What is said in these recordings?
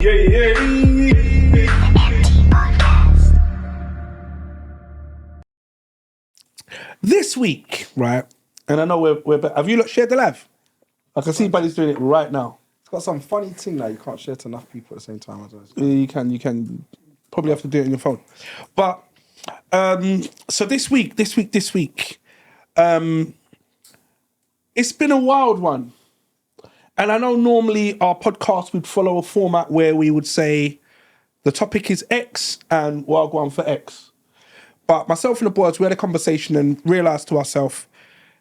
This week, right, and I know we're have you lot shared the live? I can see Buddy's doing it right now. It's got some funny thing that you can't share to enough people at the same time. You can probably have to do it on your phone. But so this week, it's been a wild one. And I know normally our podcast would follow a format where we would say the topic is X and we'll go on for X. But myself and the boys, we had a conversation and realised to ourselves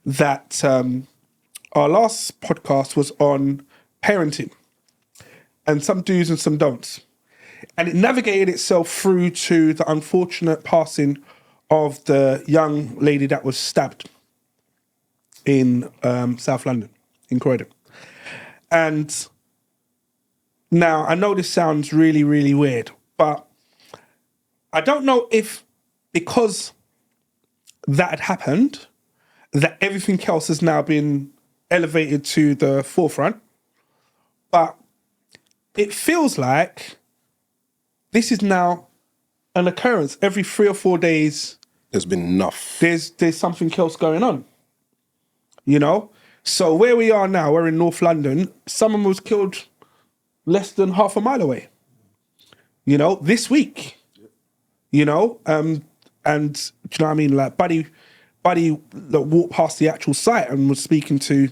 that our last podcast was on parenting and some do's and some don'ts. And it navigated itself through to the unfortunate passing of the young lady that was stabbed in South London, in Croydon. And now, I know this sounds really, really weird, but I don't know if because that had happened, that everything else has now been elevated to the forefront. But it feels like this is now an occurrence every 3 or 4 days. There's been enough. There's something else going on, you know? So where we are now, we're in North London. Someone was killed less than half a mile away, you know, this week, you know? And do you know what I mean? Like Buddy that walked past the actual site and was speaking to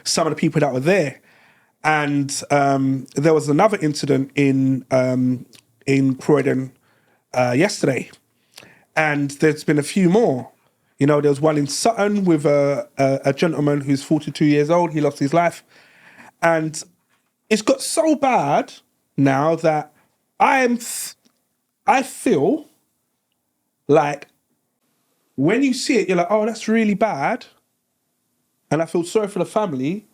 some of the people that were there. And there was another incident in Croydon yesterday. And there's been a few more. You know, there was one in Sutton with a gentleman who's 42 years old. He lost his life. And it's got so bad now that I feel like when you see it, you're like, oh, that's really bad. And I feel sorry for the family.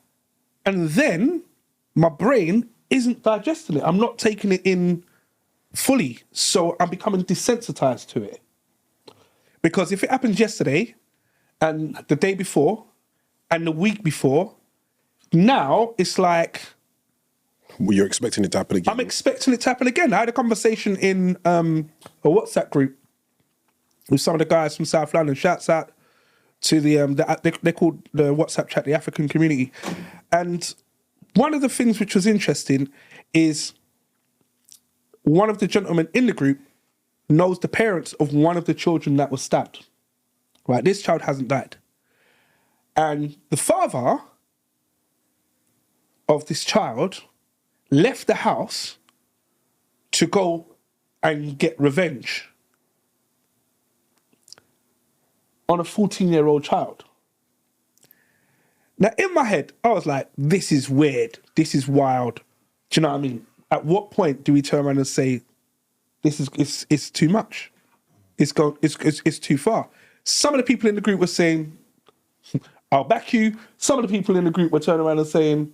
And then my brain isn't digesting it. I'm not taking it in fully. So I'm becoming desensitized to it. Because if it happened yesterday and the day before and the week before, now it's like... Well, you're expecting it to happen again. I'm expecting it to happen again. I had a conversation in a WhatsApp group with some of the guys from South London. Shouts out to they called the WhatsApp chat the African community. And one of the things which was interesting is one of the gentlemen in the group knows the parents of one of the children that was stabbed. Right, this child hasn't died. And the father of this child left the house to go and get revenge on a 14-year-old child. Now, in my head, I was like, this is weird. This is wild. Do you know what I mean? At what point do we turn around and say, this is it's too much? It's too far. Some of the people in the group were saying, I'll back you. Some of the people in the group were turning around and saying,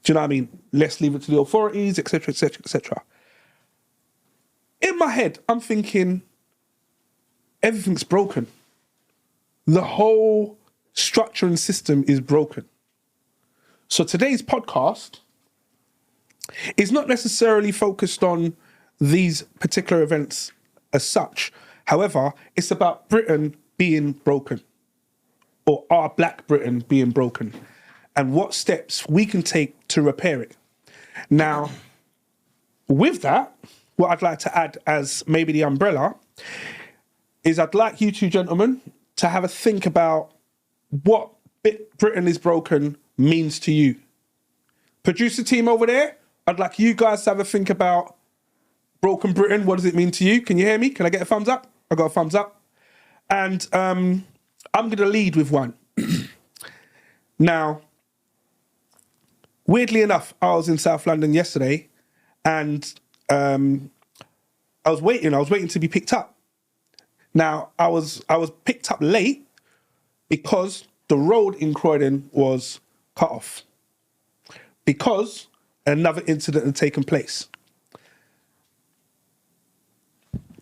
do you know what I mean? Let's leave it to the authorities, etc., etc., etc. In my head, I'm thinking, everything's broken. The whole structure and system is broken. So today's podcast is not necessarily focused on these particular events as such. However, it's about Britain being broken, or our Black Britain being broken, and what steps we can take to repair it. Now, with that, what I'd like to add as maybe the umbrella is I'd like you two gentlemen to have a think about what Britain is broken means to you. Producer team over there, I'd like you guys to have a think about broken Britain. What does it mean to you? Can you hear me? Can I get a thumbs up? I got a thumbs up. And I'm going to lead with one. Now, weirdly enough, I was in South London yesterday and I was waiting to be picked up. Now, I was picked up late because the road in Croydon was cut off because another incident had taken place.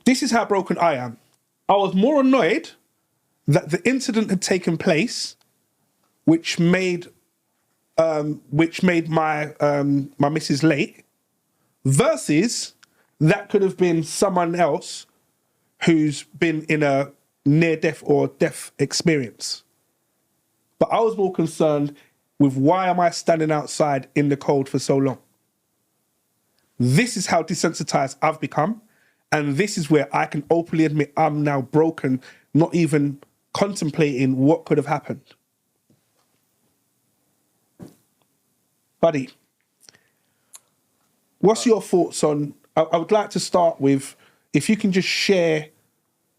This is how broken I am. I was more annoyed that the incident had taken place, which made which made my my missus late, versus that could have been someone else who's been in a near-death or death experience. But I was more concerned with why am I standing outside in the cold for so long? This is how desensitized I've become. And this is where I can openly admit I'm now broken, not even contemplating what could have happened. Buddy, what's your thoughts on, I would like to start with, if you can just share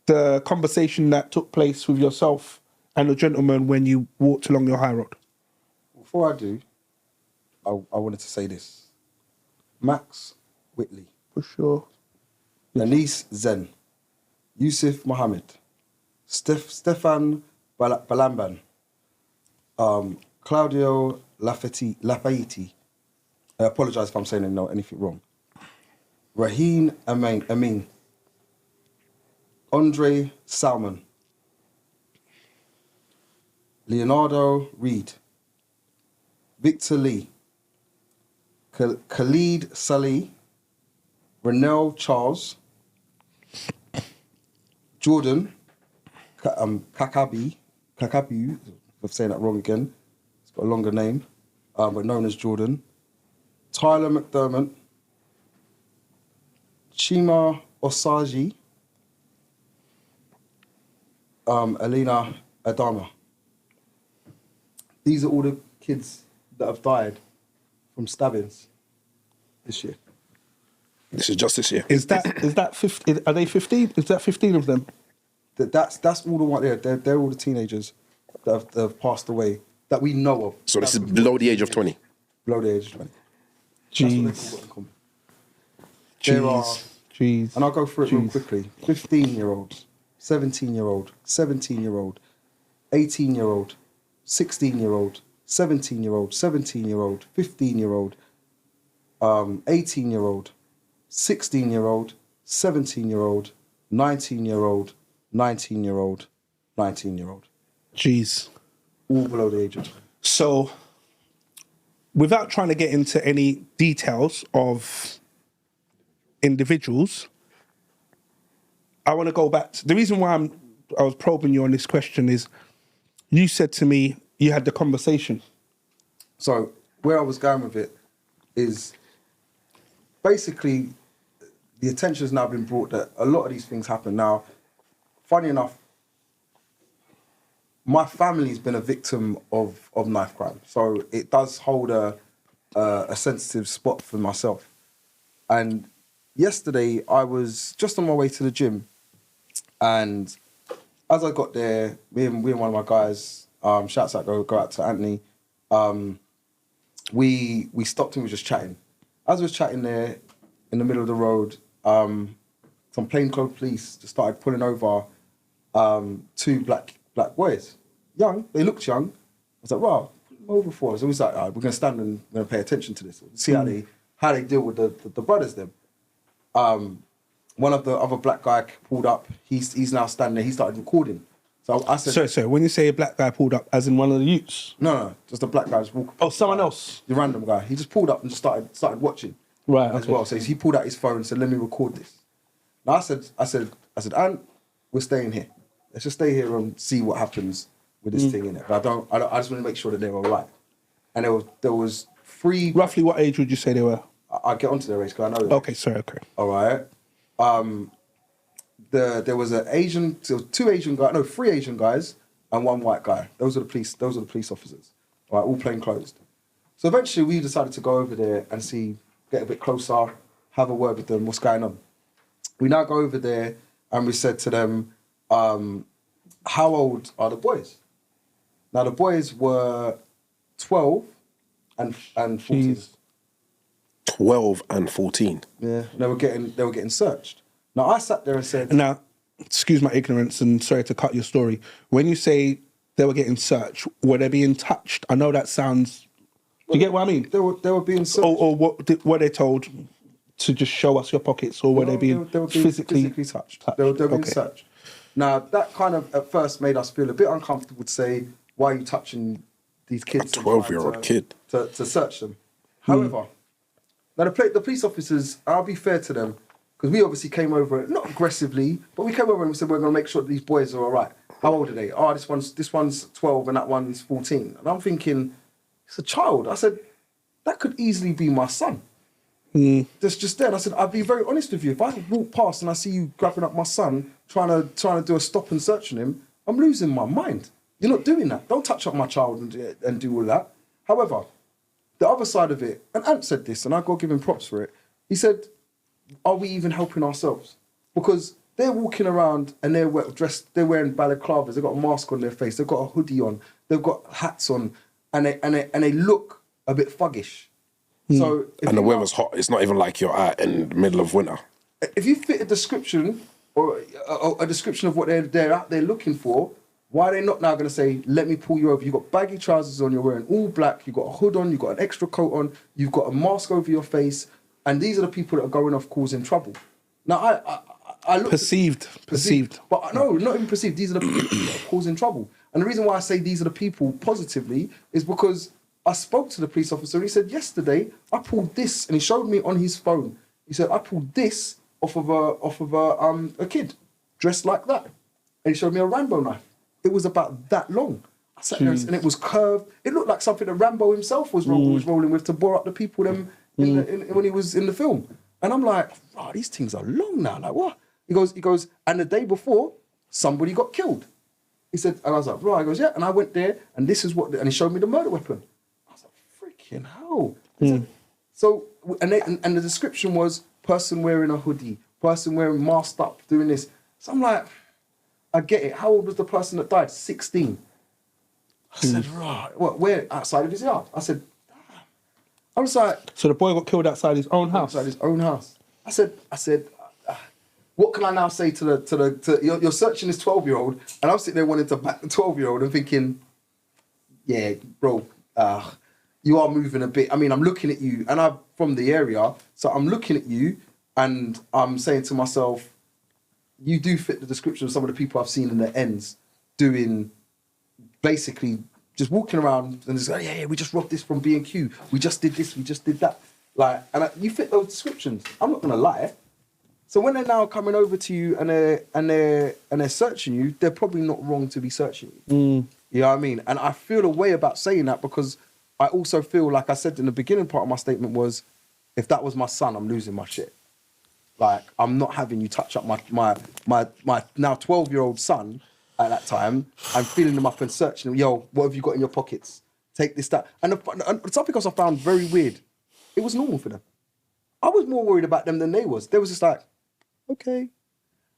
the conversation that took place with yourself and the gentleman when you walked along your high road. Before I do, I wanted to say this. Max Whitley. For sure. Anis Zen. Yusuf Mohammed. Stefan Balamban. Claudio Lafayette. I apologise if I'm saying anything wrong. Raheen Amin. Andre Salmon. Leonardo Reed. Victor Lee. Khalid Salih. Renell Charles. Jordan Kakabu, if I'm saying that wrong again, it's got a longer name, but known as Jordan. Tyler McDermott. Chima Osagie. Alina Adama. These are all the kids that have died from stabbings this year. This is just this year. Is that 50, are they 15? Is that 15 of them? That's all the one there. They're all the teenagers that have passed away that we know of. So this is below the age of 20. Below the age of 20. Jeez. There are, Jeez. and I'll go through it real quickly. 15-year-olds, 17-year-old, 17-year-old, 18-year-old, 16-year-old, 17-year-old, 17-year-old, 15-year-old, 18-year-old, 16-year-old, 17-year-old, 19-year-old, 19-year-old, 19-year-old. Jeez. All below the age of 20. So, without trying to get into any details of individuals, I want to go back. The reason why I was probing you on this question is you said to me you had the conversation. So where I was going with it is basically the attention has now been brought that a lot of these things happen. Now, funny enough, my family's been a victim of knife crime. So it does hold a sensitive spot for myself. And yesterday I was just on my way to the gym, and as I got there, me and one of my guys, shouts out, go out to Anthony, we stopped and we were just chatting. As we was chatting there in the middle of the road, some plainclothes police just started pulling over two black boys. Young, they looked young. I was like, wow, pull them over for us. So we was like, all right, we're gonna stand and we're gonna pay attention to this. See how they deal with the brothers then. One of the other black guy pulled up. He's now standing there. He started recording. So I said, Sorry. When you say a black guy pulled up, as in one of the youths? No, just a black guy just walking. Oh, someone else. The random guy. He just pulled up and just started watching. Right. As Okay. well. So he pulled out his phone and said, "Let me record this." Now I said, "Ant, we're staying here. Let's just stay here and see what happens with this thing in it." But I just want to make sure that they're all right. And there was three. Roughly what age would you say they were? I'll get onto their age because I know. Okay. Sorry. Okay. All right. There was three Asian guys and one white guy. Those are the police officers. All right, all plainclothes. So eventually we decided to go over there and get a bit closer, have a word with them, what's going on. We now go over there and we said to them, how old are the boys? Now the boys were 12 and 14. Jeez. 12 and 14. Yeah, they were getting searched. Now I sat there and said, Now, excuse my ignorance and sorry to cut your story. When you say they were getting searched, were they being touched? I know that sounds. Do you get what I mean? They were being searched. Or were they told to just show us your pockets, or were they being physically touched? They were being searched. Now that kind of at first made us feel a bit uncomfortable to say, why are you touching these kids. A 12-year-old kid. To search them. However, now the police officers, I'll be fair to them, because we obviously came over, not aggressively, but we came over and we said, we're going to make sure that these boys are all right. How old are they? Oh, this one's 12 and that one's 14. And I'm thinking, it's a child. I said, that could easily be my son. That's just there. And I said, I'll be very honest with you. If I walk past and I see you grabbing up my son, trying to do a stop and search on him, I'm losing my mind. You're not doing that. Don't touch up my child and do all that. However, the other side of it, and Ant said this, and I got to give him props for it. He said, are we even helping ourselves? Because they're walking around and they're dressed, they're wearing balaclavas, they've got a mask on their face, they've got a hoodie on, they've got hats on, and they look a bit thuggish. So And the weather's hot. It's not even like you're out in the middle of winter. If you fit a description or a description of what they're out there looking for, why are they not now going to say, let me pull you over? You've got baggy trousers on, you're wearing all black, you've got a hood on, you've got an extra coat on, you've got a mask over your face, and these are the people that are going off causing trouble. Now, I look Perceived. But no, not even perceived. These are the people that are causing trouble. And the reason why I say these are the people positively is because I spoke to the police officer and he said, yesterday, I pulled this, and he showed me on his phone. He said, I pulled this off of a kid dressed like that. And he showed me a Rambo knife. It was about that long. I sat there and it was curved. It looked like something that Rambo himself was rolling with to bore up the people when he was in the film. And I'm like, oh, these things are long now. Like, what? He goes, and the day before, somebody got killed. He said, and I was like, right. He goes, yeah. And I went there, and this is and he showed me the murder weapon. I was like, freaking hell. So, and the description was person wearing a hoodie, person wearing masked up, doing this. So I'm like, I get it. How old was the person that died? 16. I said, right. What? Where? Outside of his yard. I said, damn. I was like, So the boy got killed outside his own house. outside his own house. I said, what can I now say to you're searching this 12-year-old, and I'm sitting there wanting to back the 12-year-old and thinking, yeah, bro, you are moving a bit. I mean, I'm looking at you, and I'm from the area, so I'm looking at you, and I'm saying to myself, you do fit the description of some of the people I've seen in the ends doing, basically just walking around and just like, yeah, we just robbed this from B&Q. We just did this, we just did that. Like, and you fit those descriptions. I'm not gonna lie. So when they're now coming over to you and they're searching you, they're probably not wrong to be searching you. You know what I mean? And I feel a way about saying that because I also feel, like I said in the beginning part of my statement, was if that was my son, I'm losing my shit. Like, I'm not having you touch up my now 12-year-old son at that time. I'm feeling them up and searching them. Yo, what have you got in your pockets? Take this, that. And something else I found very weird. It was normal for them. I was more worried about them than they was. They was just like, okay.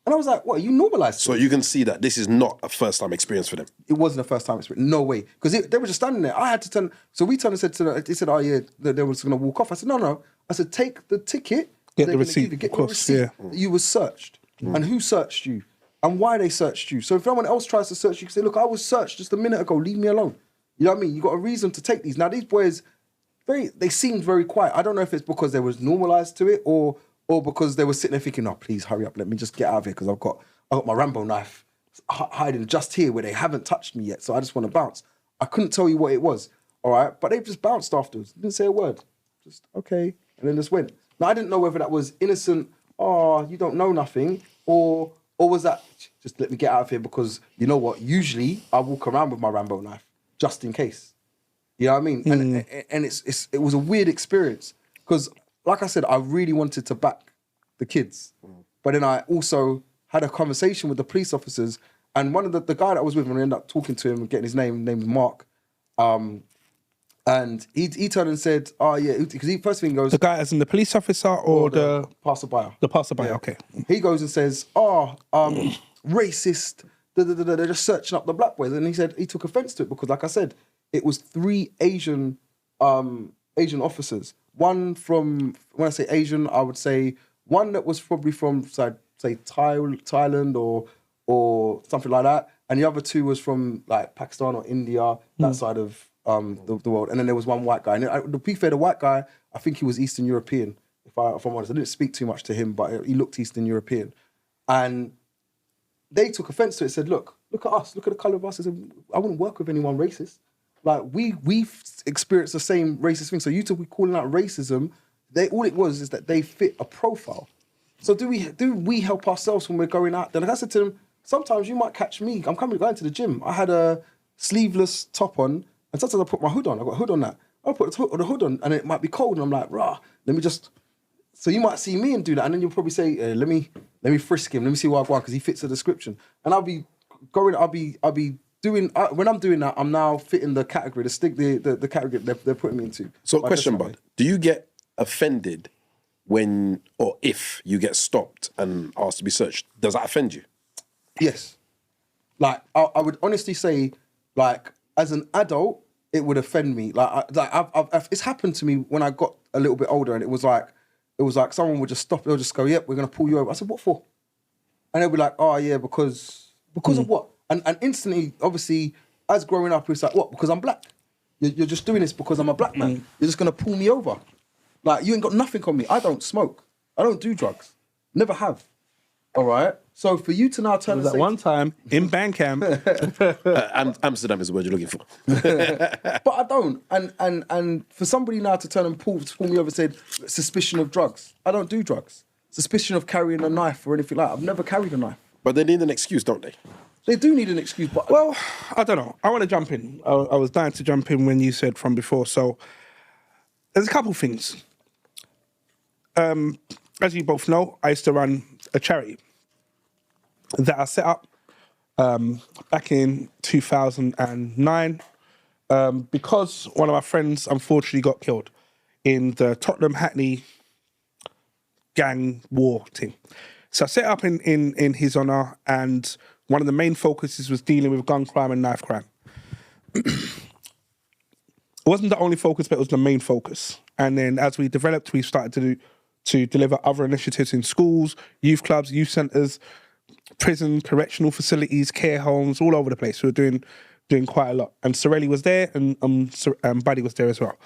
And I was like, what, you normalised? So you can see that this is not a first-time experience for them. It wasn't a first time experience. No way. Because they were just standing there. I had to turn. So we turned and said to them, they said, oh yeah, they were just going to walk off. I said, no. I said, take the ticket. Get the receipt, Get of the course, receipt yeah. that you were searched. And who searched you. And why they searched you. So if anyone else tries to search you, you can say, look, I was searched just a minute ago. Leave me alone. You know what I mean? You got a reason to take these. Now these boys, they seemed very quiet. I don't know if it's because they was normalised to it or because they were sitting there thinking, oh, please hurry up. Let me just get out of here because I've got my Rambo knife hiding just here where they haven't touched me yet. So I just want to bounce. I couldn't tell you what it was. All right. But they just bounced afterwards. Didn't say a word. Just, okay. And then just went. Now, I didn't know whether that was innocent, oh, you don't know nothing, or was that, just let me get out of here because, you know what, usually I walk around with my Rambo knife, just in case. You know what I mean? And it was a weird experience because, like I said, I really wanted to back the kids. But then I also had a conversation with the police officers, and one of the guy that I was with, and I ended up talking to him and getting his name was Mark. And he turned and said, oh yeah, because he first thing goes... The guy as in the police officer or the passerby? The passerby, Yeah. okay. He goes and says, racist, they're just searching up the black boys. And he said he took offence to it because, like I said, it was 3 Asian officers. One from, when I say Asian, I would say one that was probably from, say Thailand or something like that. And the other 2 was from like Pakistan or India, that side of the world. And then there was one white guy. And to be fair, the white guy, I think he was Eastern European, if I'm honest. I didn't speak too much to him, but he looked Eastern European. And they took offence to it, said, look at us, look at the colour of us. I said, I wouldn't work with anyone racist. Like we've experienced the same racist thing. So you two be calling out racism. All it was is that they fit a profile. So do we help ourselves when we're going out? Then like I said to them, sometimes you might catch me. I'm going to the gym. I had a sleeveless top on, and sometimes I put my hood on. I got a hood on that. I put the hood on, and it might be cold, and I'm like, rah, let me just. So you might see me and do that, and then you'll probably say, let me frisk him. Let me see what I want because he fits the description. And I'll be doing when I'm doing that, I'm now fitting the category, the category they're putting me into. So, question, bud, do you get offended when or if you get stopped and asked to be searched? Does that offend you? Yes. Like I would honestly say, like as an adult, it would offend me. I've it's happened to me when I got a little bit older, and it was like someone would just stop. They'll just go, "Yep, we're gonna pull you over." I said, "What for?" And they'll be like, "Oh yeah, because of what?" And instantly, obviously, as growing up, it's like, "What? Because I'm black? You're just doing this because I'm a black man? You're just gonna pull me over? Like you ain't got nothing on me. I don't smoke. I don't do drugs. Never have. All right. So for you to now turn and That say one time in Bandcamp, And Amsterdam is the word you're looking for. but I don't. And for somebody now to turn and pull me over and said suspicion of drugs. I don't do drugs. Suspicion of carrying a knife or anything like that. I've never carried a knife. But they need an excuse, don't they? They do need an excuse, but well, I don't know. I want to jump in. I was dying to jump in when you said from before. So there's a couple things. As you both know, I used to run a charity that I set up back in 2009 because one of my friends unfortunately got killed in the Tottenham Hackney gang war thing. So I set up in his honour, and one of the main focuses was dealing with gun crime and knife crime. It wasn't the only focus, but it was the main focus. And then as we developed, we started to deliver other initiatives in schools, youth clubs, youth centres, prison, correctional facilities, care homes, all over the place. We were doing quite a lot. And Sorelli was there, and Buddy was there as well.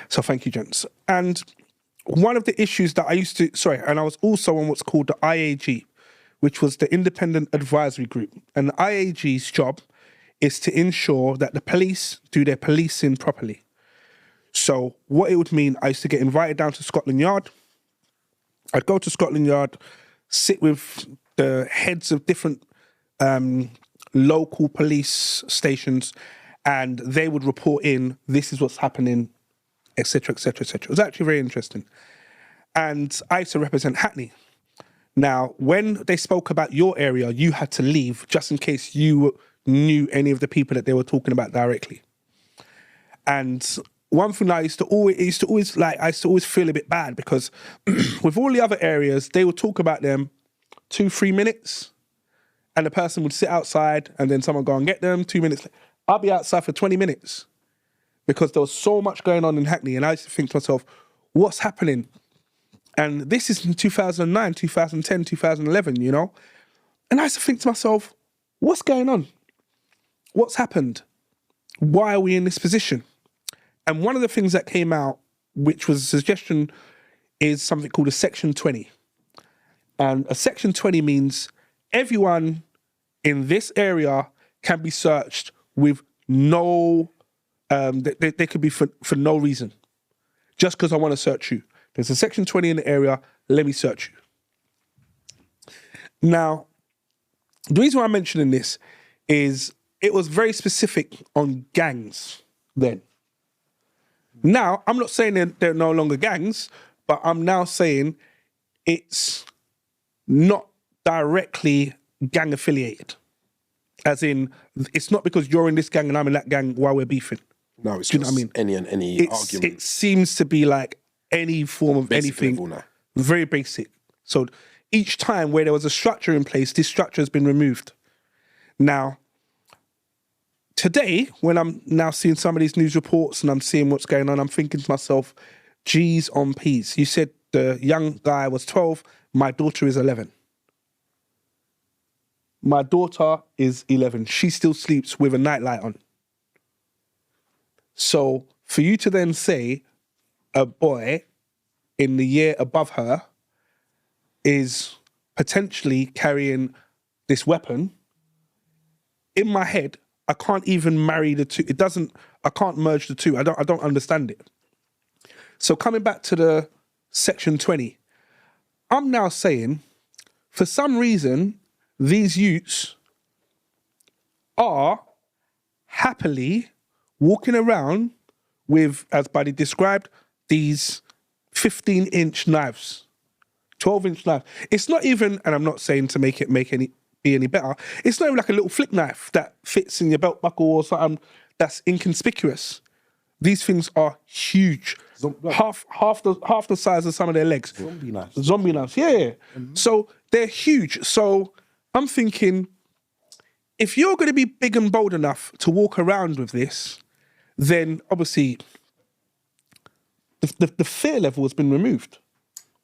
So thank you, gents. And one of the issues that I was also on what's called the IAG, which was the Independent Advisory Group. And the IAG's job is to ensure that the police do their policing properly. So what it would mean, I used to get invited down to Scotland Yard. I'd go to Scotland Yard, sit with the heads of different local police stations, and they would report in, this is what's happening, etc., etc., etc. It was actually very interesting. And I used to represent Hackney. Now, when they spoke about your area, you had to leave just in case you knew any of the people that they were talking about directly. And one thing I used to always feel a bit bad because with all the other areas, they would talk about them 2-3 minutes, and the person would sit outside, and then someone go and get them 2 minutes. I'll be outside for 20 minutes because there was so much going on in Hackney, and I used to think to myself, what's happening? And this is in 2009, 2010, 2011, you know? And I used to think to myself, what's going on? What's happened? Why are we in this position? And one of the things that came out, which was a suggestion, is something called a Section 20. And a Section 20 means everyone in this area can be searched with no, they could be for no reason. Just because I want to search you. There's a Section 20 in the area, let me search you. Now, the reason why I'm mentioning this is it was very specific on gangs then. Now, I'm not saying they're no longer gangs, but I'm now saying it's not directly gang affiliated. As in, it's not because you're in this gang and I'm in that gang while we're beefing. No, it's Do you just know what I mean? any argument. It seems to be like any form of Basic anything. level now. Very basic. So each time where there was a structure in place, this structure has been removed. Now, today, when I'm now seeing some of these news reports and I'm seeing what's going on, I'm thinking to myself, G's on P's. You said the young guy was 12, my daughter is 11. My daughter is 11. She still sleeps with a nightlight on. So for you to then say a boy in the year above her is potentially carrying this weapon, in my head, I can't even marry the two. It doesn't. I can't merge the two. I don't understand it. So coming back to the Section 20, I'm now saying, for some reason, these youths are happily walking around with, as Buddy described, these 15-inch knives, 12-inch knives. It's not even, and I'm not saying to make it be any better, it's not even like a little flick knife that fits in your belt buckle or something that's inconspicuous. These things are huge. Half the size of some of their legs. Zombie knives. Yeah. So they're huge. So I'm thinking, if you're going to be big and bold enough to walk around with this, then obviously the fear level has been removed.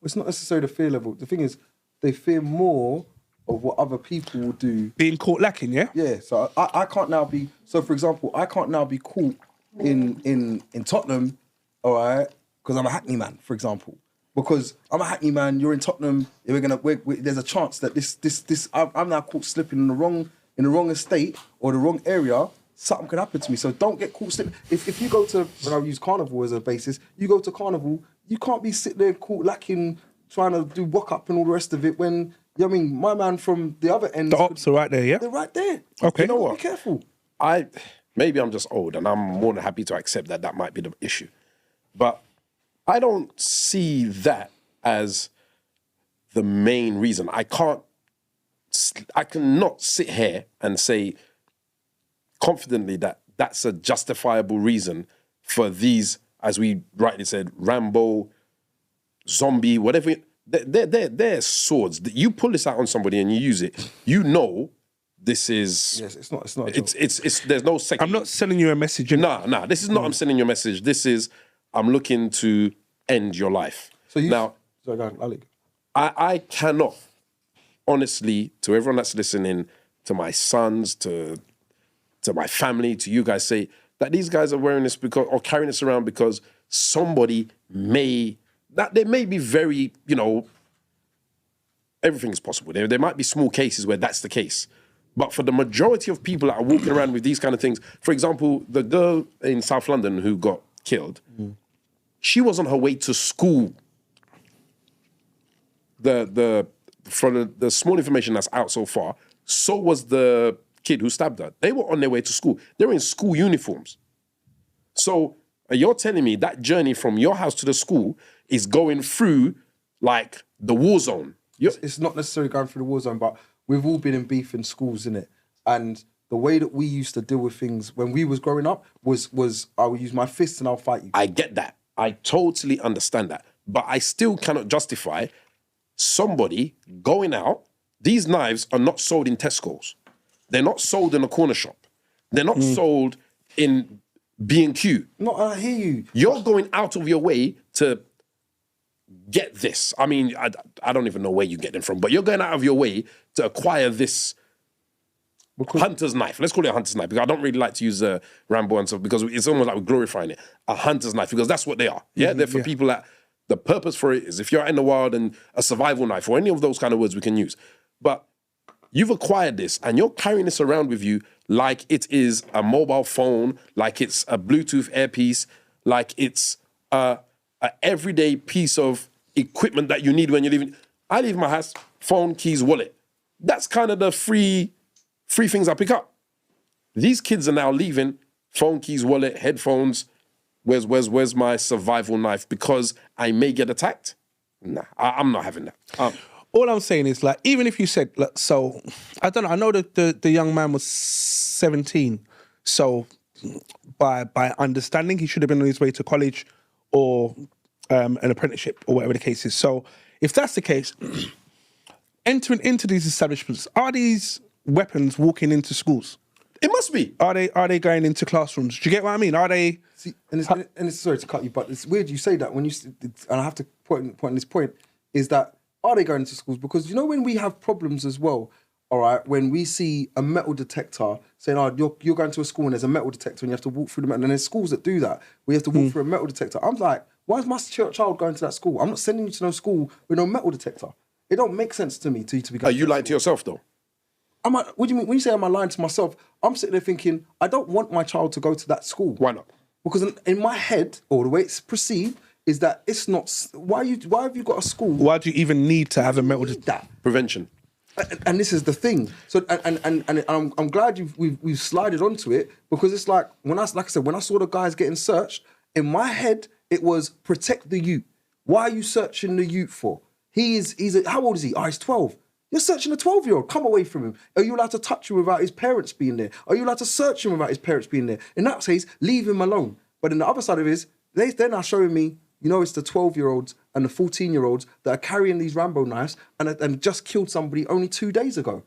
It's not necessarily the fear level. The thing is, they fear more of what other people will do. Being caught lacking, yeah? Yeah. So I can't now be. So for example, I can't now be caught in Tottenham, all right, because I'm a Hackney man, for example. Because I'm a Hackney man, you're in Tottenham. There's a chance that this I'm now caught slipping in the wrong estate or the wrong area. Something could happen to me. So don't get caught slipping. If you go to, when I use Carnival as a basis, you go to Carnival, you can't be sitting there caught lacking, trying to do walk up and all the rest of it when, you know what I mean, my man from the other end. The ops are right there, yeah? They're right there. Okay. You know what? Be careful. Maybe I'm just old and I'm more than happy to accept that might be the issue. But I don't see that as the main reason. I cannot sit here and say confidently that that's a justifiable reason for these, as we rightly said, Rambo, zombie, whatever. They're swords. You pull this out on somebody and you use it, you know this is... Yes, it's not a joke. It's there's no second... I'm not sending you a message. Nah, this is not I'm sending you a message. This is I'm looking to end your life. So you... Now, Sorry, go on, Ali. I cannot, honestly, to everyone that's listening, to my sons, to my family, to you guys, say that these guys are wearing this because or carrying this around because somebody may... That they may be very, everything is possible. There might be small cases where that's the case. But for the majority of people that are walking around with these kind of things, for example, the girl in South London who got killed, she was on her way to school. From the small information that's out so far, so was the kid who stabbed her. They were on their way to school. They were in school uniforms. So you're telling me that journey from your house to the school is going through like the war zone? It's not necessarily going through the war zone, but we've all been in beef in schools, innit? And the way that we used to deal with things when we was growing up was I would use my fists and I'll fight you. I get that. I totally understand that. But I still cannot justify somebody going out. These knives are not sold in Tesco's. They're not sold in a corner shop. They're not sold in B&Q. No, I hear you. You're going out of your way to get this. I mean, I don't even know where you get them from, but you're going out of your way to acquire this hunter's knife. Let's call it a hunter's knife because I don't really like to use Rambo and stuff because it's almost like we're glorifying it. A hunter's knife because that's what they are. Yeah, they're for people that the purpose for it is if you're in the wild and a survival knife or any of those kind of words we can use. But you've acquired this and you're carrying this around with you like it is a mobile phone, like it's a Bluetooth earpiece, like it's a everyday piece of equipment that you need when you're leaving. I leave my house, phone, keys, wallet. That's kind of the free things I pick up. These kids are now leaving phone, keys, wallet, headphones. Where's my survival knife? Because I may get attacked? Nah, I'm not having that. All I'm saying is, like, even if you said, like, so, I don't know, I know that the young man was 17, so by understanding, he should have been on his way to college or an apprenticeship or whatever the case is. So if that's the case, entering into these establishments, are these weapons walking into schools? It must be. Are they going into classrooms? Do you get what I mean? Are they... See, and it's sorry to cut you, but it's weird you say that when you, and I have to point this point, is that are they going into schools? Because when we have problems as well, all right, when we see a metal detector saying, you're going to a school and there's a metal detector and you have to walk through the metal, and there's schools that do that, where you have to walk through a metal detector. I'm like, why is my child going to that school? I'm not sending you to no school with no metal detector. It don't make sense to me to be going Are you lying to yourself though? What do you mean? When you say am I lying to myself, I'm sitting there thinking, I don't want my child to go to that school. Why not? Because in my head, or the way it's perceived, is that it's not. Why have you got a school? Why do you even need to have a mental? That Prevention. and this is the thing. So and I'm glad we've slided onto it, because it's like when I saw the guys getting searched, in my head it was protect the youth. Why are you searching the youth for? How old is he? Oh, he's 12. You're searching a 12-year-old. Come away from him. Are you allowed to touch him without his parents being there? Are you allowed to search him without his parents being there? In that case, leave him alone. But in the other side of it is, they're now showing me, it's the 12-year-olds and the 14-year-olds that are carrying these Rambo knives and just killed somebody only 2 days ago.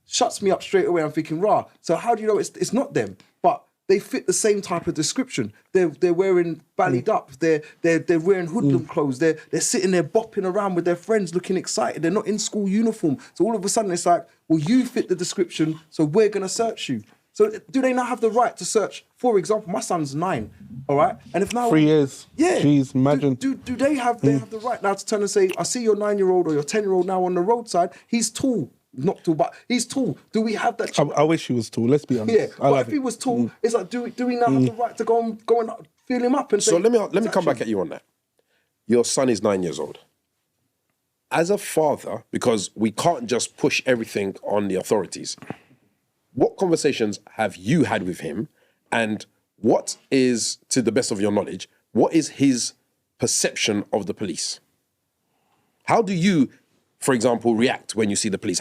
Shuts me up straight away. I'm thinking, rah. So how do you know it's not them? But they fit the same type of description. They're wearing ballied up. They're wearing hoodlum clothes. They're sitting there bopping around with their friends, looking excited. They're not in school uniform. So all of a sudden it's like, well, you fit the description, so we're gonna search you. So do they not have the right to search? For example, my son's 9, all right? And if now 3 years. yeah, Jeez, imagine. Do they have the right now to turn and say, I see your 9-year-old or your 10-year-old now on the roadside. He's tall. Not tall, but he's tall. Do we have that? I wish he was tall. Let's be honest. Yeah, but if he was tall, it's like, do we now have the right to go and feel him up and say? So let me come back at you on that. Your son is 9 years old. As a father, because we can't just push everything on the authorities, what conversations have you had with him, and what is, to the best of your knowledge, what is his perception of the police? How do you, for example, react when you see the police?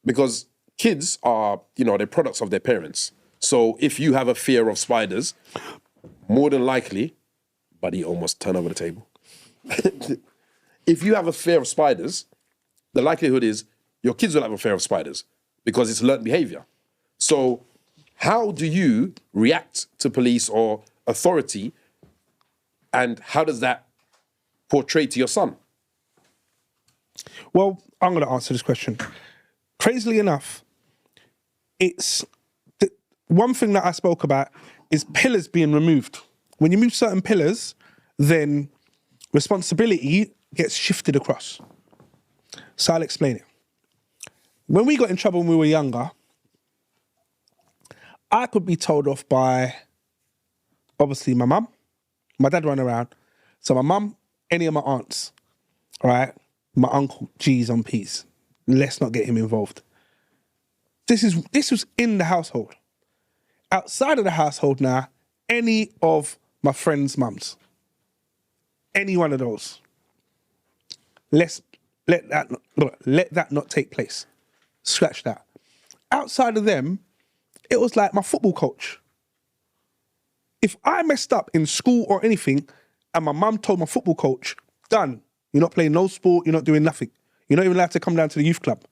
Because kids are, they're products of their parents. So if you have a fear of spiders, more than likely, buddy almost turned over the table. If you have a fear of spiders, the likelihood is your kids will have a fear of spiders because it's learned behavior. So how do you react to police or authority, and how does that portray to your son? Well, I'm going to answer this question. Crazily enough, it's one thing that I spoke about is pillars being removed. When you move certain pillars, then responsibility gets shifted across. So I'll explain it. When we got in trouble when we were younger, I could be told off by, obviously, my mum. My dad ran around. So my mum, any of my aunts, all right? My uncle, G's on P's. Let's not get him involved. This was in the household. Outside of the household now, any of my friends' mums, any one of those, let that not take place. Scratch that. Outside of them, it was like my football coach. If I messed up in school or anything, and my mum told my football coach, done. You're not playing no sport, you're not doing nothing. You're not even allowed to come down to the youth club.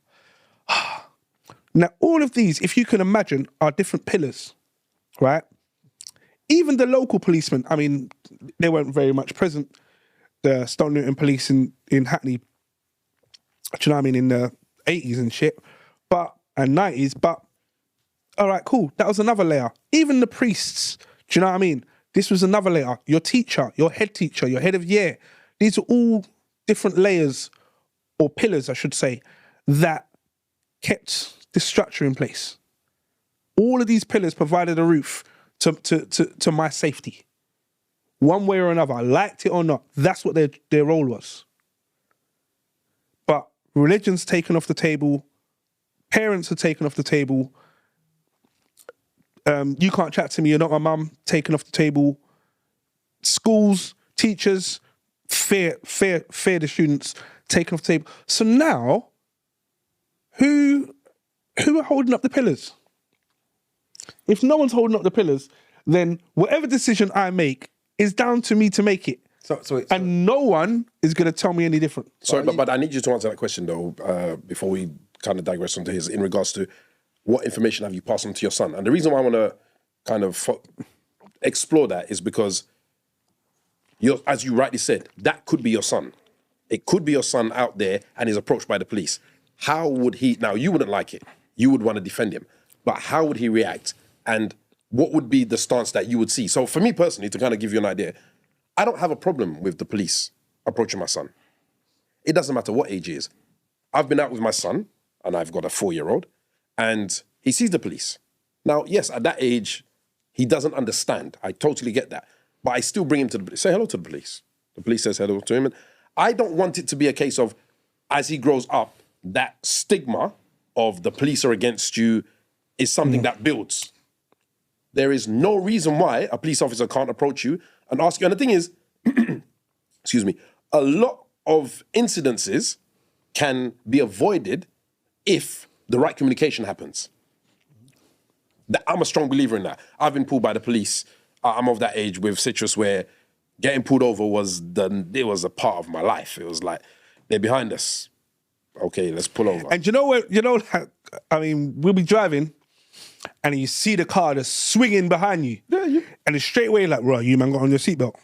Now, all of these, if you can imagine, are different pillars, right? Even the local policemen, I mean, they weren't very much present. The Stone Newton police in Hackney, do you know what I mean, in the 80s and shit, and 90s, but all right, cool. That was another layer. Even the priests, do you know what I mean? This was another layer. Your teacher, your head teacher, your head of year. These are all different layers, or pillars, I should say, that kept this structure in place. All of these pillars provided a roof to my safety. One way or another, liked it or not, that's what their role was. But religion's taken off the table, parents are taken off the table, you can't chat to me, you're not my mum, taken off the table. Schools, teachers, fear the students, taken off the table. So now, who are holding up the pillars? If no one's holding up the pillars, then whatever decision I make is down to me to make it. And no one is going to tell me any different. Sorry, but I need you to answer that question, though, before we kind of digress onto his, in regards to what information have you passed on to your son? And the reason why I want to kind of explore that is because, as you rightly said, that could be your son. It could be your son out there and is approached by the police. How would he, now you wouldn't like it, you would want to defend him, but how would he react? And what would be the stance that you would see? So for me personally, to kind of give you an idea, I don't have a problem with the police approaching my son. It doesn't matter what age he is. I've been out with my son, and I've got a 4-year-old, and he sees the police. Now, yes, at that age, he doesn't understand. I totally get that. But I still bring him to the police. Say hello to the police. The police says hello to him. And I don't want it to be a case of, as he grows up, that stigma of the police are against you is something that builds. There is no reason why a police officer can't approach you and ask you. And the thing is, excuse me, a lot of incidences can be avoided if the right communication happens. I'm a strong believer in that. I've been pulled by the police. I'm of that age with Citrus where getting pulled over was a part of my life. It was like, they're behind us. Okay, let's pull over. And we'll be driving and you see the car just swinging behind you. Yeah. And it's straight away like, right, you man got on your seatbelt.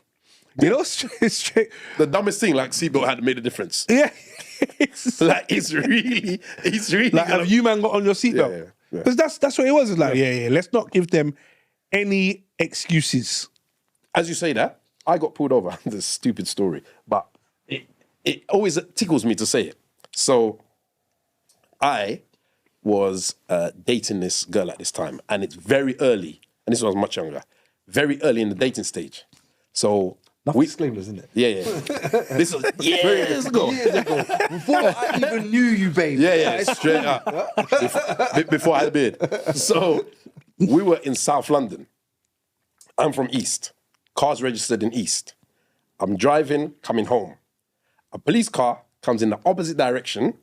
You know, straight. The dumbest thing, like seatbelt had made a difference. Yeah. It's really like, have you man got on your seatbelt? Because that's what it was. It's like, let's not give them any excuses. As you say that, I got pulled over. This is a stupid story, but it always tickles me to say it. So I was dating this girl at this time, and it's very early, and this was much younger, very early in the dating stage. So Nothing disclaimers, isn't it? Yeah. This was years ago. Before I even knew you, babe. Yeah, straight up. Before I had a beard. So we were in South London. I'm from East. Car's registered in East. I'm driving, coming home. A police car comes in the opposite direction,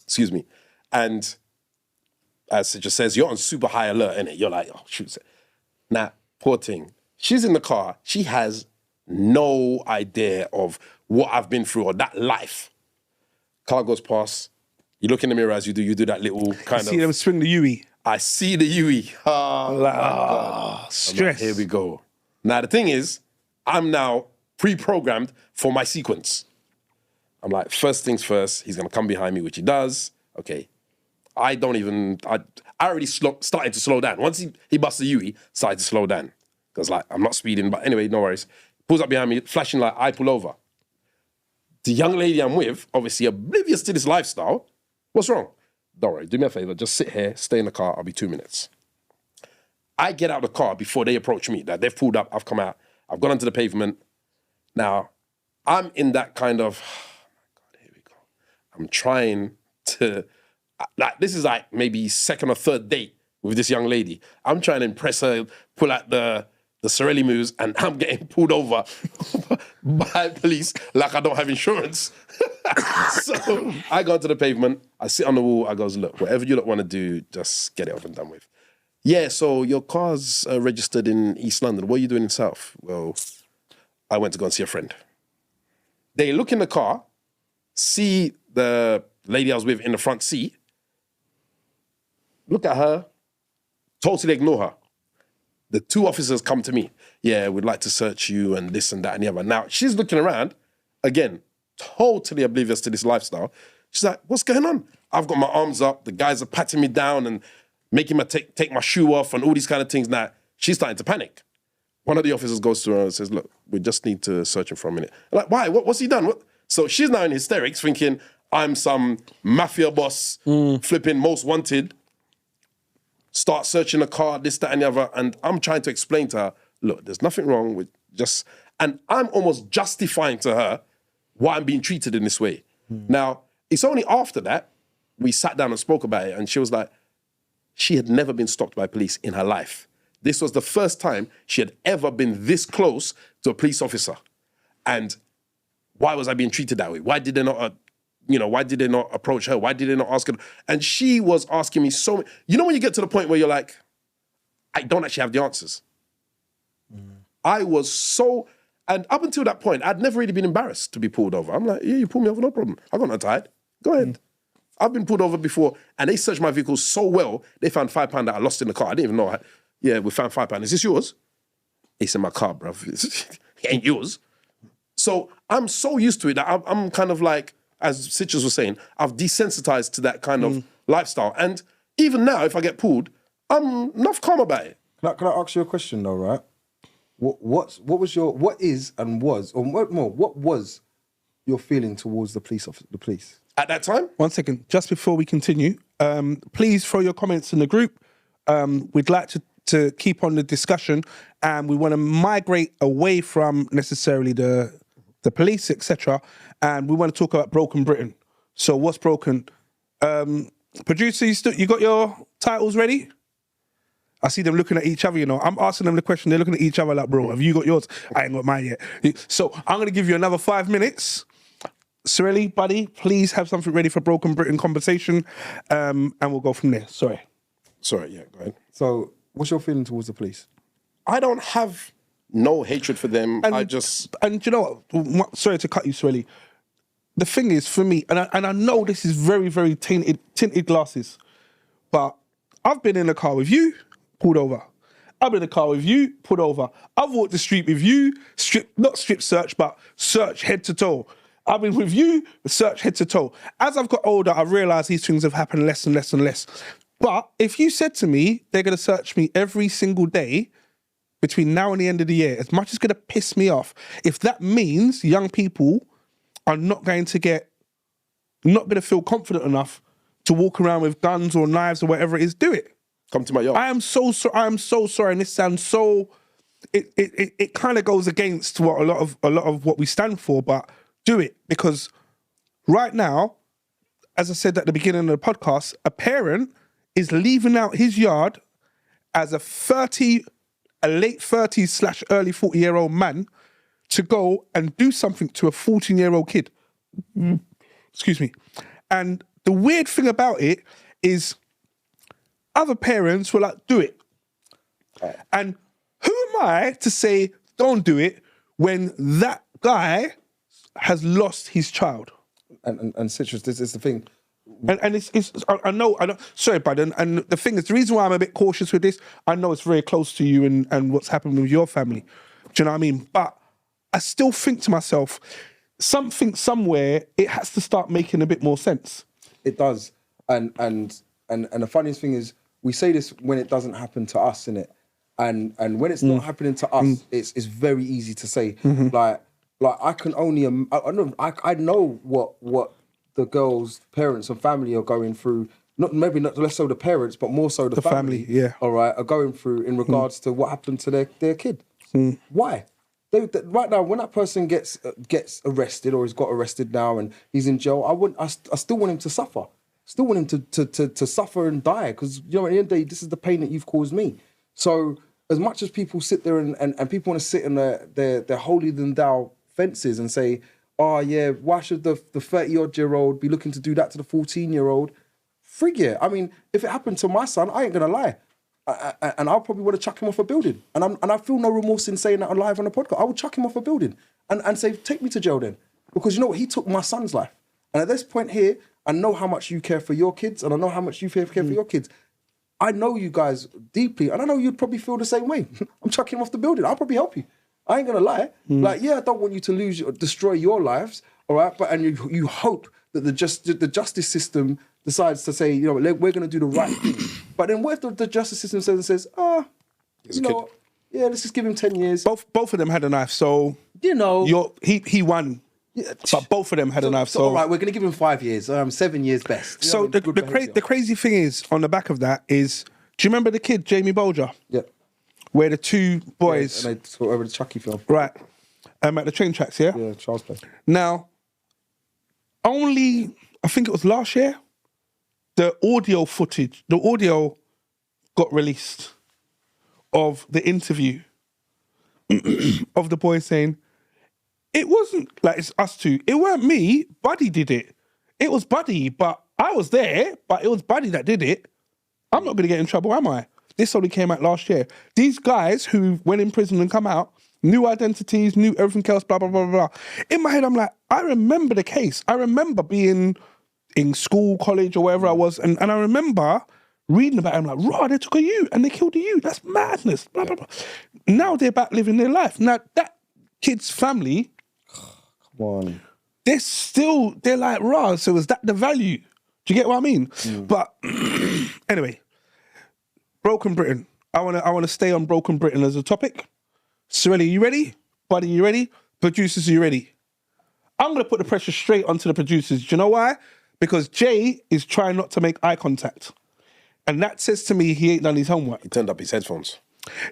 excuse me, and as it just says, you're on super high alert, innit? You're like, oh, shoot. Now, poor thing. She's in the car. She has no idea of what I've been through or that life. Car goes past. You look in the mirror as you do that little kind of... See them swing the Yui. I see the Yui. Stress. Here we go. Now, the thing is, I'm now pre-programmed for my sequence. I'm like, first things first, he's going to come behind me, which he does. Okay. I already started to slow down. Once he busts the Yui, started to slow down. Because like, I'm not speeding, but anyway, no worries. Pulls up behind me, flashing light, I pull over. The young lady I'm with, obviously oblivious to this lifestyle, what's wrong? Don't worry, do me a favor, just sit here, stay in the car, I'll be 2 minutes. I get out of the car before they approach me. That they've pulled up, I've come out, I've gone onto the pavement. Now, I'm in that kind of, oh my God, here we go. I'm trying to, like, this is like maybe second or third date with this young lady. I'm trying to impress her, pull out the Sorelli moves, and I'm getting pulled over by police like I don't have insurance. So I go to the pavement, I sit on the wall, I goes, look, whatever you don't want to do, just get it off and done with. Yeah, so your car's registered in East London. What are you doing in South? Well, I went to go and see a friend. They look in the car, see the lady I was with in the front seat, look at her, totally ignore her. The two officers come to me. Yeah, we'd like to search you and this and that and the other. Now, she's looking around, again, totally oblivious to this lifestyle. She's like, what's going on? I've got my arms up. The guys are patting me down and making me take my shoe off and all these kind of things. Now, she's starting to panic. One of the officers goes to her and says, look, we just need to search him for a minute. I'm like, why? What's he done? What? So she's now in hysterics thinking, I'm some mafia boss, flipping most wanted. Start searching the car, this, that, and the other. And I'm trying to explain to her, look, there's nothing wrong with just... And I'm almost justifying to her why I'm being treated in this way. Now, it's only after that we sat down and spoke about it. And she was like, she had never been stopped by police in her life. This was the first time she had ever been this close to a police officer. And why was I being treated that way? Why did they not... why did they not approach her? Why did they not ask her? And she was asking me so many... You know when you get to the point where you're like, I don't actually have the answers. I was so... And up until that point, I'd never really been embarrassed to be pulled over. I'm like, yeah, you pull me over, no problem. I got no tired. Go ahead. I've been pulled over before, and they searched my vehicle so well, they found £5 that I lost in the car. I didn't even know. Yeah, we found £5. Is this yours? It's in my car, bruv. It ain't yours. So I'm so used to it that I'm kind of like... As Citrus was saying, I've desensitized to that kind of lifestyle. And even now, if I get pulled, I'm not calm about it. Can I ask you a question though, right? What was your feeling towards the police? At that time? 1 second. Just before we continue, Please throw your comments in the group. We'd like to keep on the discussion, and we want to migrate away from necessarily the police, etc. And we want to talk about broken Britain. So what's broken? Producer, you got your titles ready? I see them looking at each other, you know. I'm asking them the question. They're looking at each other like, bro, have you got yours? I ain't got mine yet. So I'm going to give you another 5 minutes. Sorelli, buddy, please have something ready for Broken Britain conversation, and we'll go from there. Sorry, yeah, go ahead. So what's your feeling towards the police? I don't have no hatred for them. And you know what? Sorry to cut you, Sorelli. The thing is, for me, and I know this is very, very tinted glasses, but I've been in a car with you, pulled over. I've been in a car with you, pulled over. I've walked the street with you, not strip search, but search head to toe. I've been with you, search head to toe. As I've got older, I've realised these things have happened less and less and less. But if you said to me, they're going to search me every single day between now and the end of the year, as much as it's going to piss me off, if that means young people are not going to feel confident enough to walk around with guns or knives or whatever it is, do it. Come to my yard. I am so sorry, and this sounds so. It kind of goes against what a lot of what we stand for, but do it, because right now, as I said at the beginning of the podcast, a parent is leaving out his yard as a late 30s / early 40-year-old man to go and do something to a 14-year-old kid. Excuse me. And the weird thing about it is other parents were like, do it. And who am I to say, don't do it, when that guy has lost his child? And Citrus, this is the thing. And it's I know, sorry, bud, and the thing is, the reason why I'm a bit cautious with this, I know it's very close to you and what's happened with your family. Do you know what I mean? But I still think to myself, something somewhere, it has to start making a bit more sense. It does. And the funniest thing is, we say this when it doesn't happen to us, innit? And when it's not happening to us, it's very easy to say. Like I can only I know what the girl's parents and family are going through. Not less so the parents, but more so the family. Yeah. All right, are going through in regards to what happened to their kid. Why? Right now, when that person gets arrested or has got arrested now and he's in jail, I still want him to suffer. Still want him to suffer and die, because you know, at the end of the day, this is the pain that you've caused me. So as much as people sit there and people want to sit in their holier than thou fences and say, oh yeah, why should the 30-odd-year-old be looking to do that to the 14-year-old? Frig yeah. I mean, if it happened to my son, I ain't gonna lie. And I'll probably want to chuck him off a building. And I feel no remorse in saying that live on the podcast. I would chuck him off a building and say, take me to jail then. Because you know what? He took my son's life. And at this point here, I know how much you care for your kids, and I know how much you care for your kids. I know you guys deeply, and I know you'd probably feel the same way. I'm chucking him off the building. I'll probably help you. I ain't gonna lie. Like, yeah, I don't want you to destroy your lives, all right? But you hope that the justice system decides to say, you know, we're gonna do the right thing. But then what if the justice system says, you know, yeah, let's just give him 10 years. Both of them had a knife, so you know, he won. Yeah. But both of them had a knife. So all right, we're going to give him 5 years. 7 years best. So the crazy thing is, on the back of that is, do you remember the kid, Jamie Bolger? Yeah. Where the two boys... Yeah, and they took over the Chucky film. Right. At the train tracks, yeah? Yeah, Charles Place. Now, I think it was last year, the audio got released of the interview of the boy saying, it wasn't like it's us two. It weren't me. Buddy did it. It was Buddy, but I was there, but it was Buddy that did it. I'm not going to get in trouble, am I? This only came out last year. These guys who went in prison and come out, new identities, new everything else, blah, blah, blah, blah. In my head, I'm like, I remember the case. I remember being in school, college, or wherever I was, and I remember reading about it. I'm like, raw, they took a youth and they killed a youth. That's madness, blah, blah, blah. Now they're back living their life. Now, that kid's family... Come on. They're like, raw, so is that the value? Do you get what I mean? But anyway, Broken Britain. I wanna stay on Broken Britain as a topic. Sorelli, you ready? Buddy, you ready? Producers, are you ready? I'm gonna put the pressure straight onto the producers. Do you know why? because Jay is trying not to make eye contact. And that says to me he ain't done his homework. He turned up his headphones.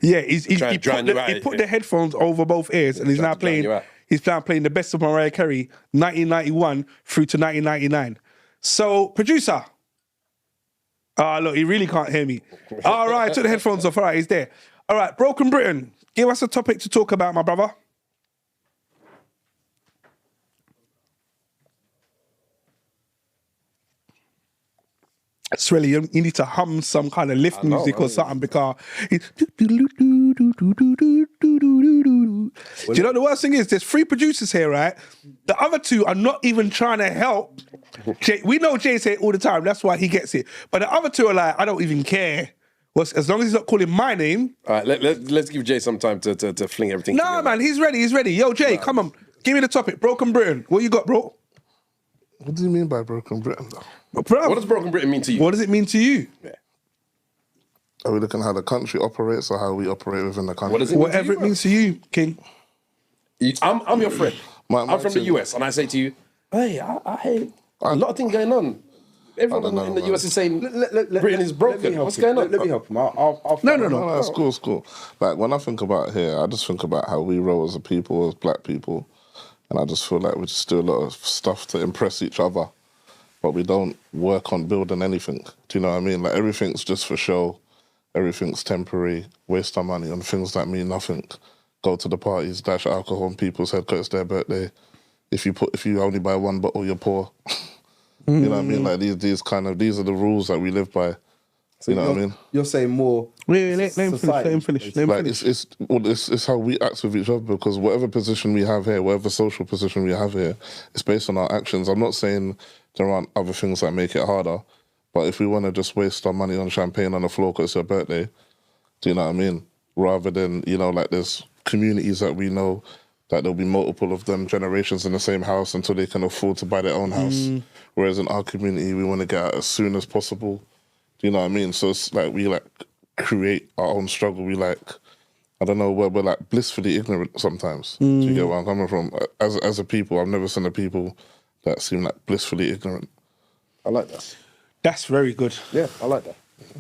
Yeah, he put drown the headphones over both ears, and he's now playing. He's now playing the best of Mariah Carey, 1991 through to 1999. So, producer. Look, he really can't hear me. All right, I took the headphones off. All right, he's there. All right, Broken Britain, give us a topic to talk about, my brother. It's really, you need to hum some kind of lift music or something because it's... Do you know the worst thing is? There's 3 producers here, right? The other 2 are not even trying to help. Jay, we know Jay say it all the time. That's why he gets it. But the other 2 are like, I don't even care. As long as he's not calling my name. All right, let's give Jay some time to fling everything Nah, together. man, he's ready. Yo, Jay, come on. Give me the topic. Broken Britain. What you got, bro? What do you mean by Broken Britain, though? But, bruv, What does Broken Britain mean to you? what does it mean to you? Yeah. Are we looking at how the country operates or how we operate within the country? What does it mean Whatever to you, it means to you, King. I'm your friend. My I'm from the team- US, and I say to you, hey, I hate a lot of things going on. Everyone know, in the man. US is saying Britain is broken. What's going on? Let me help him. I'll No. No, it's cool, it's cool. Like, when I think about here, I just think about how we roll as a people, as black people, and I just feel like we just do a lot of stuff to impress each other, but we don't work on building anything. Do you know what I mean? Like, everything's just for show, everything's temporary, waste our money on things that mean nothing. Go to the parties, dash alcohol on people's head 'cause it's their birthday. If you only buy 1 bottle, you're poor. You know what I mean? Like, these are the rules that we live by. You know what I mean? You're saying more. Wait, let him finish. Like, it's how we act with each other, because whatever position we have here, whatever social position we have here, it's based on our actions. I'm not saying there aren't other things that make it harder, but if we want to just waste our money on champagne on the floor because it's your birthday, do you know what I mean? Rather than, like, there's communities that we know that there'll be multiple of them generations in the same house until they can afford to buy their own house. Whereas in our community, we want to get out as soon as possible. Do you know what I mean? So it's like we create our own struggle. We I don't know, we're blissfully ignorant sometimes. Do you get where I'm coming from? As a people, I've never seen a people that seem like blissfully ignorant. I like that. That's very good. Yeah, I like that.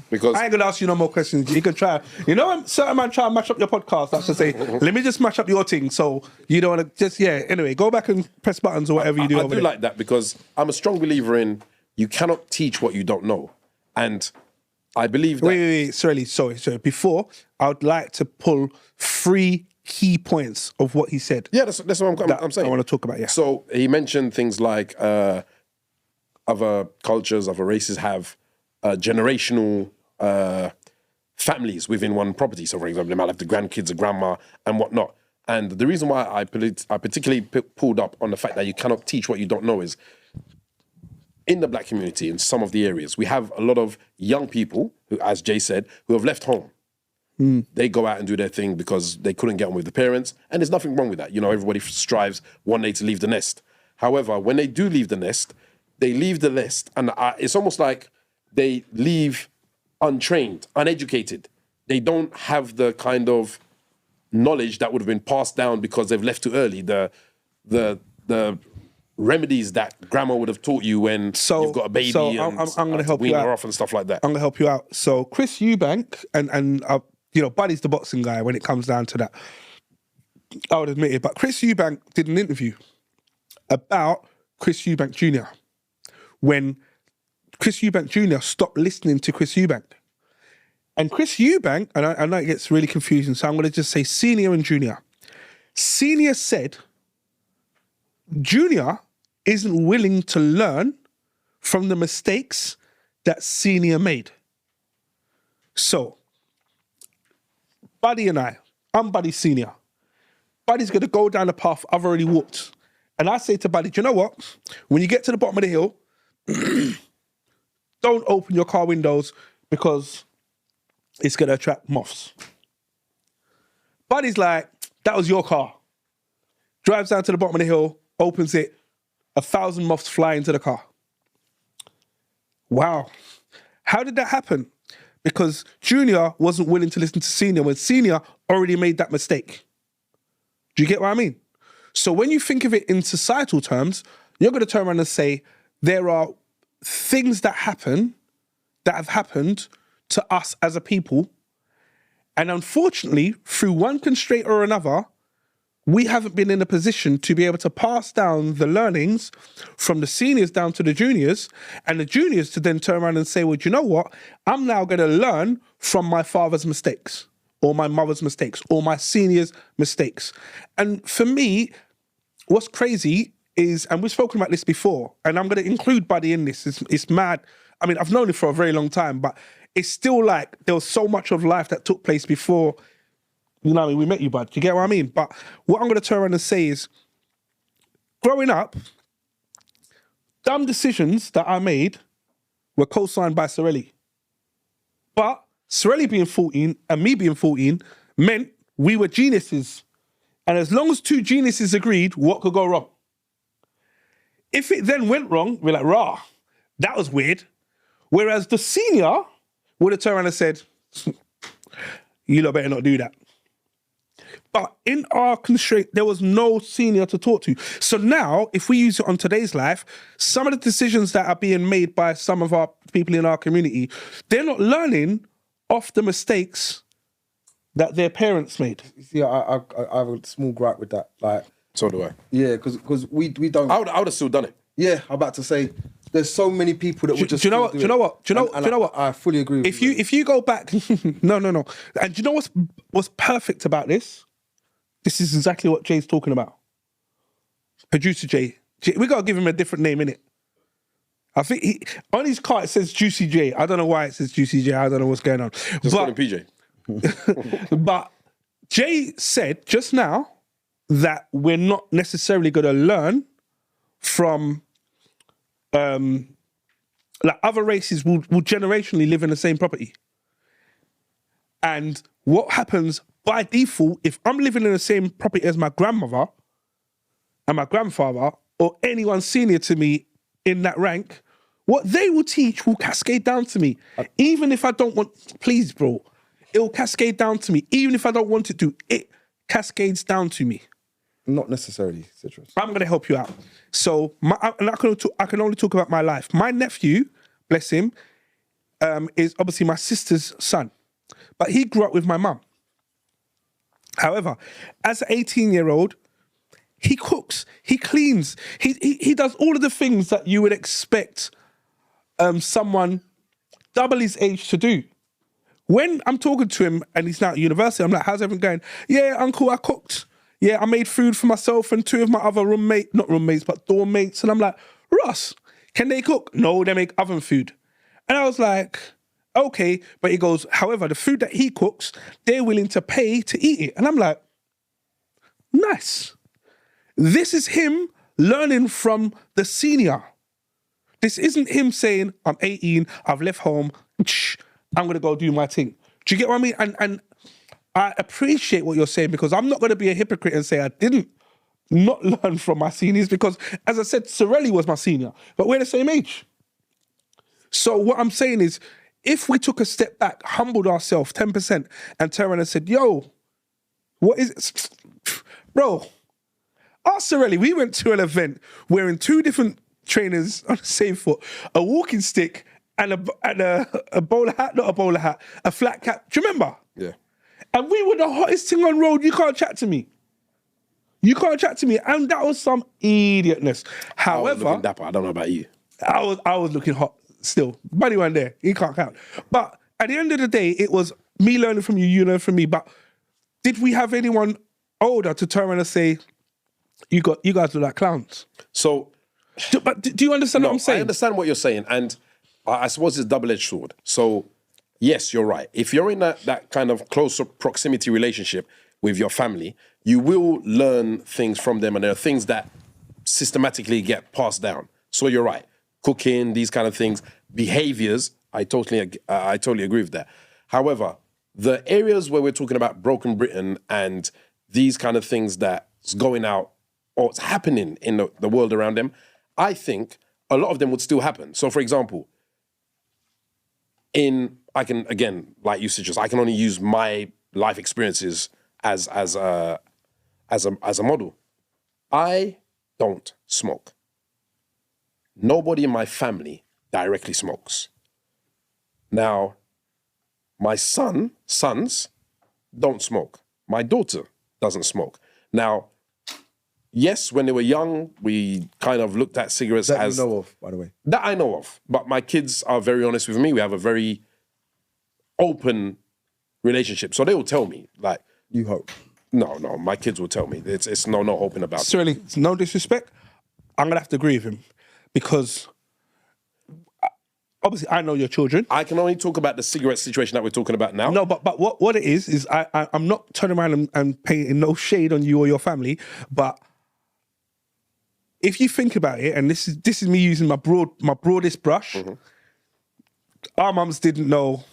Because I ain't gonna ask you no more questions. You can try. You know when certain man try and mash up your podcast, I should say, let me just mash up your thing. So you don't want to just, anyway, go back and press buttons or whatever you do I over do there. like that because I'm a strong believer in you cannot teach what you don't know. And I believe that... Wait, sorry. Before, I would like to pull 3 key points of what he said. Yeah, that's what I'm saying. I want to talk about, So he mentioned things like other cultures, other races have generational families within one property. So, for example, they might have the grandkids, a grandma, and whatnot. And the reason why I particularly pulled up on the fact that you cannot teach what you don't know is in the black community, in some of the areas, we have a lot of young people who, as Jay said, who have left home. They go out and do their thing because they couldn't get on with the parents. And there's nothing wrong with that. Everybody strives one day to leave the nest. However, when they do leave the nest, they leave the nest and it's almost like they leave untrained, uneducated. They don't have the kind of knowledge that would have been passed down because they've left too early. The remedies that grandma would have taught you when you've got a baby I'm going to help wean you her out. off and stuff like that. I'm going to help you out. So Chris Eubank and Buddy's the boxing guy when it comes down to that. I would admit it. But Chris Eubank did an interview about Chris Eubank Jr. when Chris Eubank Jr. stopped listening to Chris Eubank. And Chris Eubank, and I know it gets really confusing, so I'm going to just say Senior and Junior. Senior said Junior isn't willing to learn from the mistakes that Senior made. So, Buddy and I'm Buddy Senior. Buddy's going to go down the path I've already walked. And I say to Buddy, do you know what? When you get to the bottom of the hill, don't open your car windows because it's going to attract moths. Buddy's like, that was your car. Drives down to the bottom of the hill, opens it, 1,000 moths fly into the car. Wow. How did that happen? Because Junior wasn't willing to listen to Senior when Senior already made that mistake. Do you get what I mean? So when you think of it in societal terms, you're going to turn around and say there are things that have happened to us as a people. And unfortunately, through one constraint or another, we haven't been in a position to be able to pass down the learnings from the seniors down to the juniors, and the juniors to then turn around and say, well, do you know what? I'm now going to learn from my father's mistakes or my mother's mistakes or my seniors' mistakes. And for me, what's crazy is, and we've spoken about this before, and I'm going to include Buddy in this, it's mad. I mean, I've known him for a very long time, but it's still like there was so much of life that took place before, you know what I mean, we met you, bud. Do you get what I mean? But what I'm going to turn around and say is, growing up, dumb decisions that I made were co-signed by Sorelli. But Sorelli being 14 and me being 14 meant we were geniuses. And as long as two geniuses agreed, what could go wrong? If it then went wrong, we're like, rah, that was weird. Whereas the senior would have turned around and said, you lot better not do that. But in our constraint, there was no senior to talk to. So now, if we use it on today's life, some of the decisions that are being made by some of our people in our community, they're not learning off the mistakes that their parents made. You see, I have a small gripe with that. Like, So do I. yeah, because we don't. I would have still done it. Yeah, I'm about to say, there's so many people that would just. Do you know what? Do you know what? Do you know what? I fully agree with you. If you go back, no. And do you know what's perfect about this? This is exactly what Jay's talking about. Producer Jay. We got to give him a different name, innit? I think on his card it says Juicy J. I don't know why it says Juicy J. I don't know what's going on. Just call him PJ. But Jay said just now that we're not necessarily going to learn from, like other races will generationally live in the same property. And what happens by default, if I'm living in the same property as my grandmother and my grandfather or anyone senior to me in that rank, what they will teach will cascade down to me. Even if I don't want, please, bro, it will cascade down to me. Even if I don't want it to, it cascades down to me. Not necessarily, Citrus. I'm going to help you out. So, I can only talk about my life. My nephew, bless him, is obviously my sister's son. But he grew up with my mum. However, as an 18-year-old, he cooks, he cleans, he does all of the things that you would expect someone double his age to do. When I'm talking to him and he's now at university, I'm like, how's everything going? Yeah, uncle, I cooked. Yeah, I made food for myself and two of my other dorm mates. And I'm like, Ross, can they cook? No, they make oven food. And I was like, okay. But he goes, however, the food that he cooks, they're willing to pay to eat it. And I'm like, nice. This is him learning from the senior. This isn't him saying, I'm 18, I've left home, I'm going to go do my thing. Do you get what I mean? And I appreciate what you're saying, because I'm not going to be a hypocrite and say I didn't not learn from my seniors, because, as I said, Sorelli was my senior, but we're the same age. So what I'm saying is, if we took a step back, humbled ourselves 10%, and turned around and said, yo, what is it? Bro, us Sorelli, we went to an event wearing two different trainers on the same foot, a walking stick, and a bowler hat, not a bowler hat, a flat cap. Do you remember? Yeah. And we were the hottest thing on road. You can't chat to me. You can't chat to me. And that was some idiotness. I was However, looking dapper. I don't know about you. I was looking hot still. Buddy wasn't there. He can't count. But at the end of the day, it was me learning from you, you learn from me. But did we have anyone older to turn around and say, you guys look like clowns? So, But do you understand what I'm saying? I understand what you're saying, and I suppose it's a double-edged sword. So, yes, you're right. If you're in that kind of closer proximity relationship with your family, you will learn things from them, and there are things that systematically get passed down. So you're right. Cooking, these kind of things, behaviors, I totally agree with that. However, the areas where we're talking about broken Britain and these kind of things that's going out or it's happening in the world around them, I think a lot of them would still happen. So, for example, I can only use my life experiences as a model. I don't smoke. Nobody in my family directly smokes. Now, my sons don't smoke. My daughter doesn't smoke. Now, yes, when they were young, we kind of looked at cigarettes That as... you know of, by the way. That I know of. But my kids are very honest with me. We have a very open relationship. So they will tell me, like... You hope. No, my kids will tell me. It's no hoping about it. Certainly, no disrespect. I'm going to have to agree with him because obviously I know your children. I can only talk about the cigarette situation that we're talking about now. No, but what it is I'm not turning around and painting no shade on you or your family, but if you think about it, and this is me using my broadest brush, our mums didn't know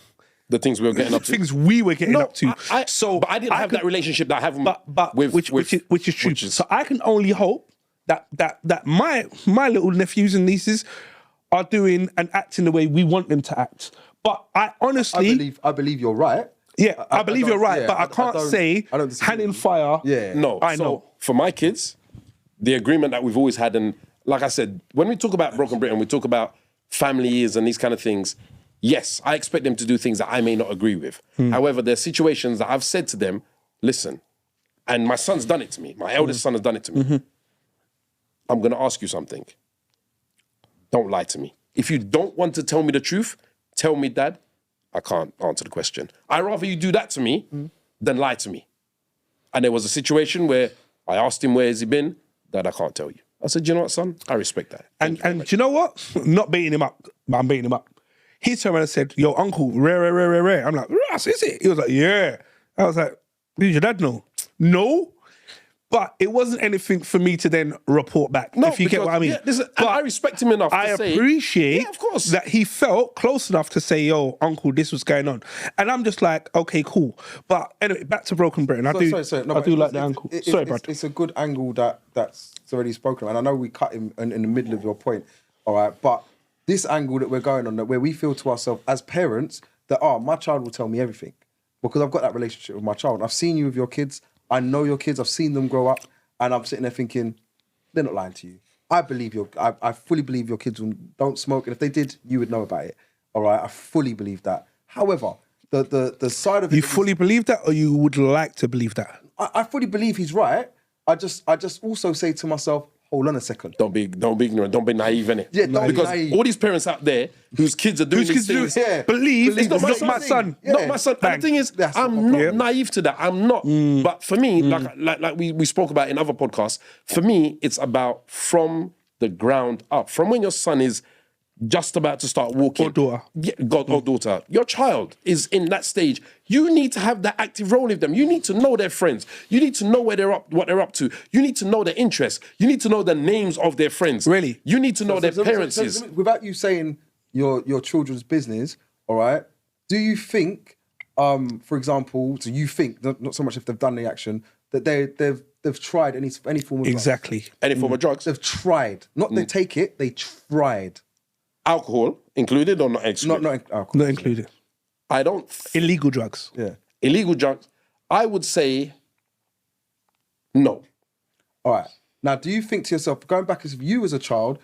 the things we were getting up to. things we were getting up to. But I didn't have that relationship that I have with which is true. So I can only hope that my little nephews and nieces are doing and acting the way we want them to act. But I honestly, I believe you're right. Yeah, I believe you're right. yeah, but I can't say I don't disagree hand in with you. fire. Yeah. No, I know. For my kids, the agreement that we've always had, and like I said, when we talk about Broken Britain, we talk about family years and these kind of things. Yes, I expect them to do things that I may not agree with. However, there are situations that I've said to them, listen, and my son's done it to me. My eldest son has done it to me. I'm going to ask you something. Don't lie to me. If you don't want to tell me the truth, tell me, Dad, I can't answer the question. I'd rather you do that to me than lie to me. And there was a situation where I asked him, where has he been? Dad, I can't tell you. I said, you know what, son? I respect that. And do you know what? Not beating him up, but I'm beating him up. He turned around and said, yo, uncle, rare. I'm like, Russ, is it? He was like, yeah. I was like, did your dad know? No. But it wasn't anything for me to then report back, if you get what I mean. Yeah, listen, but I respect him enough I to say... appreciate Yeah, of course. that he felt close enough to say, yo, uncle, this was going on. And I'm just like, okay, cool. But anyway, back to Broken Britain. I do like the uncle. Sorry, Brad. It's a good angle that's already spoken about. And I know we cut him in the middle of your point, all right? But this angle that we're going on, where we feel to ourselves as parents that, my child will tell me everything because I've got that relationship with my child. I've seen you with your kids. I know your kids. I've seen them grow up, and I'm sitting there thinking, they're not lying to you. I fully believe your kids don't smoke, and if they did, you would know about it. All right, I fully believe that. However, the side of it, you fully believe that, or you would like to believe that? I fully believe he's right. I just also say to myself, hold on a second. Don't be ignorant. Don't be naive, innit? Yeah, don't be because naive. all these parents out there whose kids are doing these things, believe it's not my son. Yeah. Not my son. And the thing is, That's I'm not not naive to that. I'm not. But for me, like we spoke about in other podcasts, for me, it's about from the ground up. From when your son is just about to start walking. Or daughter. Yeah, or daughter. Your child is in that stage. You need to have that active role with them. You need to know their friends. You need to know what they're up to. You need to know their interests. You need to know the names of their friends. Really? You need to know their parents. Without you saying your children's business, all right, do you think, for example, do you think, not so much if they've done the action, that they've tried any form of Exactly. drugs? Any form of drugs? They've tried. Not they take it, they tried. Alcohol included or not excluded? Not alcohol. Not included. I don't... Illegal drugs. Yeah. Illegal drugs, I would say no. All right. Now, do you think to yourself, going back as you as a child,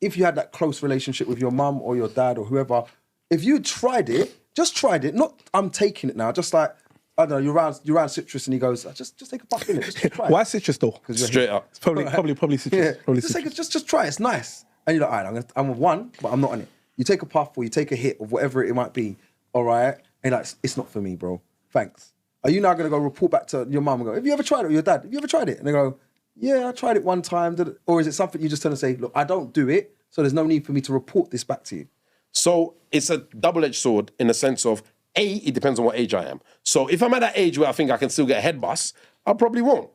if you had that close relationship with your mum or your dad or whoever, if you tried it, just tried it, not I'm taking it now, just like, I don't know, you're around Citrus and he goes, just take a puff in it, just try it. Why citrus though? Straight up. It's probably citrus. Yeah. Probably Just citrus. just try it, it's nice. And you're like, all right, I'm with one, but I'm not on it. You take a puff or you take a hit of whatever it might be, all right? And you're like, it's not for me, bro. Thanks. Are you now going to go report back to your mum and go, have you ever tried it? Or your dad, have you ever tried it? And they go, yeah, I tried it one time. Or is it something you just turn and say, look, I don't do it, so there's no need for me to report this back to you? So it's a double-edged sword in the sense of, it depends on what age I am. So if I'm at that age where I think I can still get a head bust, I probably won't.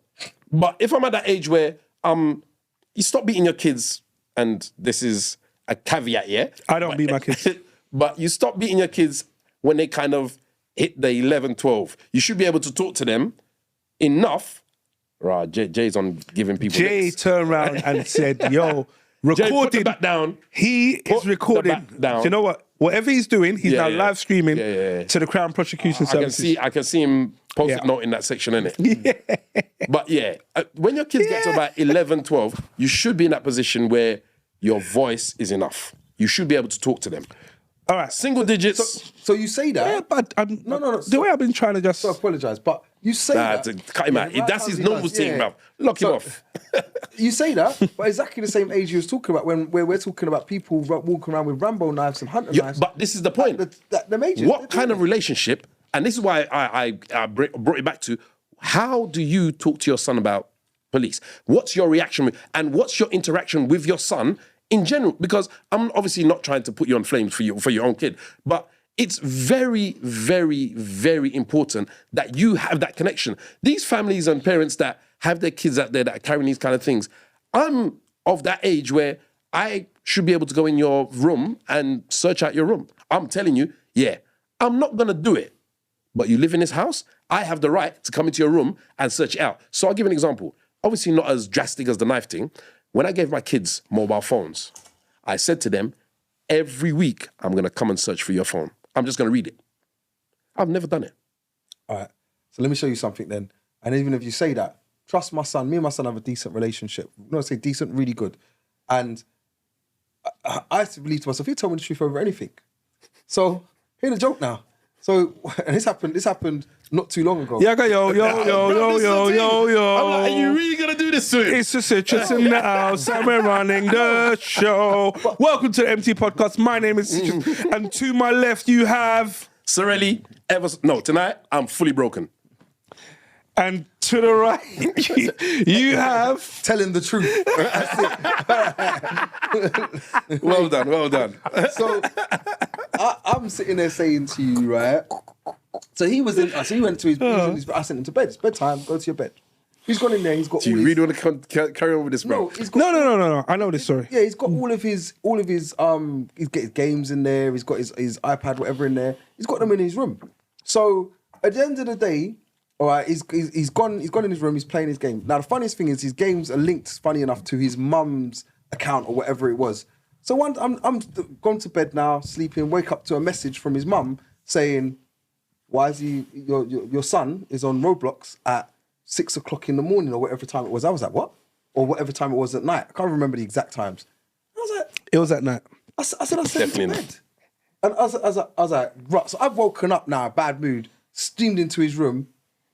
But if I'm at that age where you stop beating your kids, and this is a caveat, yeah? I don't beat my kids. But you stop beating your kids when they kind of hit the 11, 12. You should be able to talk to them enough. Right, Jay's on giving people Jay licks. turned around and said, yo, Jay, put the recording. back down. He Put is the recording. back down. Do you know what? Whatever he's doing, he's now live streaming to the Crown Prosecution Services. I can see him post-it note in that section, innit? But yeah, when your kids get to about 11, 12, you should be in that position where your voice is enough. you should be able to talk to them. All right. Single digits. So you say that. Yeah, but No. The way I've been trying to just. So I apologise, but you say that. To cut him out. Yeah, That's right his how he normal does, thing, yeah. bruv. Lock him So- off. You say that, but exactly the same age you was talking about when we're talking about people walking around with Rambo knives and hunter knives. But this is the point. The majors. What kind of relationship, and this is why I brought it back to, how do you talk to your son about police? What's your reaction and what's your interaction with your son in general? Because I'm obviously not trying to put you on flames for your own kid, but it's very, very, very important that you have that connection. These families and parents that have their kids out there that are carrying these kind of things, I'm of that age where I should be able to go in your room and search out your room. I'm telling you, yeah, I'm not gonna do it. But you live in this house, I have the right to come into your room and search it out. So I'll give you an example. Obviously not as drastic as the knife thing. When I gave my kids mobile phones, I said to them, every week I'm gonna come and search for your phone. I'm just gonna read it. I've never done it. All right. So let me show you something then. And even if you say that, trust my son. Me and my son have a decent relationship. I'm not say decent, really good. And I used to believe to myself, he told me the truth over anything. So here's the joke now. So and this happened not too long ago. Yeah, go yo. I'm like, are you really gonna do this to him? It's the Citrus in the house, and we're running the show. Welcome to the eMpTy Podcast. My name is Citrus, and to my left you have, Sorelli, tonight I'm fully broken. and to the right you have. Telling the truth. Well done. So I'm sitting there saying to you, right? So he was in. So he went to his. I sent him to bed. It's bedtime. Go to your bed. He's gone in there. He's got. Do you really want to carry on with this, bro? No, he's got. No. I know this story. Yeah, he's got all of his. He's got his games in there. He's got his iPad, whatever, in there. He's got them in his room. So at the end of the day, all right, he's gone in his room. He's playing his game. Now the funniest thing is his games are linked, funny enough, to his mum's account or whatever it was. So I'm gone to bed now, sleeping. Wake up to a message from his mum saying, "Why is your son is on Roblox at 6 o'clock in the morning or whatever time it was?" I was like, "What?" Or whatever time it was at night. I can't remember the exact times. I was like, It was that night. I said I sent him to Definitely bed. And I was like, right. So I've woken up now, bad mood, steamed into his room,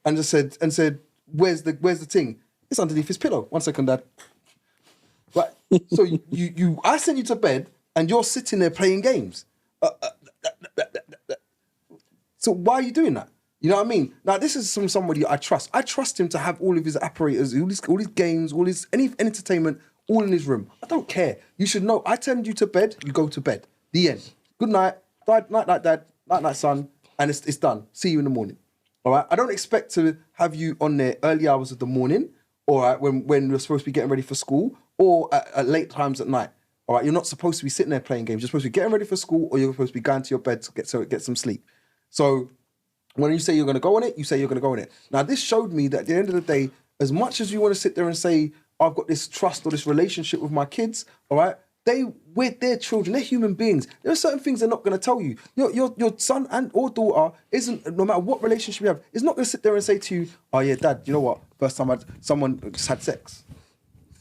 and just said, "Where's the thing?" It's underneath his pillow. 1 second, Dad. Right. So I sent you to bed, and you're sitting there playing games. So why are you doing that? You know what I mean? Now this is from somebody I trust. I trust him to have all of his apparatus, all his games, all his any entertainment, all in his room. I don't care. You should know. I send you to bed. You go to bed. The end. Good night. Night, Dad. Night, son. And it's done. See you in the morning. All right. I don't expect to have you on there early hours of the morning. All right. When you're supposed to be getting ready for school, or at late times at night. All right. You're not supposed to be sitting there playing games. You're supposed to be getting ready for school, or you're supposed to be going to your bed to get some sleep. So when you say you're going to go on it, you say you're going to go on it. Now, this showed me that at the end of the day, as much as you want to sit there and say, I've got this trust or this relationship with my kids, all right, we're their children, they're human beings. There are certain things they're not going to tell you. Your son and or daughter isn't, no matter what relationship you have, is not going to sit there and say to you, "Oh yeah, Dad, you know what? First time someone just had sex."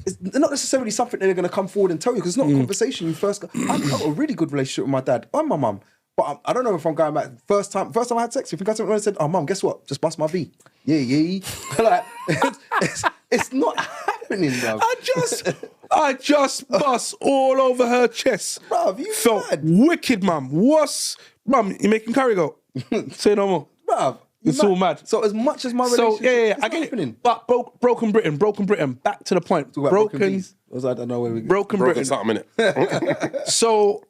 It's not necessarily something that they're going to come forward and tell you, because it's not a conversation you first got. I've got a really good relationship with my dad and my mum. But I don't know if I'm going back. First time I had sex, you think I said, "Oh, Mum, guess what? Just bust my V." Yeah. Like, it's not happening, bro. I just bust all over her chest. Bruv, you felt mad. wicked, Mum. Mum, you making curry go? Say no more. Bruv, It's all mad. So as much as my So relationship, I get it. But broken Britain. Back to the point. Broken bees. I don't know where we go. Broken Britain. Something, innit? So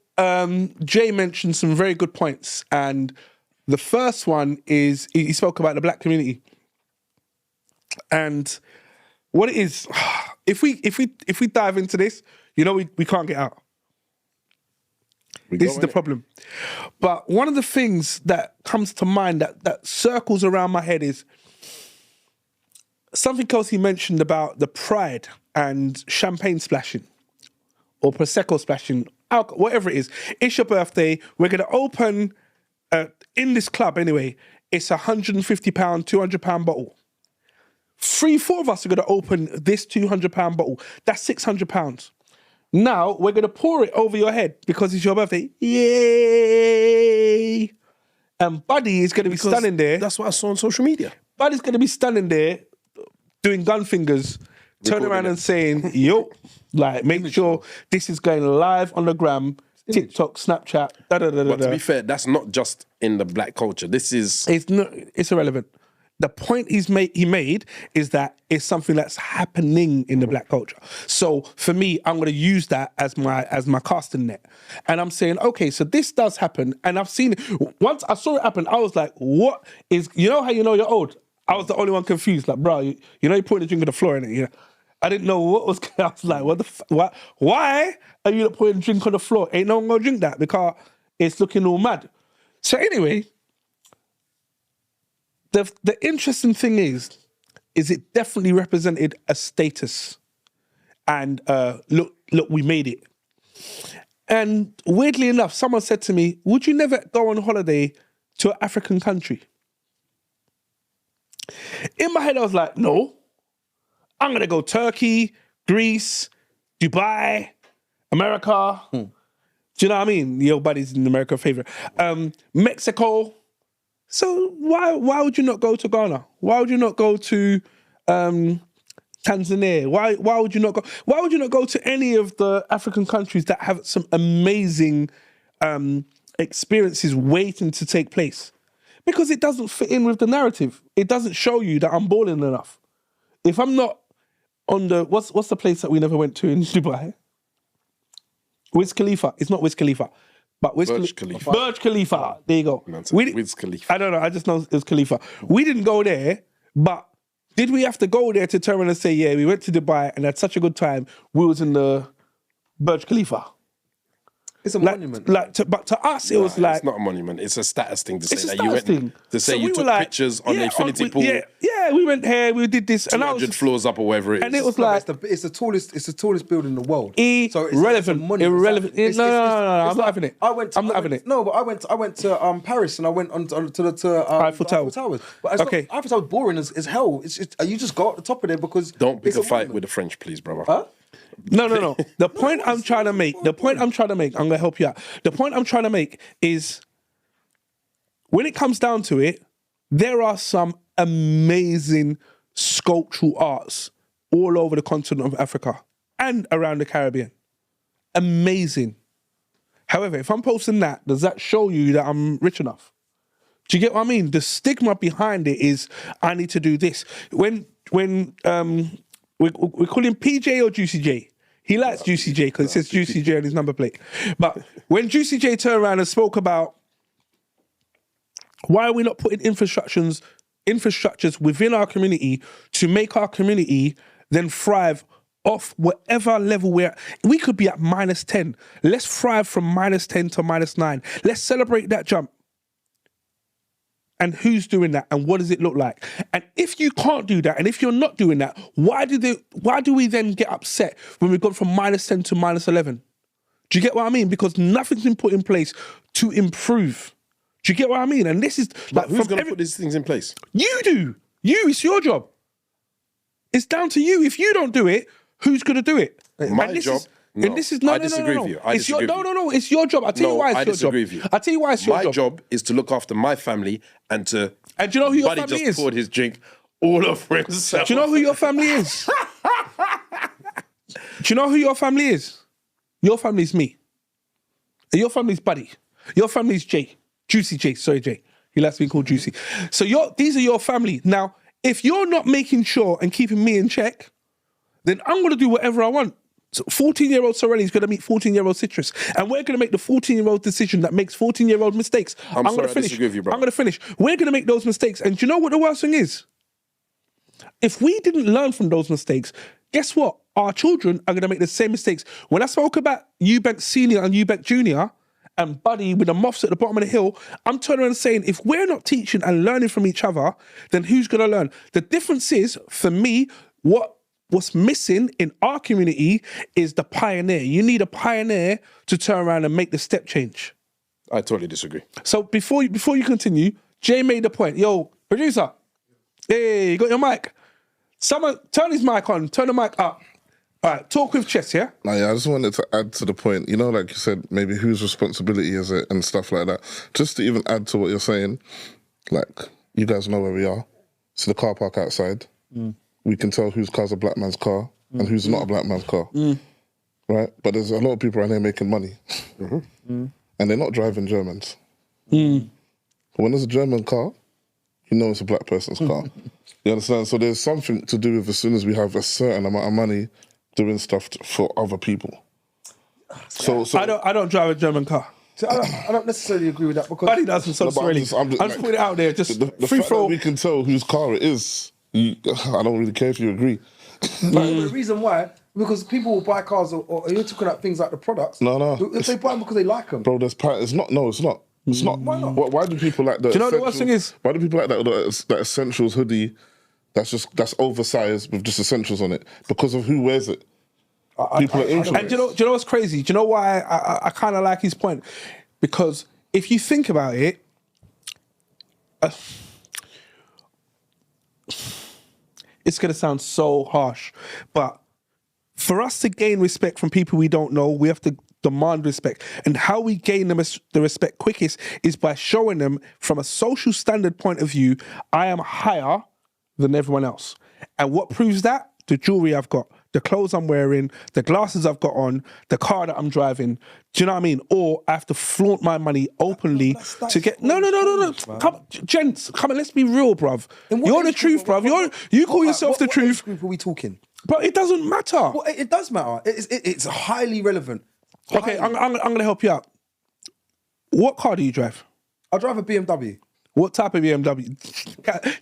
Jay mentioned some very good points, and the first one is he spoke about the black community, and what it is. If we dive into this, you know, we can't get out. This is the problem. But one of the things that comes to mind that circles around my head is something else he mentioned about the pride and champagne splashing or Prosecco splashing, alcohol, whatever it is. It's your birthday. We're going to open, in this club anyway, it's £150, £200 bottle. 3-4 of us are going to open this £200 bottle. That's £600. Now we're gonna pour it over your head because it's your birthday. Yay! And Buddy is gonna be standing there. That's what I saw on social media. Buddy's gonna be standing there doing gun fingers, turning around and saying, yo, like, make sure this is going live on the gram, TikTok, Snapchat, But to be fair, that's not just in the black culture. This is It's irrelevant. The point he made is that it's something that's happening in the black culture. So for me, I'm going to use that as my casting net, and I'm saying, okay, so this does happen, and I've seen it. Once I saw it happen, I was like, what is? You know how you know you're old? I was the only one confused. Like, bro, you know, you put the drink on the floor in it. Yeah, I didn't know what was. I was like, what the? What? Why are you not putting the drink on the floor? Ain't no one gonna drink that because it's looking all mad. So anyway. The interesting thing is it definitely represented a status, and look, we made it. And weirdly enough, someone said to me, "Would you never go on holiday to an African country?" In my head, I was like, "No, I'm gonna go Turkey, Greece, Dubai, America." Do you know what I mean? Your buddy's in America favorite, Mexico. So why would you not go to Ghana? Why would you not go to Tanzania? Why would you not go? Why would you not go to any of the African countries that have some amazing experiences waiting to take place? Because it doesn't fit in with the narrative. It doesn't show you that I'm balling enough. If I'm not on the what's the place that we never went to in Dubai? Wiz Khalifa. It's not Wiz Khalifa. But Burj Khalifa. Burj Khalifa. There you go. Wiz Khalifa. I don't know. I just know it was Khalifa. We didn't go there, but did we have to go there to turn around and say, yeah, we went to Dubai and had such a good time. We was in the Burj Khalifa. It's a monument. But to us, it was like... It's not a monument. It's a status thing to say It's a that you went... status thing. To say So you we took were like, pictures on the yeah, infinity pool, Yeah, we went here, we did this. And I 200 was... floors up or whatever it is. And it was like... It's the tallest building in the world. Irrelevant. Monument. No, I'm not having it. I'm not having it. No, but I went to Paris and I went to the Eiffel Towers. But Okay. Eiffel Towers boring as hell. You just go up the top of there because Don't pick it's a fight monument. with the French, please, brother. Huh? No. The point I'm trying to make, I'm going to help you out. The point I'm trying to make is when it comes down to it, there are some amazing sculptural arts all over the continent of Africa and around the Caribbean. Amazing. However, if I'm posting that, does that show you that I'm rich enough? Do you get what I mean? The stigma behind it is I need to do this. When we call him PJ or Juicy J. He likes Juicy J because it says Juicy J on his number plate. But when Juicy J turned around and spoke about why are we not putting infrastructures within our community to make our community then thrive off whatever level we're at. We could be at -10. Let's thrive from -10 to -9. Let's celebrate that jump. And who's doing that? And what does it look like? And if you can't do that, and if you're not doing that, why do we then get upset when we've gone from -10 to -11? Do you get what I mean? Because nothing's been put in place to improve. Do you get what I mean? And this is But who's going to put these things in place? You do. It's your job. It's down to you. If you don't do it, who's going to do it? My job. And this is no. I disagree with you. It's your It's your job. I tell you why it's your job. I disagree with you. I tell you why it's your job. My job is to look after my family and to. And do you know who your Buddy family just is? poured his drink all over himself. Do you know who your family is? Do you know who your family is? Your family's me. And your family's Buddy. Your family's Jay. Juicy J. Sorry, Jay. He likes being called Juicy. So these are your family. Now, if you're not making sure and keeping me in check, then I'm going to do whatever I want. So 14-year-old Sorelli is going to meet 14-year-old Citrus. And we're going to make the 14-year-old decision that makes 14-year-old mistakes. I'm sorry, going to finish. I disagree with you, bro. I'm going to finish. We're going to make those mistakes. And do you know what the worst thing is? If we didn't learn from those mistakes, guess what? Our children are going to make the same mistakes. When I spoke about Eubank Senior and Eubank Junior and Buddy with the moths at the bottom of the hill, I'm turning around and saying, if we're not teaching and learning from each other, then who's going to learn? The difference is, for me, what's missing in our community is the pioneer. You need a pioneer to turn around and make the step change. I totally disagree. So before you continue, Jay made the point. Yo, producer, hey, you got your mic? Someone turn his mic on, turn the mic up. All right, talk with Chess, yeah? Now, yeah, I just wanted to add to the point, you know, like you said, maybe whose responsibility is it and stuff like that. Just to even add to what you're saying, like, you guys know where we are. It's the car park outside. We can tell whose car's a black man's car and who's not a black man's car. Right? But there's a lot of people around here making money. And they're not driving Germans. But when there's a German car, you know it's a black person's car. You understand? So there's something to do with as soon as we have a certain amount of money doing stuff for other people. So I don't drive a German car. So I don't necessarily agree with that because Buddy doesn't, so No, but sorry. I'm just putting it out there, just the free fact throw. that we can tell whose car it is, I don't really care if you agree. the reason why, because people will buy cars or you're talking about things like the products. No. If they buy them because they like them. Bro, it's not. No, it's not. It's not. Why not? Why do people like that? Do you know what the worst thing is? Why do people like that essentials hoodie? That's oversized with just essentials on it because of who wears it. People are interested. And do you know what's crazy? Do you know why I kind of like his point? Because if you think about it, it's going to sound so harsh, but for us to gain respect from people we don't know, we have to demand respect. And how we gain the respect quickest is by showing them from a social standard point of view, I am higher than everyone else. And what proves that? The jewelry I've got, the clothes I'm wearing, the glasses I've got on, the car that I'm driving. Do you know what I mean? Or I have to flaunt my money openly to get... No. Come, gents, come on, let's be real, bruv. You're the truth, bruv. You call yourself the truth. What age group are we talking? But it doesn't matter. Well, it does matter. It's highly relevant. Okay, I'm going to help you out. What car do you drive? I drive a BMW. What type of BMW?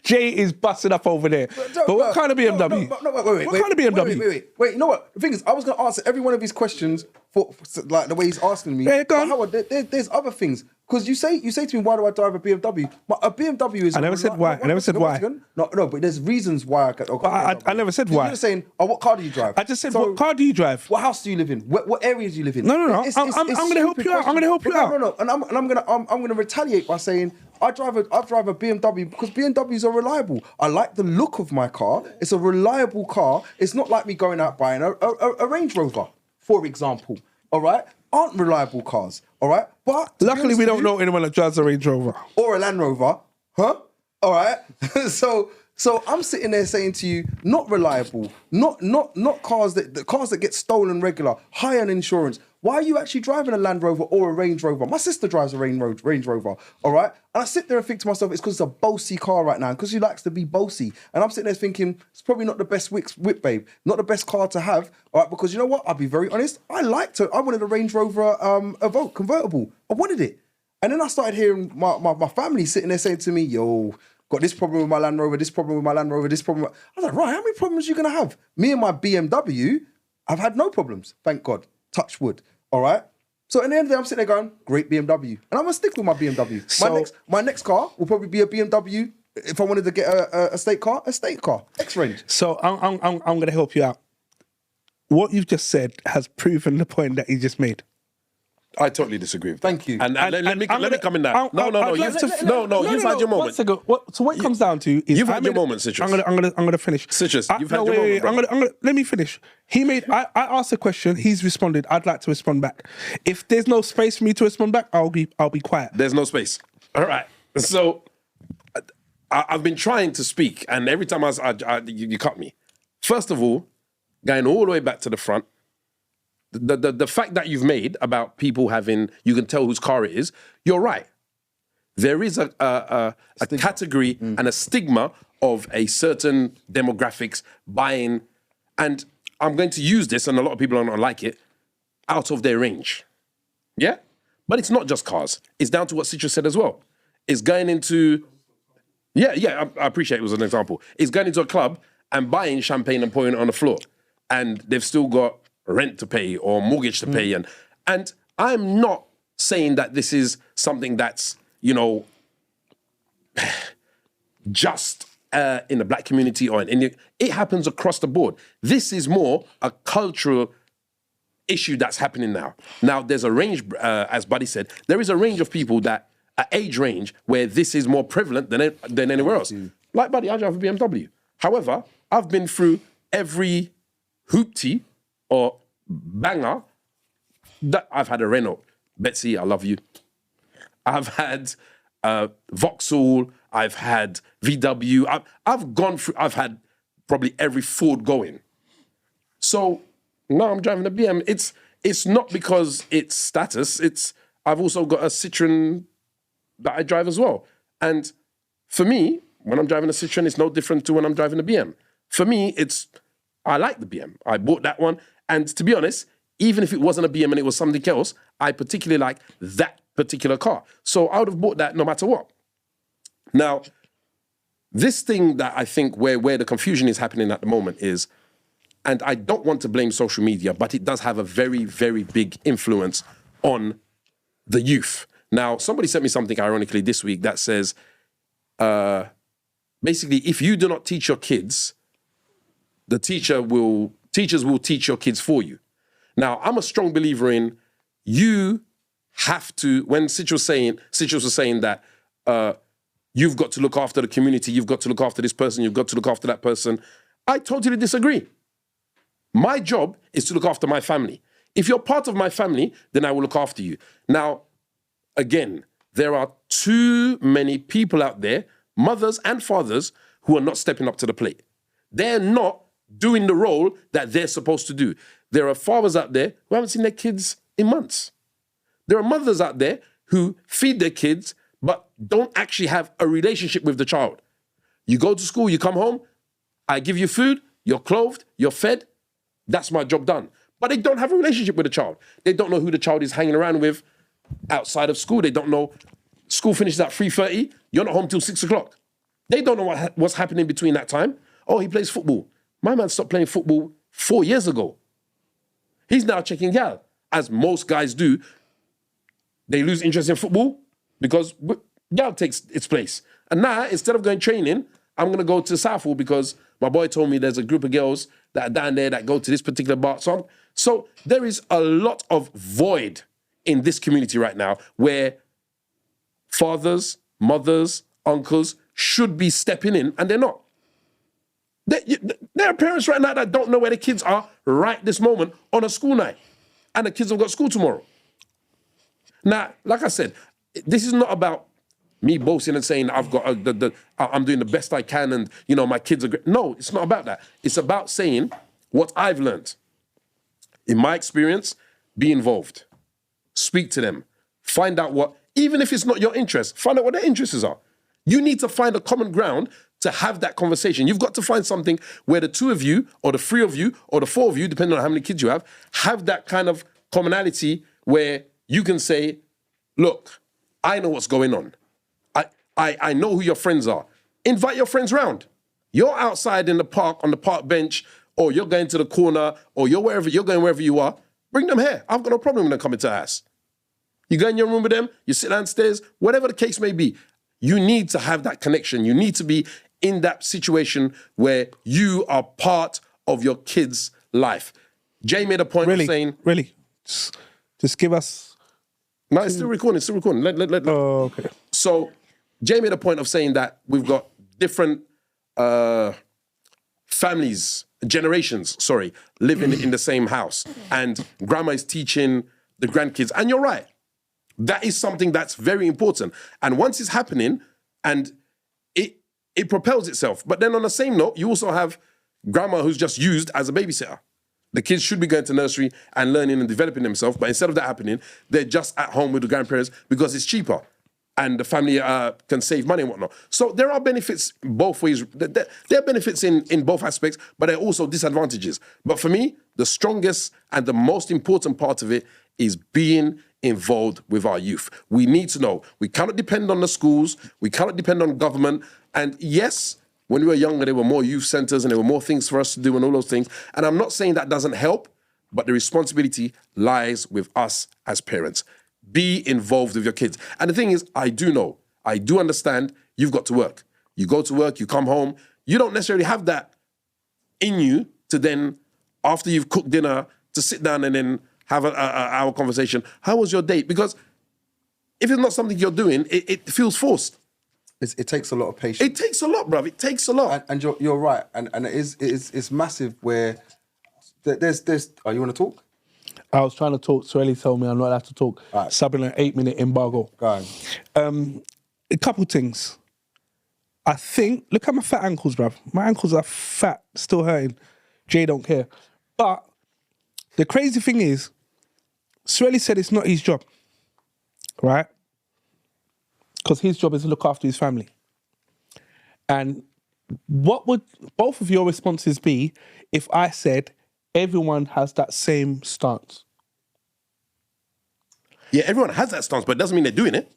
Jay is busting up over there. But what kind of BMW? Wait. What kind of BMW? Wait, you know what? The thing is, I was going to answer every one of his questions for like the way he's asking me. Yeah, go on. But Howard, there's other things. Because you say to me, why do I drive a BMW? A BMW is... I never said why. I never said why. No, but there's reasons why I could... I never said why. You're saying, what car do you drive? I just said, what car do you drive? What house do you live in? What areas do you live in? No. I'm going to help you out. I'm going to help you out. No. And I'm going to retaliate by saying I drive a BMW because BMWs are reliable. I like the look of my car. It's a reliable car. It's not like me going out buying a Range Rover, for example. All right, aren't reliable cars. All right, but Luckily, we don't know anyone that drives a Range Rover. or a Land Rover, huh? All right, so I'm sitting there saying to you, not reliable, not cars that get stolen regular, high on insurance. Why are you actually driving a Land Rover or a Range Rover? My sister drives a Range Rover, all right? And I sit there and think to myself, it's because it's a bossy car right now, because she likes to be bossy. And I'm sitting there thinking, it's probably not the best whip, babe, not the best car to have, all right? Because you know what? I'll be very honest, I wanted a Range Rover Evoque convertible. I wanted it. And then I started hearing my family sitting there saying to me, yo, got this problem with my Land Rover, this problem with my Land Rover, this problem. I was like, right, how many problems are you going to have? Me and my BMW, I've had no problems, thank God. Touch wood, all right? So in the end of the day, I'm sitting there going, great BMW. And I'm going to stick with my BMW. So, my next car will probably be a BMW. If I wanted to get a state car, X-Range. So I'm going to help you out. What you've just said has proven the point that you just made. I totally disagree with that. Thank you. And let me come in now. No, I'd like you've had your moment. 1 second. So what it comes down to is You've had your moment, Citrus. I'm gonna finish. Citrus, you've had your wait, moment, brother. let me finish. I asked a question. He's responded. I'd like to respond back. If there's no space for me to respond back, I'll be quiet. There's no space. All right. So I've been trying to speak, and every time you cut me. First of all, going all the way back to the front, the fact that you've made about people having, you can tell whose car it is, you're right. There is a category and a stigma of a certain demographics buying, and I'm going to use this, and a lot of people are not like it, out of their range. Yeah? But it's not just cars. It's down to what Citrus said as well. It's going into, I appreciate it was an example. It's going into a club and buying champagne and pouring it on the floor. And they've still got rent to pay or mortgage to pay. And I'm not saying that this is something that's, just in the black community or in India. It happens across the board. This is more a cultural issue that's happening now. Now, there's a range, as Buddy said, there is a range of people that, age range, where this is more prevalent than anywhere else. Like Buddy, I drive a BMW. However, I've been through every hoopty or banger, that I've had a Renault. Betsy, I love you. I've had Vauxhall. I've had VW. I've gone through. I've had probably every Ford going. So now I'm driving a BM. It's not because it's status. I've also got a Citroen that I drive as well. And for me, when I'm driving a Citroen, it's no different to when I'm driving a BM. For me, I like the BM. I bought that one. And to be honest, even if it wasn't a BM and it was something else, I particularly like that particular car. So I would have bought that no matter what. Now, this thing that I think where the confusion is happening at the moment is, and I don't want to blame social media, but it does have a very, very big influence on the youth. Now, somebody sent me something ironically this week that says, basically, if you do not teach your kids, teachers will teach your kids for you. Now, I'm a strong believer in you have to, when Sitch was saying that you've got to look after the community, you've got to look after this person, you've got to look after that person, I totally disagree. My job is to look after my family. If you're part of my family, then I will look after you. Now, again, there are too many people out there, mothers and fathers, who are not stepping up to the plate. They're not doing the role that they're supposed to do. There are fathers out there who haven't seen their kids in months. There are mothers out there who feed their kids but don't actually have a relationship with the child. You go to school, you come home, I give you food, you're clothed, you're fed, that's my job done. But they don't have a relationship with the child. They don't know who the child is hanging around with outside of school. They don't know school finishes at 3:30, you're not home till 6 o'clock. They don't know what's happening between that time. Oh, he plays football. My man stopped playing football 4 years ago. He's now checking gal, as most guys do. They lose interest in football because gal takes its place. And now, instead of going training, I'm going to go to Southall because my boy told me there's a group of girls that are down there that go to this particular bar song. So there is a lot of void in this community right now where fathers, mothers, uncles should be stepping in and they're not. There are parents right now that don't know where the kids are right this moment on a school night. And the kids have got school tomorrow. Now, like I said, this is not about me boasting and saying I've got I'm doing the best I can and, you know, my kids are great. No, it's not about that. It's about saying what I've learned. In my experience, be involved. Speak to them. Find out what, even if it's not your interest, find out what their interests are. You need to find a common ground to have that conversation. You've got to find something where the two of you, or the three of you, or the four of you, depending on how many kids you have that kind of commonality where you can say, look, I know what's going on. I know who your friends are. Invite your friends round. You're outside in the park, on the park bench, or you're going to the corner, or you're going wherever you are. Bring them here. I've got no problem with them coming to the house. You go in your room with them, you sit downstairs, whatever the case may be. You need to have that connection. You need to be in that situation where you are part of your kid's life. Jay made a point of saying... Really? Just give us... No, it's still recording, Let. Oh, okay. So, Jay made a point of saying that we've got different generations, living in the same house. And grandma is teaching the grandkids. And you're right. That is something that's very important. And once it's happening, and it propels itself. But then on the same note, you also have grandma who's just used as a babysitter. The kids should be going to nursery and learning and developing themselves, but instead of that happening, they're just at home with the grandparents because it's cheaper and the family can save money and whatnot. So there are benefits both ways. There are benefits in both aspects, but there are also disadvantages. But for me, the strongest and the most important part of it is being involved with our youth. We need to know. We cannot depend on the schools. We cannot depend on government. And yes, when we were younger, there were more youth centers and there were more things for us to do and all those things. And I'm not saying that doesn't help, but the responsibility lies with us as parents. Be involved with your kids. And the thing is, I do understand you've got to work. You go to work, you come home. You don't necessarily have that in you to then, after you've cooked dinner, to sit down and then have an hour conversation. How was your date? Because if it's not something you're doing, it feels forced. It takes a lot of patience. It takes a lot, bruv. It takes a lot. And you're right. And it's massive where there's. Oh, you want to talk? I was trying to talk. Sorelli told me I'm not allowed to talk. Right. Subbing an 8-minute embargo. Go on. A couple things. I think, look at my fat ankles, bruv. My ankles are fat, still hurting. Jay don't care. But the crazy thing is, Sorelli said it's not his job, right? Because his job is to look after his family. And what would both of your responses be if I said everyone has that same stance? Yeah, everyone has that stance, but it doesn't mean they're doing it.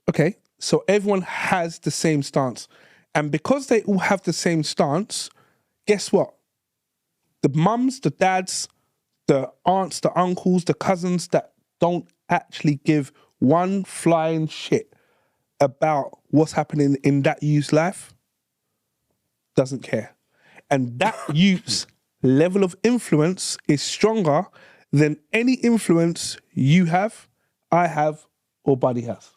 Okay, so everyone has the same stance. And because they all have the same stance, guess what? The mums, the dads, the aunts, the uncles, the cousins that don't actually give one flying shit about what's happening in that youth's life doesn't care. And that youth's level of influence is stronger than any influence you have, I have, or Buddy has.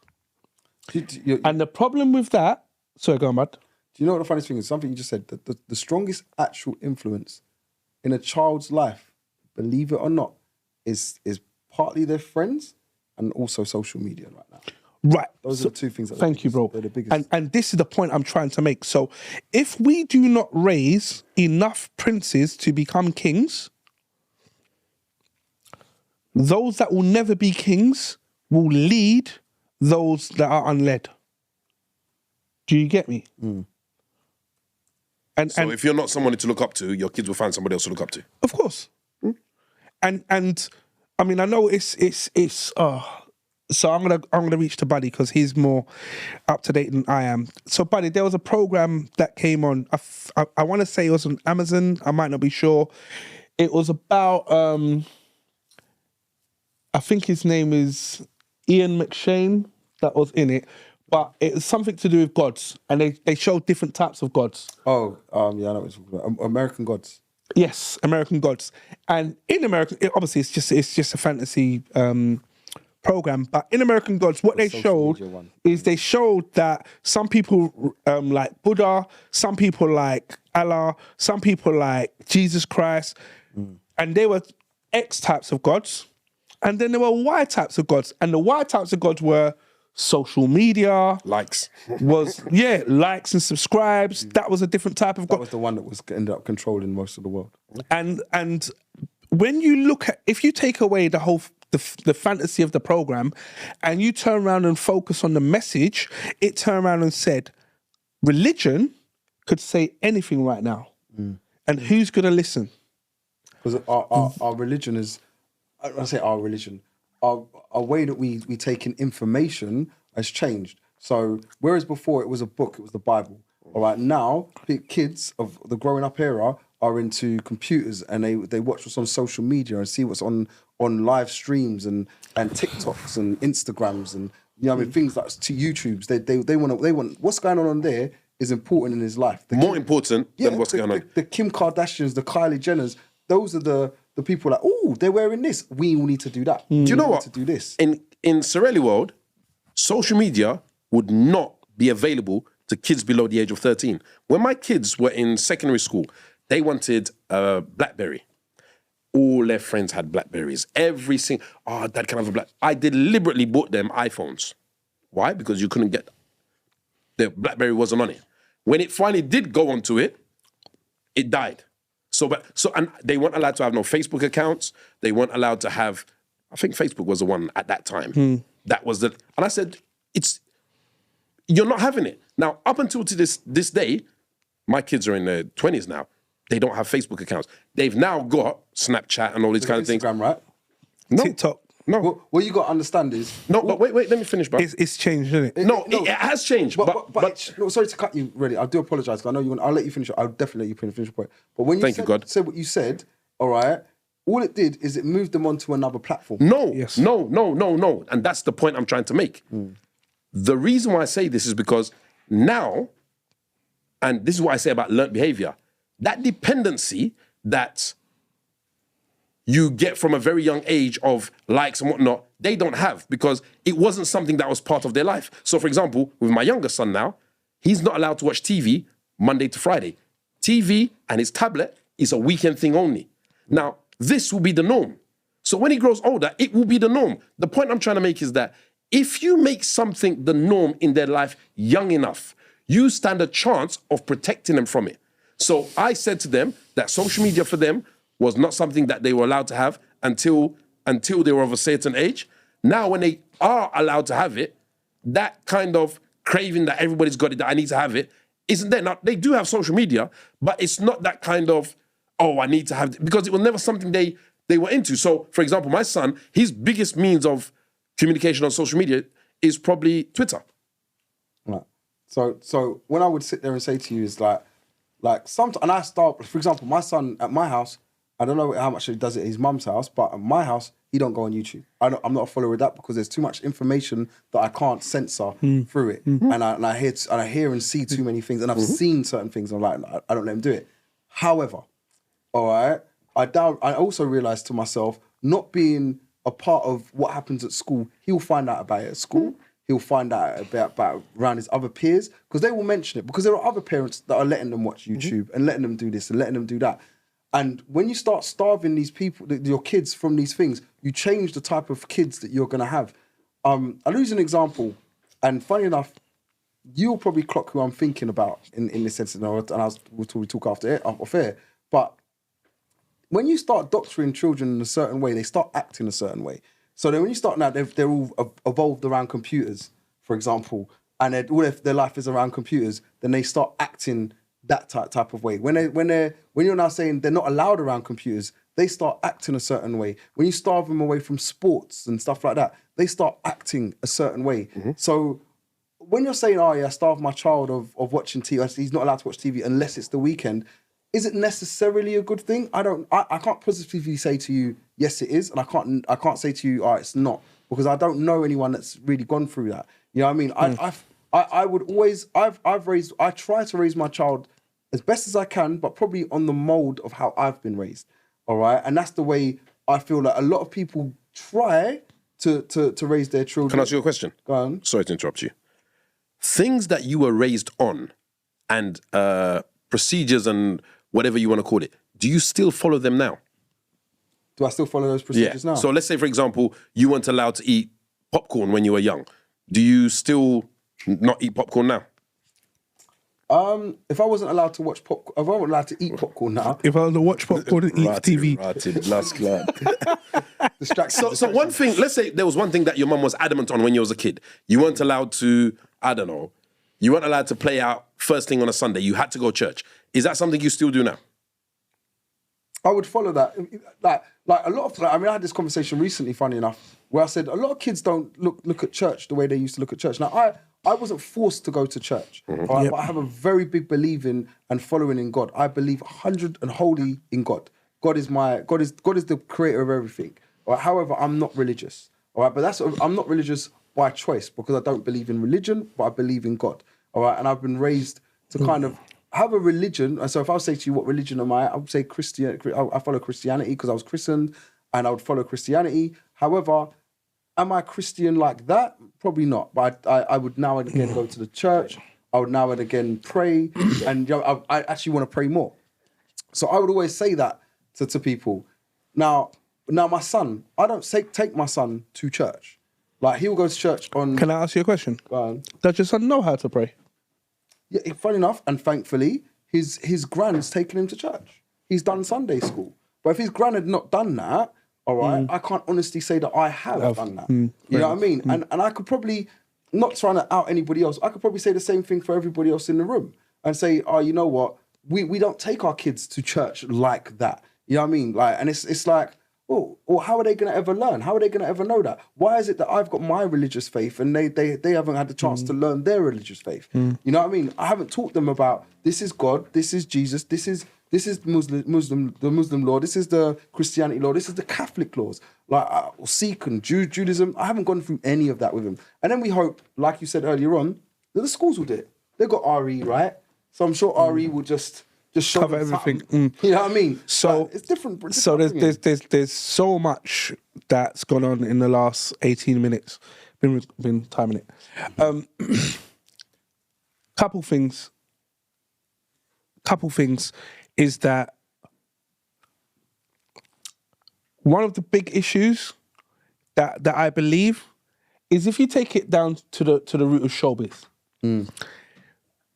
And the problem with that, sorry, go on, bud. Do you know what the funniest thing is? Something you just said, that the strongest actual influence in a child's life, believe it or not, is partly their friends and also social media right now. Right. Those are the two things that thank you, bro. They're the biggest. And this is the point I'm trying to make. So if we do not raise enough princes to become kings, those that will never be kings will lead those that are unled. Do you get me? So if you're not someone to look up to, your kids will find somebody else to look up to. Of course. And I mean, I know it's so I'm gonna reach to Buddy because he's more up to date than I am. So Buddy, there was a program that came on. I want to say it was on Amazon. I might not be sure. It was about I think his name is Ian McShane that was in it. But it was something to do with gods, and they showed different types of gods. Oh, yeah, I know what you're talking about. American Gods. Yes, American gods. And in American, obviously it's just a fantasy program. But in American Gods, what they showed is they showed that some people like Buddha, some people like Allah, some people like Jesus Christ, and they were X types of gods, and then there were Y types of gods, and the Y types of gods were social media, Likes. likes and subscribes. That was a different type of That god. was the one that ended up controlling most of the world. And when you look at, if you take away the whole the fantasy of the program, and you turn around and focus on the message, it turned around and said, religion could say anything right now, and who's gonna listen? Because our religion is, I say our religion, our way that we take in information has changed. So whereas before it was a book, it was the Bible. All right, now the kids of the growing up era are into computers, and they watch what's on social media and see what's on live streams and TikToks and Instagrams and you know what I mean, things like to YouTubes. They want what's going on there is important in his life. More important than what's going on. The Kim Kardashians, the Kylie Jenners, those are the people like, oh, they're wearing this. We all need to do that. Do you know what? To do this. In Sorelli world, social media would not be available to kids below the age of 13. When my kids were in secondary school, they wanted a BlackBerry. All their friends had BlackBerries. Every single, Dad can have a Black. I deliberately bought them iPhones. Why? Because you couldn't get, the BlackBerry wasn't on it. When it finally did go onto it, it died. And they weren't allowed to have no Facebook accounts. They weren't allowed to have, I think Facebook was the one at that time. That was and I said, you're not having it. Now, up until to this day, my kids are in their 20s now. They don't have Facebook accounts. They've now got Snapchat and all these kind of things. Instagram, right? No. TikTok. No. What you got to understand is... No, but wait, let me finish, bro. It's changed, isn't it? It has changed. But no, sorry to cut you, really. I do apologise, because I know you want... I'll let you finish. I'll definitely let you finish your point. But when you said what you said, all right, all it did is it moved them onto another platform. No. Yes. No. And that's the point I'm trying to make. The reason why I say this is because now, and this is what I say about learnt behaviour, that dependency that you get from a very young age of likes and whatnot, they don't have, because it wasn't something that was part of their life. So, for example, with my younger son now, he's not allowed to watch TV Monday to Friday. TV and his tablet is a weekend thing only. Now, this will be the norm. So when he grows older, it will be the norm. The point I'm trying to make is that if you make something the norm in their life young enough, you stand a chance of protecting them from it. So I said to them that social media for them was not something that they were allowed to have until they were of a certain age. Now, when they are allowed to have it, that kind of craving that everybody's got it, that I need to have it, isn't there. Now, they do have social media, but it's not that kind of, oh, I need to have it, because it was never something they were into. So, for example, my son, his biggest means of communication on social media is probably Twitter. Right. So when I would sit there and say to you is like sometimes, and I start, for example, my son at my house, I don't know how much he does it at his mum's house, but at my house, he don't go on YouTube. I'm not a follower of that because there's too much information that I can't censor through it. And I hear and see too many things, and I've seen certain things, and I'm like, I don't let him do it. However, all right, I also realized to myself, not being a part of what happens at school, he'll find out about it at school. He'll find out about around his other peers, because they will mention it, because there are other parents that are letting them watch YouTube and letting them do this and letting them do that. And when you start starving these people, your kids, from these things, you change the type of kids that you're going to have. I'll use an example, and funny enough, you'll probably clock who I'm thinking about in this sense, and we'll talk after off air. But when you start doctoring children in a certain way, they start acting a certain way. So then when you start now, they're all evolved around computers, for example, and all their life is around computers, then they start acting that type of way. When you're now saying they're not allowed around computers, they start acting a certain way. When you starve them away from sports and stuff like that, they start acting a certain way. So when you're saying, oh yeah, I starve my child of watching TV, he's not allowed to watch TV unless it's the weekend, is it necessarily a good thing? I can't positively say to you, yes, it is, and I can't say to you, oh, it's not, because I don't know anyone that's really gone through that. You know what I mean? I try to raise my child as best as I can, but probably on the mold of how I've been raised. All right, and that's the way I feel like a lot of people try to raise their children. Can I ask you a question? Go on. Sorry to interrupt you. Things that you were raised on, and procedures and whatever you want to call it, do you still follow them now? Do I still follow those procedures now? So let's say, for example, you weren't allowed to eat popcorn when you were young. Do you still not eat popcorn now? If I wasn't allowed to watch popcorn, if I wasn't allowed to eat popcorn now, If I was to watch popcorn and eat TV, So one thing, let's say there was one thing that your mum was adamant on when you was a kid. You weren't allowed to, I don't know, you weren't allowed to play out first thing on a Sunday. You had to go to church. Is that something you still do now? I would follow that. Like a lot of, I had this conversation recently, funny enough, where I said a lot of kids don't look at church the way they used to look at church. Now, I wasn't forced to go to church, right? But I have a very big belief in and following in God. I believe 100 and wholly in God. God is the creator of everything. Right? However, I'm not religious. All right, but I'm not religious by choice, because I don't believe in religion, but I believe in God. All right, and I've been raised to kind of have a religion. And so if I say to you, what religion am I would say Christian. I follow Christianity because I was christened, and I would follow Christianity. However, am I Christian like that? Probably not. But I would now and again go to the church. I would now and again pray, and I actually want to pray more. So I would always say that to people. Now my son, I don't take my son to church. Like, he will go to church on... Can I ask you a question? Does your son know how to pray? Yeah, funny enough, and thankfully, his gran's taken him to church. He's done Sunday school. But if his gran had not done that, all right, I can't honestly say that I have done that. You know what I mean? And I could probably, not trying to out anybody else, I could probably say the same thing for everybody else in the room and say, oh, you know what? We don't take our kids to church like that. You know what I mean? Like, and it's like, oh, or how are they going to ever learn? How are they going to ever know that? Why is it that I've got my religious faith and they haven't had the chance to learn their religious faith? You know what I mean? I haven't taught them about, this is God, this is Jesus, this is the Muslim law, this is the Christianity law, this is the Catholic laws, like Sikh and Judaism. I haven't gone through any of that with them. And then we hope, like you said earlier on, that the schools will do it. They've got RE, right? So I'm sure RE will just show Cover everything. You know what I mean? So it's different. So there's so much that's gone on in the last 18 minutes. Been timing it. Couple things is that one of the big issues that I believe is if you take it down to the root of showbiz,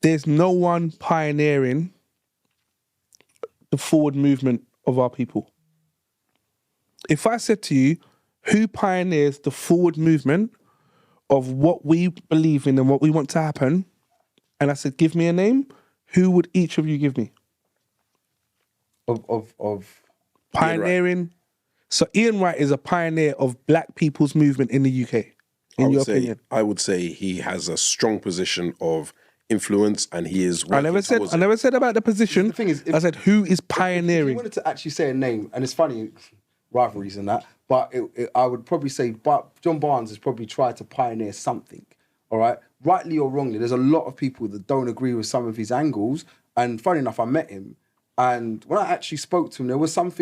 there's no one pioneering the forward movement of our people. If I said to you, who pioneers the forward movement of what we believe in and what we want to happen, and I said, give me a name, who would each of you give me? Of Pioneering. So Ian Wright is a pioneer of black people's movement in the UK, in your opinion. I would say he has a strong position of influence, and he is. I never said about the position. The thing is, I said who is If you pioneering. wanted to actually say a name, and it's funny, rivalries and that, but I would probably say John Barnes has probably tried to pioneer something, all right? Rightly or wrongly, there's a lot of people that don't agree with some of his angles, and funny enough, I met him, and when I actually spoke to him, there was some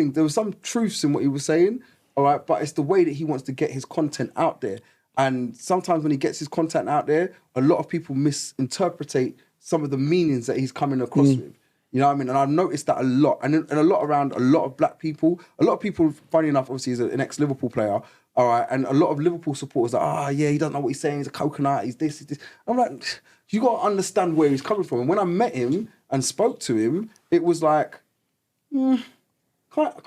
truths in what he was saying, all right? But it's the way that he wants to get his content out there. And sometimes when he gets his content out there, a lot of people misinterpret some of the meanings that he's coming across with. You know what I mean? And I've noticed that a lot. And a lot around a lot of black people. A lot of people, funny enough, obviously, he's an ex-Liverpool player. All right. And a lot of Liverpool supporters are, yeah, he doesn't know what he's saying. He's a coconut. He's this, he's this. I'm like, you got to understand where he's coming from. And when I met him and spoke to him, it was like, kind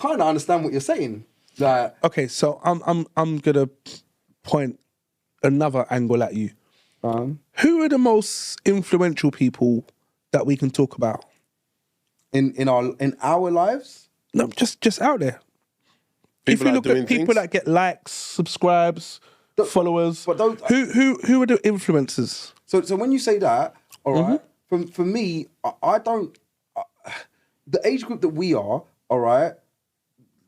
of understand what you're saying. Like, Okay, so I'm gonna point another angle at you. Who are the most influential people that we can talk about? in our lives? No, just out there. People if you that are look doing at people things? that get likes, subscribes, followers, but those- who are the influencers? So when you say that, all right, for me, I don't. The age group that we are, all right,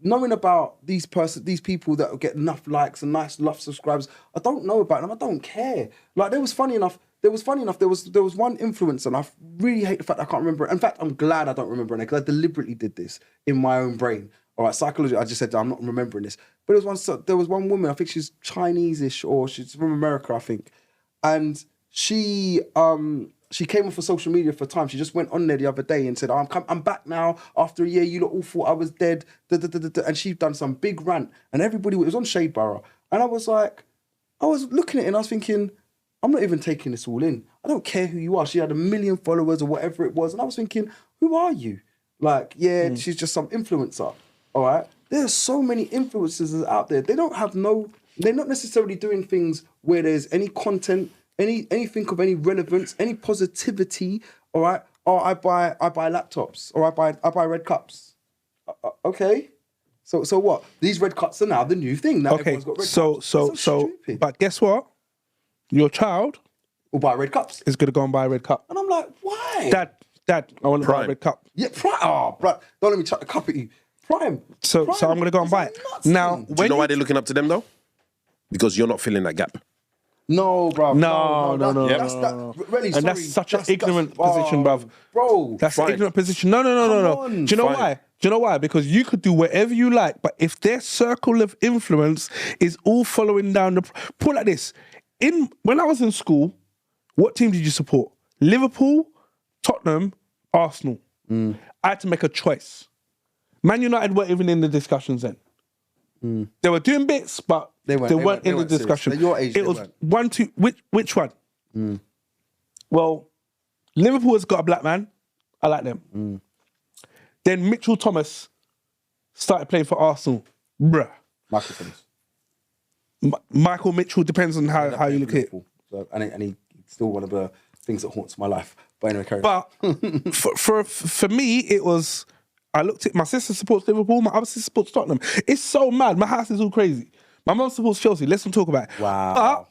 knowing about these people that get enough likes and nice love subscribes, I don't know about them. I don't care. Like there was funny enough. There was one influencer, and I really hate the fact I can't remember it. In fact, I'm glad I don't remember it because I deliberately did this in my own brain. All right, psychology. I just said I'm not remembering this. But there was one woman. I think she's Chinese-ish or she's from America, I think, and she came off of social media for a time. She just went on there the other day and said, I'm back now. After a year, you lot all thought I was dead. And she'd done some big rant. And everybody, it was on Shade Borough. And I was looking at it and I was thinking, I'm not even taking this all in. I don't care who you are. She had 1 million followers or whatever it was. And I was thinking, who are you? Like, yeah, she's just some influencer. All right? There are so many influencers out there. They're not necessarily doing things where there's any content, anything of any relevance, any positivity, all right? Or I buy laptops, or I buy red cups. Okay, so what? These red cups are now the new thing. Now Okay, everyone's got red so cups. Stupid. but guess what? Your child Or buy red cups, is gonna go and buy a red cup. and I'm like, why? Dad, I want to buy a Prime. red cup. Yeah, Prime. Oh, bro, don't let me chuck the cup at you. Prime. So Prime. I'm gonna go and It's buy it. nuts Now, thing. Do you know why they're looking up to them though? Because you're not filling that gap. No, bro. No. Really, And that's such an ignorant position, bruv. Bro, That's an Fine. ignorant position. No. Come on. Do you know Fine. why? Do you know why? Because you could do whatever you like, but if their circle of influence is all following down put it like this. When I was in school, what team did you support? Liverpool, Tottenham, Arsenal. I had to make a choice. Man United weren't even in the discussions then. They were doing bits, but they weren't in the discussion. At your age, it they was weren't. 1, 2. Which one? Well, Liverpool has got a black man. I like them. Then Mitchell Thomas started playing for Arsenal. Bruh. Michael Thomas. Michael Mitchell, depends on how you look at it. So, and he's still one of the things that haunts my life. But anyway, carry on. But for me, it was. I looked at my sister supports Liverpool, my other sister supports Tottenham. It's so mad. My house is all crazy. My mum supports Chelsea. Let's not talk about it. Wow.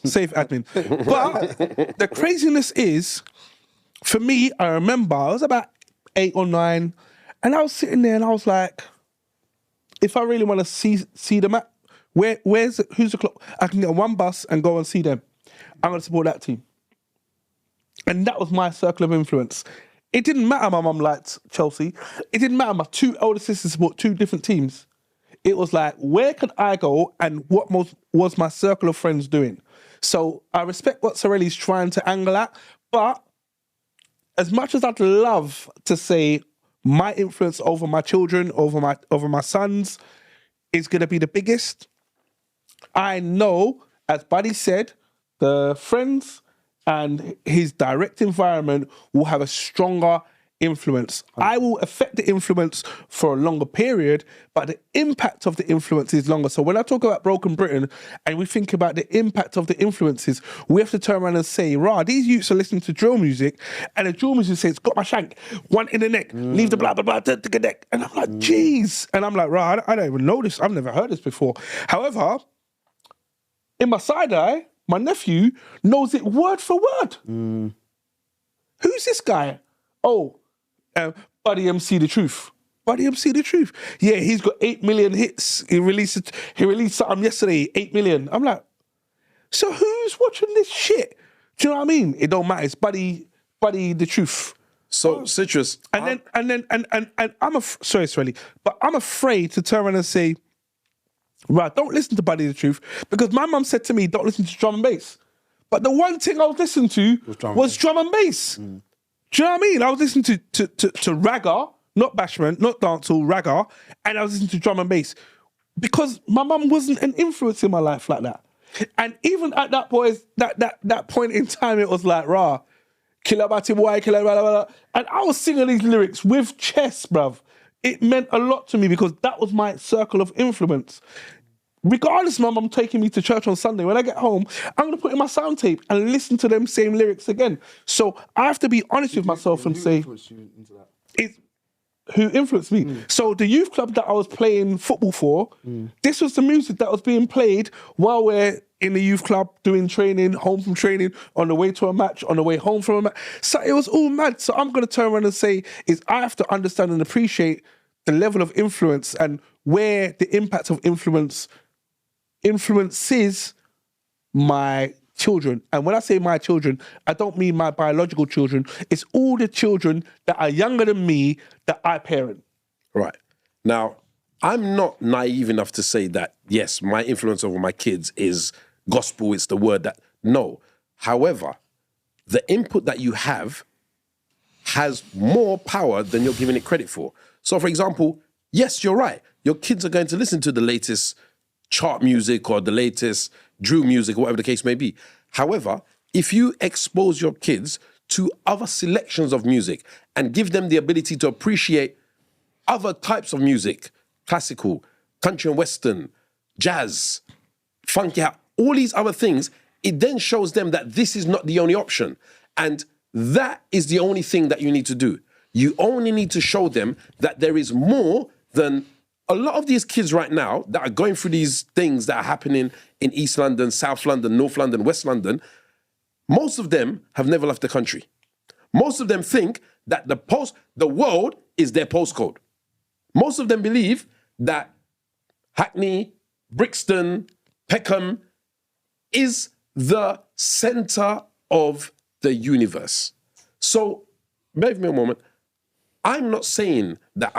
Safe admin. But the craziness is, for me, I remember I was about 8 or 9, and I was sitting there and I was like, if I really want to see them at, who's the club? I can get on one bus and go and see them. I'm going to support that team. And that was my circle of influence. It didn't matter my mum liked Chelsea. It didn't matter my 2 older sisters support 2 different teams. It was like, where could I go and what was my circle of friends doing? So I respect what Sorelli's trying to angle at, but as much as I'd love to say my influence over my children, over my sons, is going to be the biggest. I know, as Buddy said, the friends and his direct environment will have a stronger influence. I will affect the influence for a longer period, but the impact of the influence is longer. So when I talk about Broken Britain and we think about the impact of the influences, we have to turn around and say, rah, these youths are listening to drill music, and the drill music says, got my shank, one in the neck, leave the blah, blah, blah, take the neck. And I'm like, jeez. And I'm like, rah, I don't even know this. I've never heard this before. However, in my side eye, my nephew knows it word for word. Who's this guy? Oh, Buddy MC The Truth. Buddy MC The Truth. Yeah, he's got 8 million hits. He released something yesterday, 8 million. I'm like, so who's watching this shit? Do you know what I mean? It don't matter. It's Buddy The Truth. So Citrus, And I'm sorry, Swelly, but I'm afraid to turn around and say, right, don't listen to Buddy The Truth, because my mum said to me, don't listen to drum and bass. But the one thing I was listening to was drum and bass. Do you know what I mean? I was listening to ragga, not bashment, not dancehall, ragga, and I was listening to drum and bass because my mum wasn't an influence in my life like that. And even at that point in time, it was like, rah, killer batty boy, killer blah, blah, blah. And I was singing these lyrics with chest, bruv. It meant a lot to me because that was my circle of influence. Regardless, mum, I'm taking me to church on Sunday. When I get home, I'm going to put in my sound tape and listen to them same lyrics again. So I have to be honest with myself and say, who influenced me? So the youth club that I was playing football for, this was the music that was being played while we're in the youth club doing training, home from training, on the way to a match, on the way home from a match. So it was all mad. So I'm going to turn around and say, I have to understand and appreciate the level of influence and where the impact of influences my children. And when I say my children, I don't mean my biological children. It's all the children that are younger than me that I parent. Right. Now, I'm not naive enough to say that, yes, my influence over my kids is gospel, it's the word that, no. However, the input that you have has more power than you're giving it credit for. So, for example, yes, you're right. Your kids are going to listen to the latest chart music or the latest drill music, or whatever the case may be. However, if you expose your kids to other selections of music and give them the ability to appreciate other types of music, classical, country and western, jazz, funky, all these other things, it then shows them that this is not the only option. And that is the only thing that you need to do. You only need to show them that there is more than a lot of these kids right now that are going through these things that are happening in East London, South London, North London, West London. Most of them have never left the country. Most of them think that the world is their postcode. Most of them believe that Hackney, Brixton, Peckham is the center of the universe. So, bear with me a moment. I'm not saying that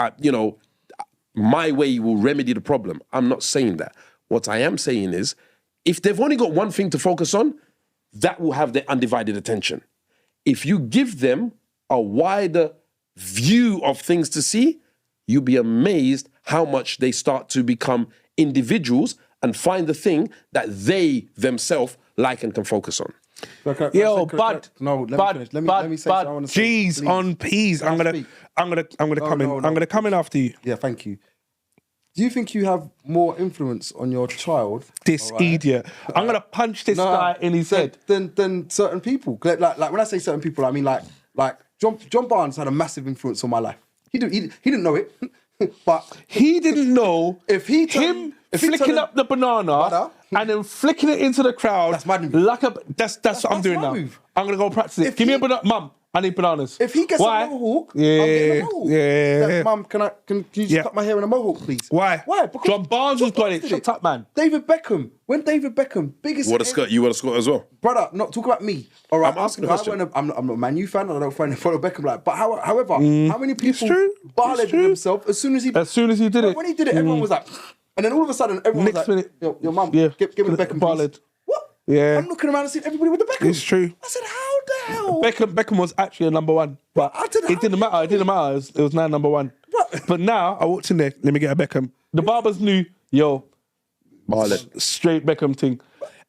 my way will remedy the problem. I'm not saying that. What I am saying is, if they've only got one thing to focus on, that will have their undivided attention. If you give them a wider view of things to see, you'll be amazed how much they start to become individuals and find the thing that they themselves like and can focus on. Yo, Bud, let me say something I wanna say, G's please. on P's. I'm gonna come in. I'm gonna come in after you. Yeah, thank you. Do you think you have more influence on your child? This idiot. I'm gonna punch this guy in his head. Than certain people. Like when I say certain people, I mean like John Barnes had a massive influence on my life. He didn't know it, but he didn't know if he flicking up the banana and then flicking it into the crowd. That's mad. That's what I'm doing now. Move. I'm gonna go practice it. Give me a banana, Mum. I need bananas. If he gets a mohawk, I'm getting a mohawk. Yeah. Mum, can you just cut my hair in a mohawk, please? Why? Because John Barnes was got it. Shut up, man. David Beckham. When David Beckham, biggest. You want a skirt as well? Brother, not talk about me. All right, I'm asking a question. I'm not a Man U fan, and I don't follow Beckham like. But however, how many people violated themselves as soon as he did it? When he did it, everyone was like, and then all of a sudden, everyone was like, "Your mum, give me the Beckham, please." What? Yeah. I'm looking around and seeing everybody with the Beckham. It's true. I said, how the hell? Beckham was actually a number one, but I don't know it didn't matter. It didn't matter. It was now number one. What? But now I walked in there. Let me get a Beckham. The barbers knew, yo, Marlon. straight Beckham thing.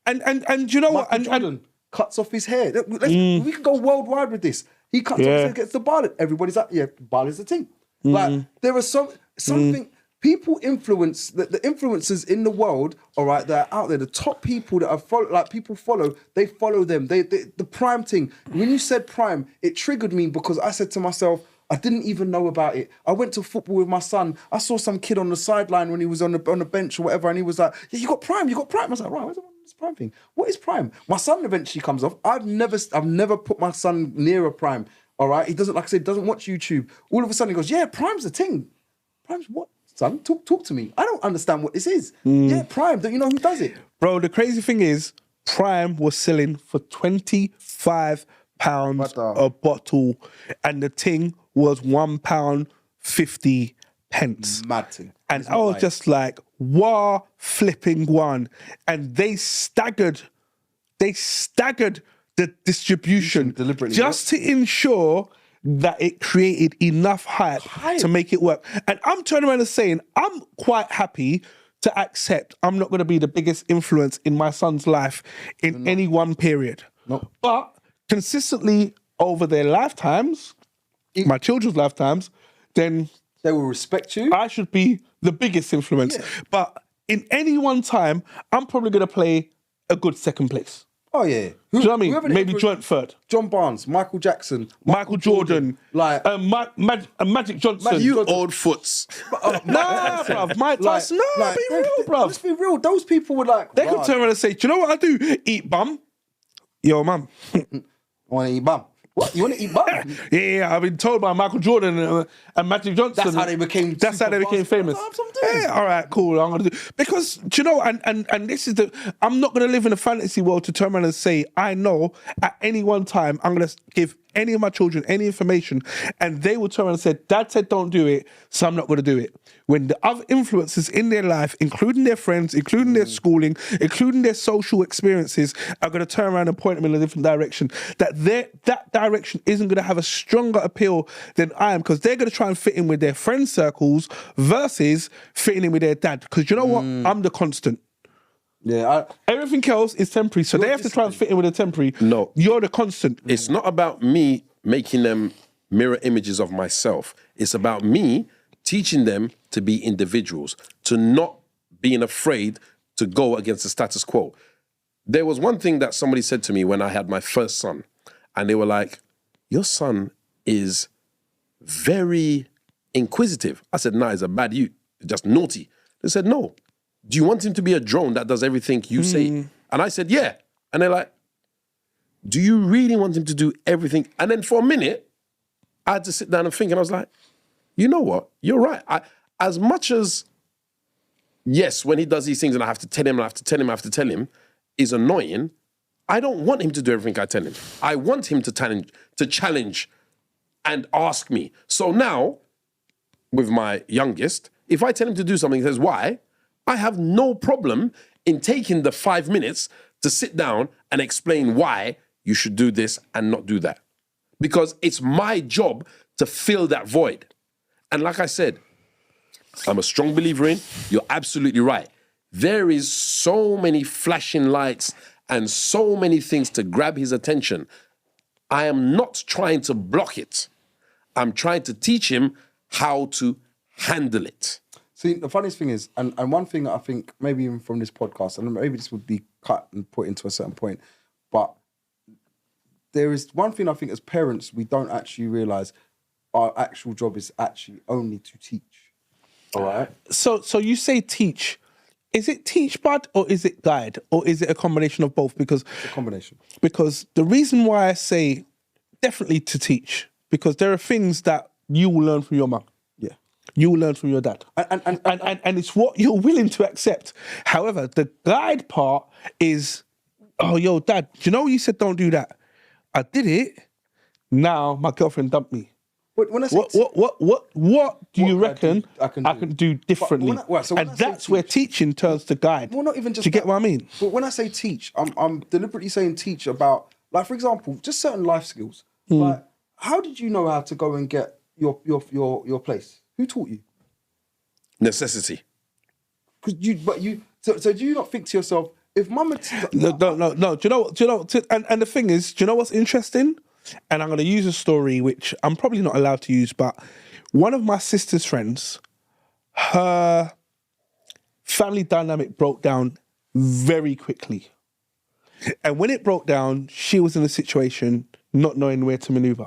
And you know what? Michael Jordan cuts off his hair. We can go worldwide with this. He cuts off his hair, gets the ballot. Everybody's like, yeah, ballot's the thing. Like, there are something. People influence the influencers in the world, all right, that are out there. The top people that people follow, they follow them. The prime thing. When you said prime, it triggered me because I said to myself, I didn't even know about it. I went to football with my son. I saw some kid on the sideline when he was on the bench or whatever, and he was like, "Yeah, you got prime. I was like, right, where's this prime thing? What is prime?" My son eventually comes off. I've never put my son near a prime. All right, he doesn't, like I said, doesn't watch YouTube. All of a sudden he goes, "Yeah, prime's the thing." Prime's what? Son, talk to me. I don't understand what this is. Yeah, prime. Don't you know who does it? Bro, the crazy thing is, prime was selling for £25 a bottle, and the thing was £1.50. Mad thing. And I was just like, "Wah, flipping one!" And they staggered the distribution Deliberately, just to ensure that it created enough hype to make it work. And I'm turning around and saying, I'm quite happy to accept I'm not going to be the biggest influence in my son's life in any one period. No. But consistently over their lifetimes, my children's lifetimes, then They will respect you. I should be the biggest influence. Yeah. But in any one time, I'm probably going to play a good second place. Oh yeah. Do you know what I mean? Whoever Maybe influenced- joint third. John Barnes, Michael Jackson, Michael Jordan, like Magic Johnson. You old foots. Nah, bruv. Mike Tyson. No, be real, bruv. Let's be real. Those people were like, They could turn around and say, "Do you know what I do? Eat bum." Yo, mum. I want to eat bum. What? You want to eat bum? Yeah, I've been told by Michael Jordan and Magic Johnson. That's how they became. That's how they became famous. That's what I'm doing. Yeah, all right, cool. I'm gonna do because do you know, and this is the. I'm not gonna live in a fantasy world to turn around and say I know at any one time I'm gonna give any of my children any information, and they will turn around and say, "Dad said don't do it, so I'm not gonna do it." When the other influences in their life, including their friends, including their schooling, including their social experiences, are going to turn around and point them in a different direction, that direction isn't going to have a stronger appeal than I am, because they're going to try and fit in with their friend circles versus fitting in with their dad. Because you know what? I'm the constant. Yeah. Everything else is temporary, so they have to try and fit in with the temporary. No. You're the constant. It's not about me making them mirror images of myself. It's about me teaching them to be individuals, to not being afraid to go against the status quo. There was one thing that somebody said to me when I had my first son, and they were like, "Your son is very inquisitive." I said, "Nah, he's a bad youth, just naughty." They said, "No. Do you want him to be a drone that does everything you say?" And I said, "Yeah." And they're like, "Do you really want him to do everything?" And then for a minute, I had to sit down and think, and I was like, you know what? You're right. As much as, yes, when he does these things and I have to tell him, is annoying, I don't want him to do everything I tell him. I want him to challenge and ask me. So now, with my youngest, if I tell him to do something, he says, "Why?" I have no problem in taking the 5 minutes to sit down and explain why you should do this and not do that. Because it's my job to fill that void. And like I said, I'm a strong believer in, you're absolutely right. There is so many flashing lights and so many things to grab his attention. I am not trying to block it. I'm trying to teach him how to handle it. See, the funniest thing is, and one thing that I think, maybe even from this podcast, and maybe this would be cut and put into a certain point, but there is one thing I think as parents, we don't actually realise our actual job is actually only to teach. All right? So you say teach. Is it teach, bud, or is it guide? Or is it a combination of both? Because It's a combination. Because the reason why I say definitely to teach, because there are things that you will learn from your mum. Yeah. You will learn from your dad. And it's what you're willing to accept. However, the guide part is, "Oh, yo, dad, do you know you said don't do that? I did it. Now my girlfriend dumped me. But when I say What do you reckon I can do? differently?" But when I And say that's where teaching turns to guide. Well, not even just Do you get that. what I mean? But when I say teach, I'm deliberately saying teach about Like, for example, just certain life skills. Like, how did you know how to go and get your place? Who taught you? Necessity. So do you not think to yourself, if mama... No. Do you know? And the thing is, do you know what's interesting? And I'm going to use a story which I'm probably not allowed to use, but one of my sister's friends, her family dynamic broke down very quickly. And when it broke down, she was in a situation not knowing where to maneuver.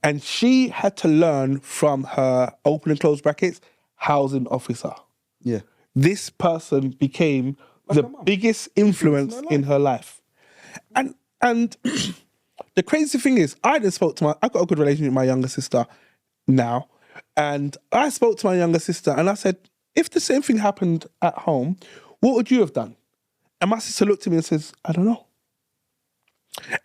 And she had to learn from her open and close brackets housing officer. Yeah. This person became the biggest influence in her life. And the crazy thing is, I've got a good relationship with my younger sister now. And I spoke to my younger sister and I said, if the same thing happened at home, what would you have done? And my sister looked at me and says, I don't know.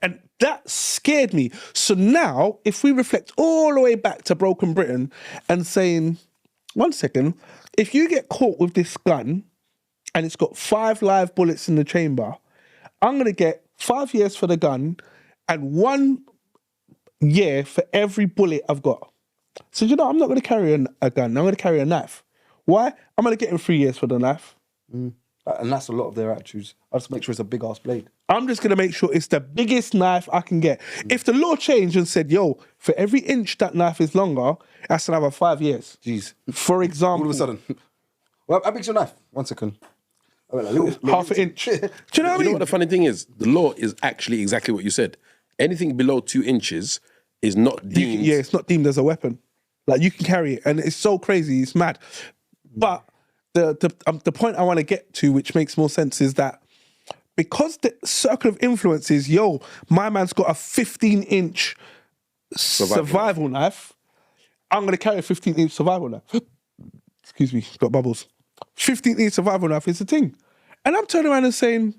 And that scared me. So now, if we reflect all the way back to Broken Britain and saying, 1 second, if you get caught with this gun and it's got 5 live bullets in the chamber, I'm going to get 5 years for the gun and 1 year for every bullet I've got. So, you know, I'm not going to carry a gun. I'm going to carry a knife. Why? I'm going to get him 3 years for the knife. And that's a lot of their attitudes. I just make sure it's a big ass blade. I'm just going to make sure it's the biggest knife I can get. If the law changed and said, yo, for every inch that knife is longer, that's another 5 years. Jeez. For example. All of a sudden. Well, how big's your knife? 1 second. I went half an inch. Do you know what I You know mean? what the funny thing is? The law is actually exactly what you said. Anything below 2 inches is not deemed. Yeah, it's not deemed as a weapon. Like, you can carry it. And it's so crazy. It's mad. But the point I want to get to, which makes more sense, is that because the circle of influence is, yo, my man's got a 15-inch survival knife, I'm going to carry a 15-inch survival knife. Excuse me, got bubbles. 15-inch survival knife is the thing. And I'm turning around and saying,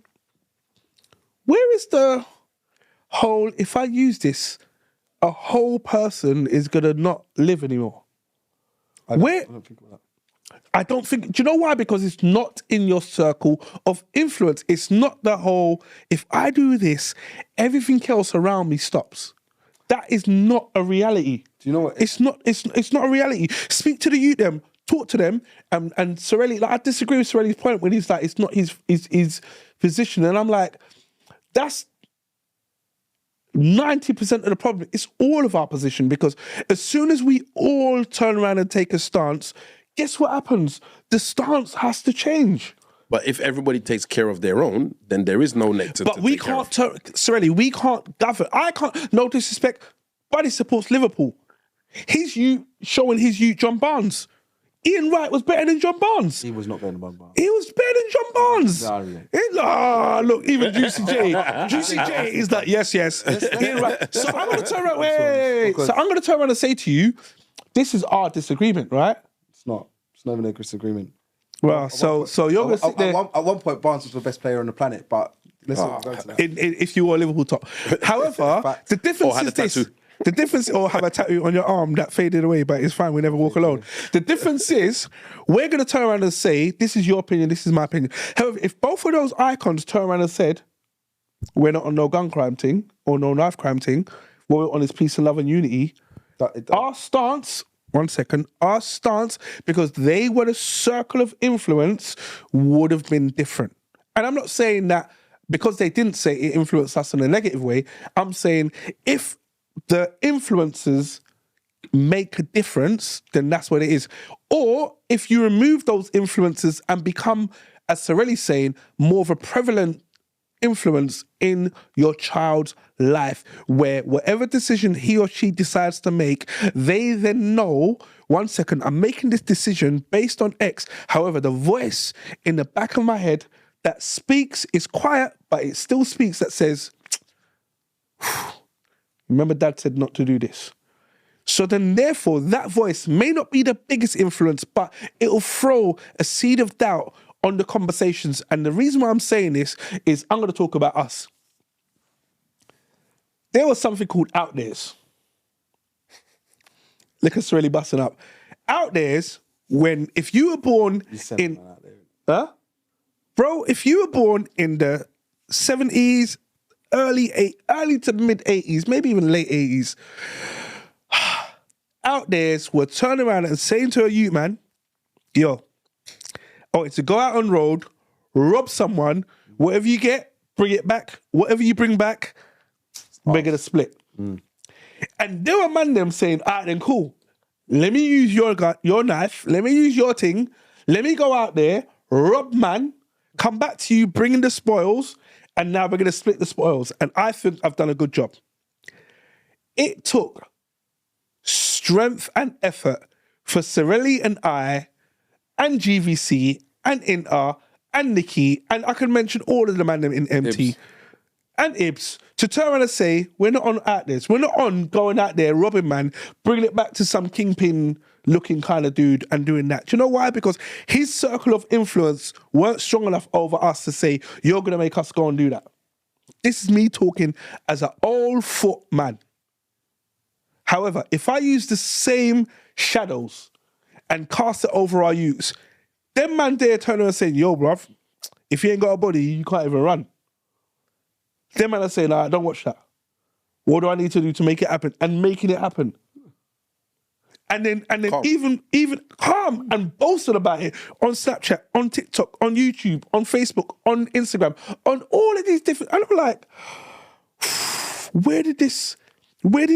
where is the whole, if I use this, a whole person is going to not live anymore? I don't think of that. I don't think, do you know why? Because it's not in your circle of influence. It's not the whole, if I do this, everything else around me stops. That is not a reality. Do you know what? It's not a reality. Speak to the youth, them, talk to them, and Sorelli, like, I disagree with Sorelli's point when he's like, it's not his position. And I'm like, that's 90% of the problem. It's all of our position, because as soon as we all turn around and take a stance, guess what happens? The stance has to change. But if everybody takes care of their own, then there is no net to. But we can't, Sorelli, we can't govern. I can't, no disrespect, Buddy supports Liverpool. His youth, showing his youth John Barnes. Ian Wright was better than John Barnes. He was not better than John Barnes. He was better than John Barnes. Look, even Juicy J. Juicy J is like, yes. Ian Wright. So I'm going to turn around, wait. So I'm going to turn around and say to you, this is our disagreement, right? It's not even a disagreement. Well, so you're going to sit there. At one point, Barnes was the best player on the planet, but let's not go to that. If you were a Liverpool top. However, the difference is this. Tattoo. The difference, or have a tattoo on your arm that faded away, but it's fine, we never walk alone. The difference is, we're going to turn around and say, this is your opinion, this is my opinion. However, if both of those icons turn around and said, we're not on no gun crime thing, or no knife crime thing, we're on this peace and love and unity, our stance, 1 second, our stance, because they were the circle of influence, would have been different. And I'm not saying that because they didn't say it influenced us in a negative way. I'm saying if the influences make a difference, then that's what it is. Or if you remove those influences and become, as Sorelli's saying, more of a prevalent influence in your child's life, where whatever decision he or she decides to make, they then know, 1 second, I'm making this decision based on X. However, the voice in the back of my head that speaks is quiet, but it still speaks, that says, remember Dad said not to do this. So then therefore that voice may not be the biggest influence, but it'll throw a seed of doubt on the conversations. And the reason why I'm saying this is I'm going to talk about us. There was something called out there's. Look at Sorelli busting up. Out there's when, if you were born in... Huh? Bro, if you were born in the 70s, early to mid 80s, maybe even late 80s, out there were turning around and saying to a youth man, yo, it's to go out on road, rob someone, whatever you get, bring it back. Whatever you bring back, we're gonna split. And there were man them saying, all right then, cool. Let me use your gun, your knife, let me use your thing, let me go out there, rob man, come back to you, bring in the spoils, and now we're gonna split the spoils. And I think I've done a good job. It took strength and effort for Sorelli and I, and GVC, and Inter, and Nikki, and I can mention all of the man them in MT, Ibs. and Ibs, to turn around and say, we're not on out this. We're not on going out there, robbing man, bringing it back to some kingpin looking kind of dude and doing that. Do you know why? Because his circle of influence weren't strong enough over us to say, you're going to make us go and do that. This is me talking as an old foot man. However, if I use the same shadows and cast it over our youths, them man there turn around and saying, yo, bruv, if you ain't got a body, you can't even run. Them man are saying, nah, don't watch that. What do I need to do to make it happen? And making it happen. And then Calm. even calm and boasting about it on Snapchat, on TikTok, on YouTube, on Facebook, on Instagram, on all of these different, and I'm like, where did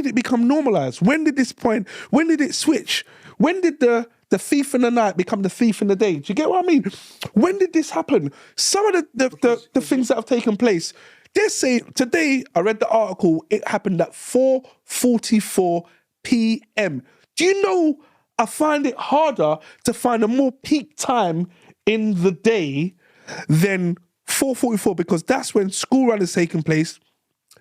it become normalized? When did it switch? When did the thief in the night become the thief in the day? Do you get what I mean? When did this happen? Some of the things that have taken place, they're saying, today I read the article, it happened at 4:44 p.m. Do you know, I find it harder to find a more peak time in the day than 4:44, because that's when school run is taking place.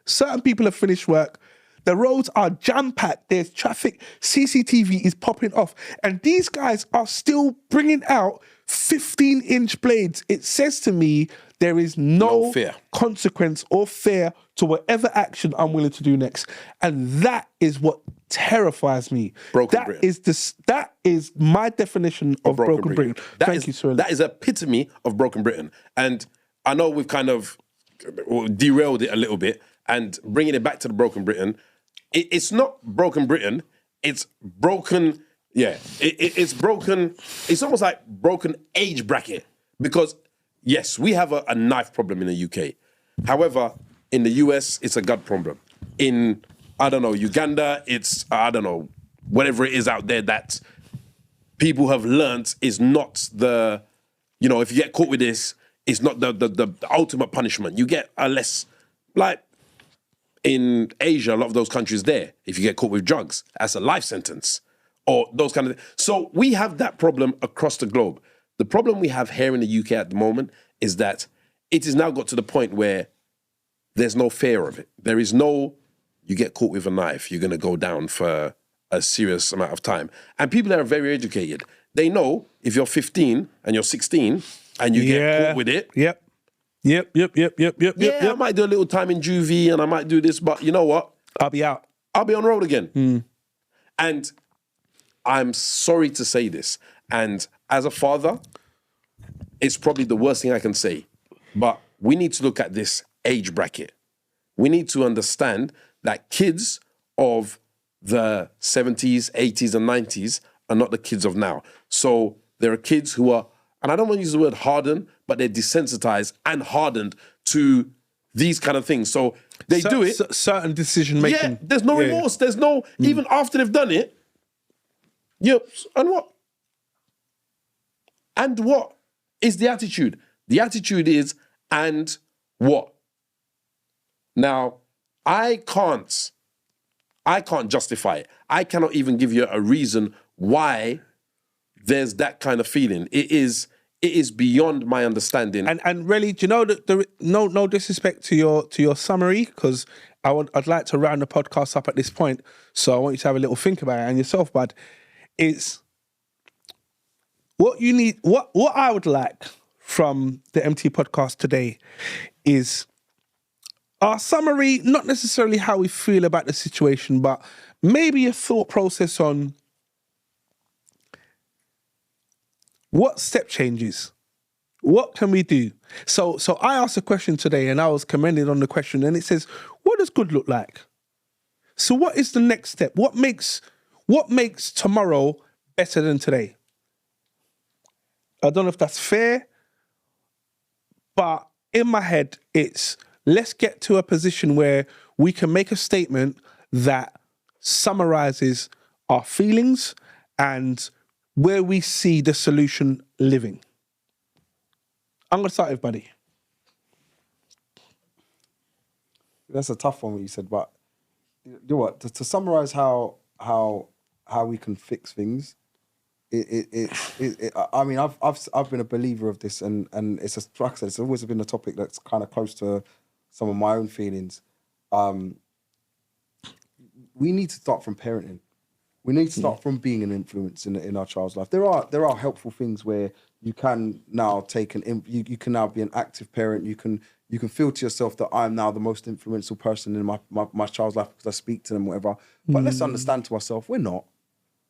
Certain people have finished work. The roads are jam-packed. There's traffic. CCTV is popping off. And these guys are still bringing out 15-inch blades. It says to me there is no fear, consequence or fear to whatever action I'm willing to do next. And that is what terrifies me. Broken Britain. That is my definition of broken Britain. Thank you, sir. That is epitome of broken Britain. And I know we've kind of derailed it a little bit, and bringing it back to the broken Britain, it's not broken Britain, it's broken, it's broken, it's almost like broken age bracket. Because, yes, we have a knife problem in the UK. However, in the US, it's a gun problem. In, I don't know, Uganda, it's, I don't know, whatever it is out there that people have learnt is not the, you know, if you get caught with this, it's not the ultimate punishment. You get a less, like, in Asia, a lot of those countries there, if you get caught with drugs, that's a life sentence, or those kind of things. So we have that problem across the globe. The problem we have here in the UK at the moment is that it has now got to the point where there's no fear of it. There is no, you get caught with a knife, you're going to go down for a serious amount of time. And people that are very educated, they know if you're 15 and you're 16 and you get caught with it. Yep. I might do a little time in juvie and I might do this, but you know what? I'll be out. I'll be on road again. And I'm sorry to say this, and as a father, it's probably the worst thing I can say, but we need to look at this age bracket. We need to understand that kids of the 70s, 80s, and 90s are not the kids of now. So there are kids who are, and I don't want to use the word hardened, but they're desensitized and hardened to these kind of things. So they do it. Certain decision making. Yeah, there's no remorse. There's no, even after they've done it, yep, and what? And what is the attitude? The attitude is, and what? Now, I can't justify it. I cannot even give you a reason why there's that kind of feeling. It is beyond my understanding. And really, do you know that no disrespect to your summary, because I'd like to round the podcast up at this point. So I want you to have a little think about it and yourself, bud. It's what you need. What I would like from the MT podcast today is our summary, not necessarily how we feel about the situation, but maybe a thought process on what step changes, What can we do? So I asked a question today and I was commended on the question and it says, what does good look like? So what is the next step? What makes tomorrow better than today? I don't know if that's fair, but in my head, it's let's get to a position where we can make a statement that summarizes our feelings and where we see the solution living. I'm going to start with Buddy. That's a tough one what you said, but you know what? To summarize how we can fix things, I mean, I've been a believer of this, and it's a, like I said, it's always been a topic that's kind of close to some of my own feelings. We need to start from parenting. We need to start from being an influence in our child's life. There are helpful things where you can now you can now be an active parent. You can feel to yourself that I'm now the most influential person in my child's life because I speak to them, whatever. But let's understand to ourselves, we're not.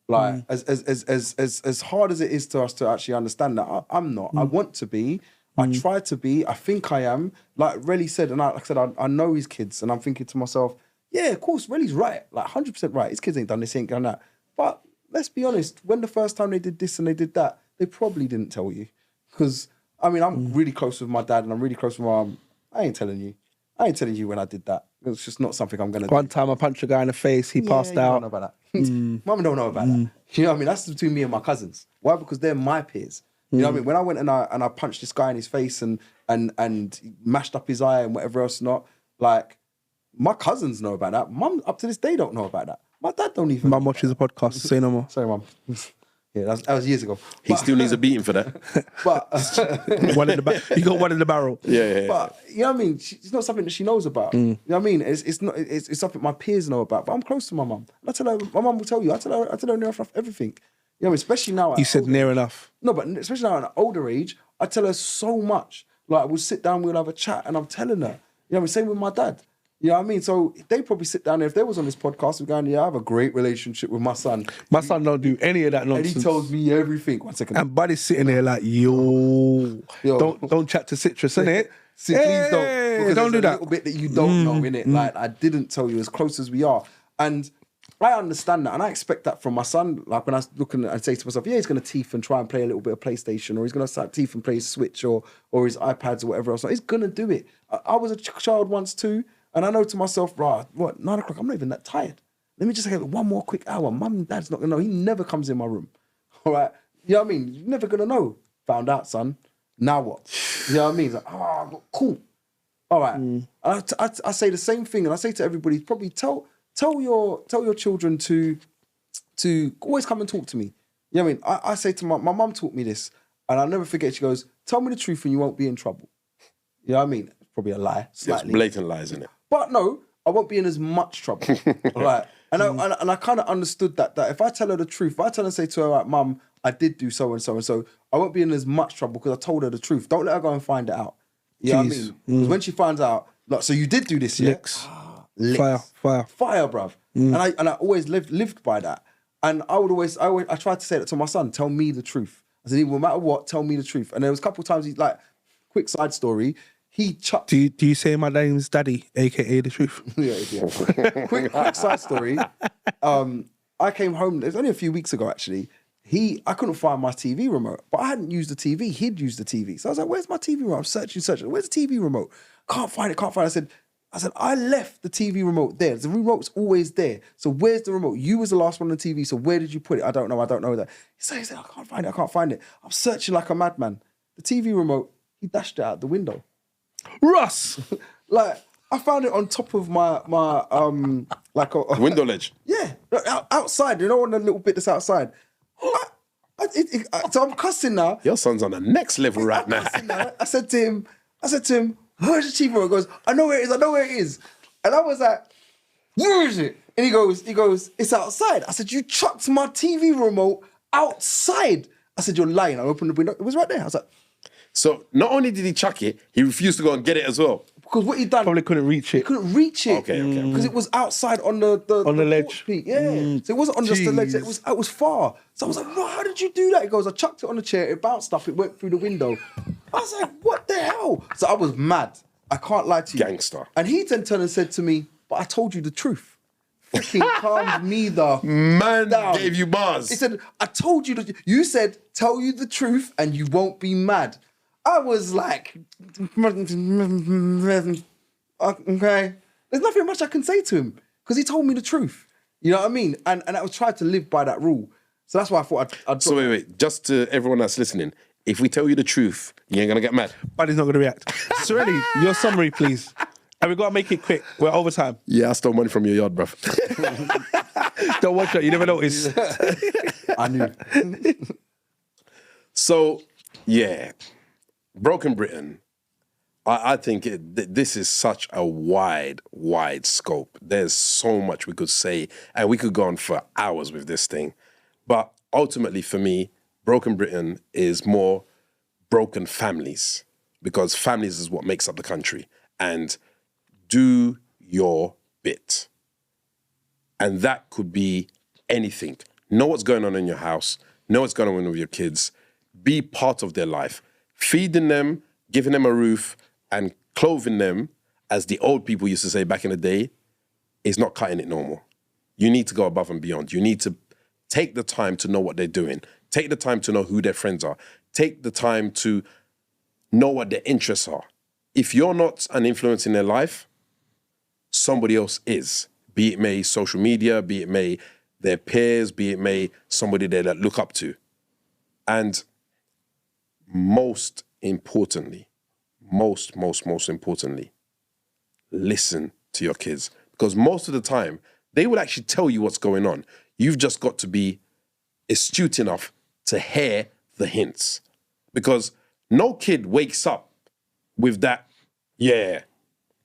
Like as hard as it is to us to actually understand that, I'm not. I want to be. I try to be. I think I am. Like Relly said, and like I said, I know his kids, and I'm thinking to myself, yeah, of course, Relly's right, like 100% right. His kids ain't done this, ain't done that. But let's be honest, when the first time they did this and they did that, they probably didn't tell you. Because, I mean, I'm really close with my dad and I'm really close with my mum. I ain't telling you. I ain't telling you when I did that. It's just not something I'm going to do. One time I punched a guy in the face, he passed out. Don't know about that. Mum don't know about that. You know what I mean? That's between me and my cousins. Why? Because they're my peers. You know what I mean? When I went and I punched this guy in his face and mashed up his eye and whatever else not, like, my cousins know about that. Mum, up to this day, don't know about that. My dad don't even. Mum watches the podcast. Say no more. Sorry, Mum. Yeah, that was years ago. He still needs a beating for that. But One in the you got one in the barrel. Yeah. But you know what I mean? It's not something that she knows about. You know what I mean? It's something my peers know about. But I'm close to my mum. I tell her, my mum will tell you. I tell her near enough everything. You know, especially now. You said near enough. No, but especially now at an older age, I tell her so much. Like we'll sit down, we'll have a chat, and I'm telling her. You know what I mean? Same with my dad. You know what I mean? So they probably sit down there. If they was on this podcast, we're going, yeah, I have a great relationship with my son. My son don't do any of that nonsense. And he tells me everything. 1 second. And Buddy's sitting there like, yo. Don't chat to Citrus, innit? See, please don't. Because don't do there's that. a little bit that you don't know, innit? Like, I didn't tell you as close as we are. And I understand that. And I expect that from my son. Like, when I look and I say to myself, yeah, he's going to teeth and try and play a little bit of PlayStation, or he's going to teeth and play his Switch or his iPads or whatever else. He's going to do it. I was a child once too. And I know to myself, right, what, 9 o'clock, I'm not even that tired. Let me just have one more quick hour. Mum and dad's not going to know. He never comes in my room. All right? You know what I mean? You're never going to know. Found out, son. Now what? You know what I mean? It's like, cool. All right. And I say the same thing, and I say to everybody, probably tell your children to always come and talk to me. You know what I mean? I say to my mum taught me this, and I'll never forget. She goes, tell me the truth and you won't be in trouble. You know what I mean? Probably a lie, slightly. It's blatant lies, isn't it? But no, I won't be in as much trouble. Right? And I kind of understood that if I tell her the truth, if I tell her and say to her, like, Mum, I did do so and so and so, I won't be in as much trouble because I told her the truth. Don't let her go and find it out. You know what I mean? Because when she finds out, like, so you did do this, yeah? Licks. Fire, bruv. And I always lived by that. And I tried to say that to my son, tell me the truth. I said, no matter what, tell me the truth. And there was a couple of times he's like, quick side story, he chucked. Do you say my name's Daddy, aka the truth? Yeah. quick side story. I came home. It was only a few weeks ago, actually. I couldn't find my TV remote, but I hadn't used the TV. He'd used the TV, so I was like, "Where's my TV remote?" I'm searching. Where's the TV remote? Can't find it. I said, I left the TV remote there. The remote's always there. So where's the remote? You was the last one on the TV. So where did you put it? I don't know that. He said, I can't find it. I'm searching like a madman. The TV remote, he dashed it out the window. Russ! Like, I found it on top of my like a window ledge. Yeah, outside. You know, on the little bit that's outside. So I'm cussing now. Your son's on the next level right now. I said to him, where's the TV remote? He goes, I know where it is. And I was like, where is it? And he goes, it's outside. I said, you chucked my TV remote outside. I said, you're lying. I opened the window. It was right there. I was like, so not only did he chuck it, he refused to go and get it as well. Because what he done, probably couldn't reach it. He couldn't reach it. Okay. Because it was outside on the ledge. Peak. Yeah. So it wasn't on just the ledge. It was far. So I was like, how did you do that? He goes, I chucked it on the chair. It bounced up. It went through the window. I was like, what the hell? So I was mad. I can't lie to you. Gangster. And he then turned and said to me, but I told you the truth. Freaking calmed me the Man down. gave you bars. He said, I told you you said, tell you the truth and you won't be mad. I was like, okay. There's nothing much I can say to him because he told me the truth. You know what I mean? And I was trying to live by that rule. So that's why I thought I'd So wait. Just to everyone that's listening, if we tell you the truth, you ain't gonna get mad. Buddy's not going to react. Sorelli, your summary, please. And we've got to make it quick. We're over time. Yeah, I stole money from your yard, bruv. Don't watch that. You never notice. I knew. So, yeah, Broken Britain. I think this is such a wide scope. There's so much we could say, and we could go on for hours with this thing. But ultimately, for me, Broken Britain is more broken families, because families is what makes up the country. And do your bit. And that could be anything. Know what's going on in your house. Know what's going on with your kids. Be part of their life. Feeding them, giving them a roof, and clothing them, as the old people used to say back in the day, is not cutting it normal. You need to go above and beyond. You need to take the time to know what they're doing. Take the time to know who their friends are. Take the time to know what their interests are. If you're not an influence in their life, somebody else is. Be it may social media, be it may their peers, be it may somebody they look up to. And most importantly, most importantly, listen to your kids. Because most of the time, they will actually tell you what's going on. You've just got to be astute enough to hear the hints. Because no kid wakes up with that, yeah,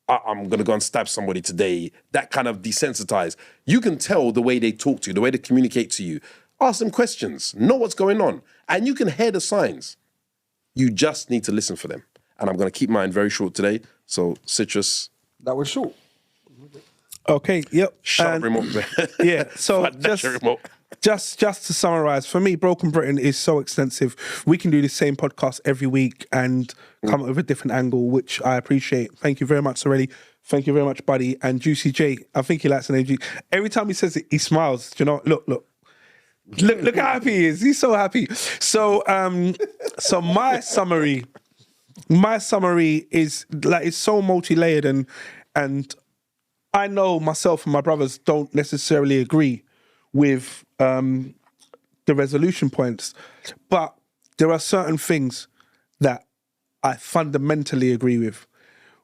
I'm going to go and stab somebody today, that kind of desensitized. You can tell the way they talk to you, the way they communicate to you. Ask them questions, know what's going on, and you can hear the signs. You just need to listen for them. And I'm going to keep mine very short today. So, Citrus. That was short. Okay, yep. Shut up, remote. Yeah, so That's your remote. just to summarize, for me, Broken Britain is so extensive. We can do the same podcast every week and come up with a different angle, which I appreciate. Thank you very much, Sorelli. Thank you very much, buddy. And Juicy J, I think he likes the name Juicy. Every time he says it, he smiles. Do you know? Look how happy he is. He's so happy. So so my summary is like, it's so multi-layered, and I know myself and my brothers don't necessarily agree with the resolution points, but there are certain things that I fundamentally agree with.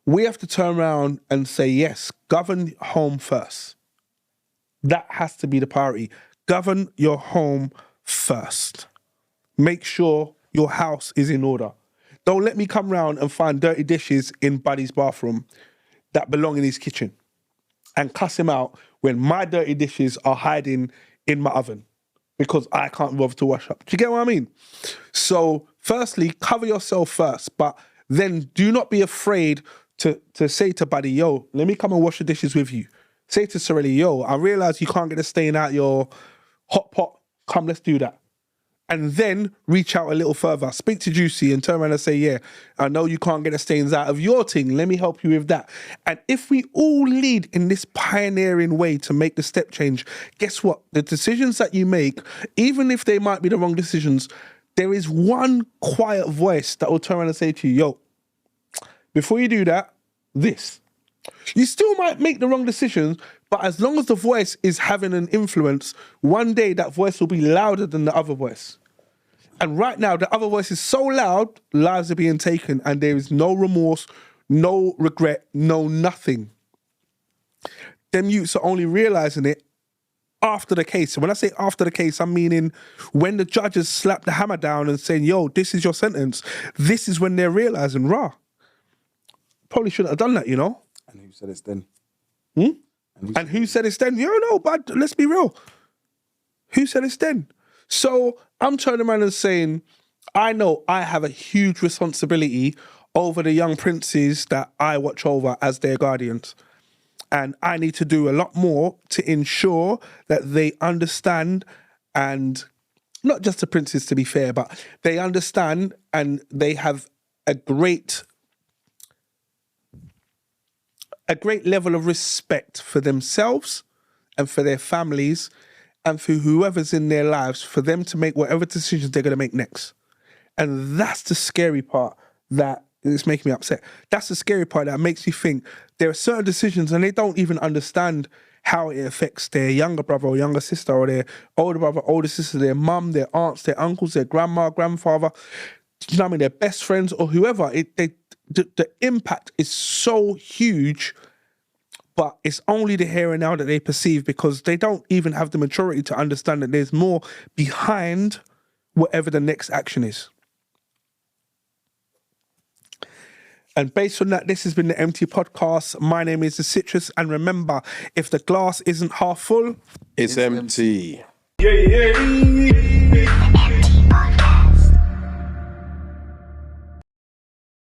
We have to turn around and say, yes, govern home first. That has to be the priority. Govern your home first. Make sure your house is in order. Don't let me come round and find dirty dishes in Buddy's bathroom that belong in his kitchen and cuss him out when my dirty dishes are hiding in my oven because I can't bother to wash up. Do you get what I mean? So firstly, cover yourself first, but then do not be afraid to say to Buddy, yo, let me come and wash the dishes with you. Say to Sorelli, yo, I realize you can't get the stain out your hot pot. Come, let's do that. And then reach out a little further. Speak to Juicy and turn around and say, yeah, I know you can't get the stains out of your thing. Let me help you with that. And if we all lead in this pioneering way to make the step change, guess what? The decisions that you make, even if they might be the wrong decisions, there is one quiet voice that will turn around and say to you, yo, before you do that, this. You still might make the wrong decisions, but as long as the voice is having an influence, one day that voice will be louder than the other voice. And right now, the other voice is so loud, lives are being taken, and there is no remorse, no regret, no nothing. Them youths are only realising it after the case. And when I say after the case, I'm meaning when the judges slap the hammer down and saying, yo, this is your sentence, this is when they're realising, rah, probably shouldn't have done that, you know? And who said it's then? And who said it's then? You know, but let's be real. Who said it's then? So I'm turning around and saying, I know I have a huge responsibility over the young princes that I watch over as their guardians. And I need to do a lot more to ensure that they understand, and not just the princes to be fair, but they understand and they have a great level of respect for themselves and for their families and for whoever's in their lives, for them to make whatever decisions they're going to make next. And that's the scary part that it's making me upset. That's the scary part that makes me think there are certain decisions and they don't even understand how it affects their younger brother or younger sister or their older brother, older sister, their mum, their aunts, their uncles, their grandma, grandfather, you know what I mean, their best friends or whoever. The impact is so huge, but it's only the here and now that they perceive because they don't even have the maturity to understand that there's more behind whatever the next action is. And based on that, this has been the eMpTy Podcast. My name is The Citrus. And remember, if the glass isn't half full, It's empty. yeah.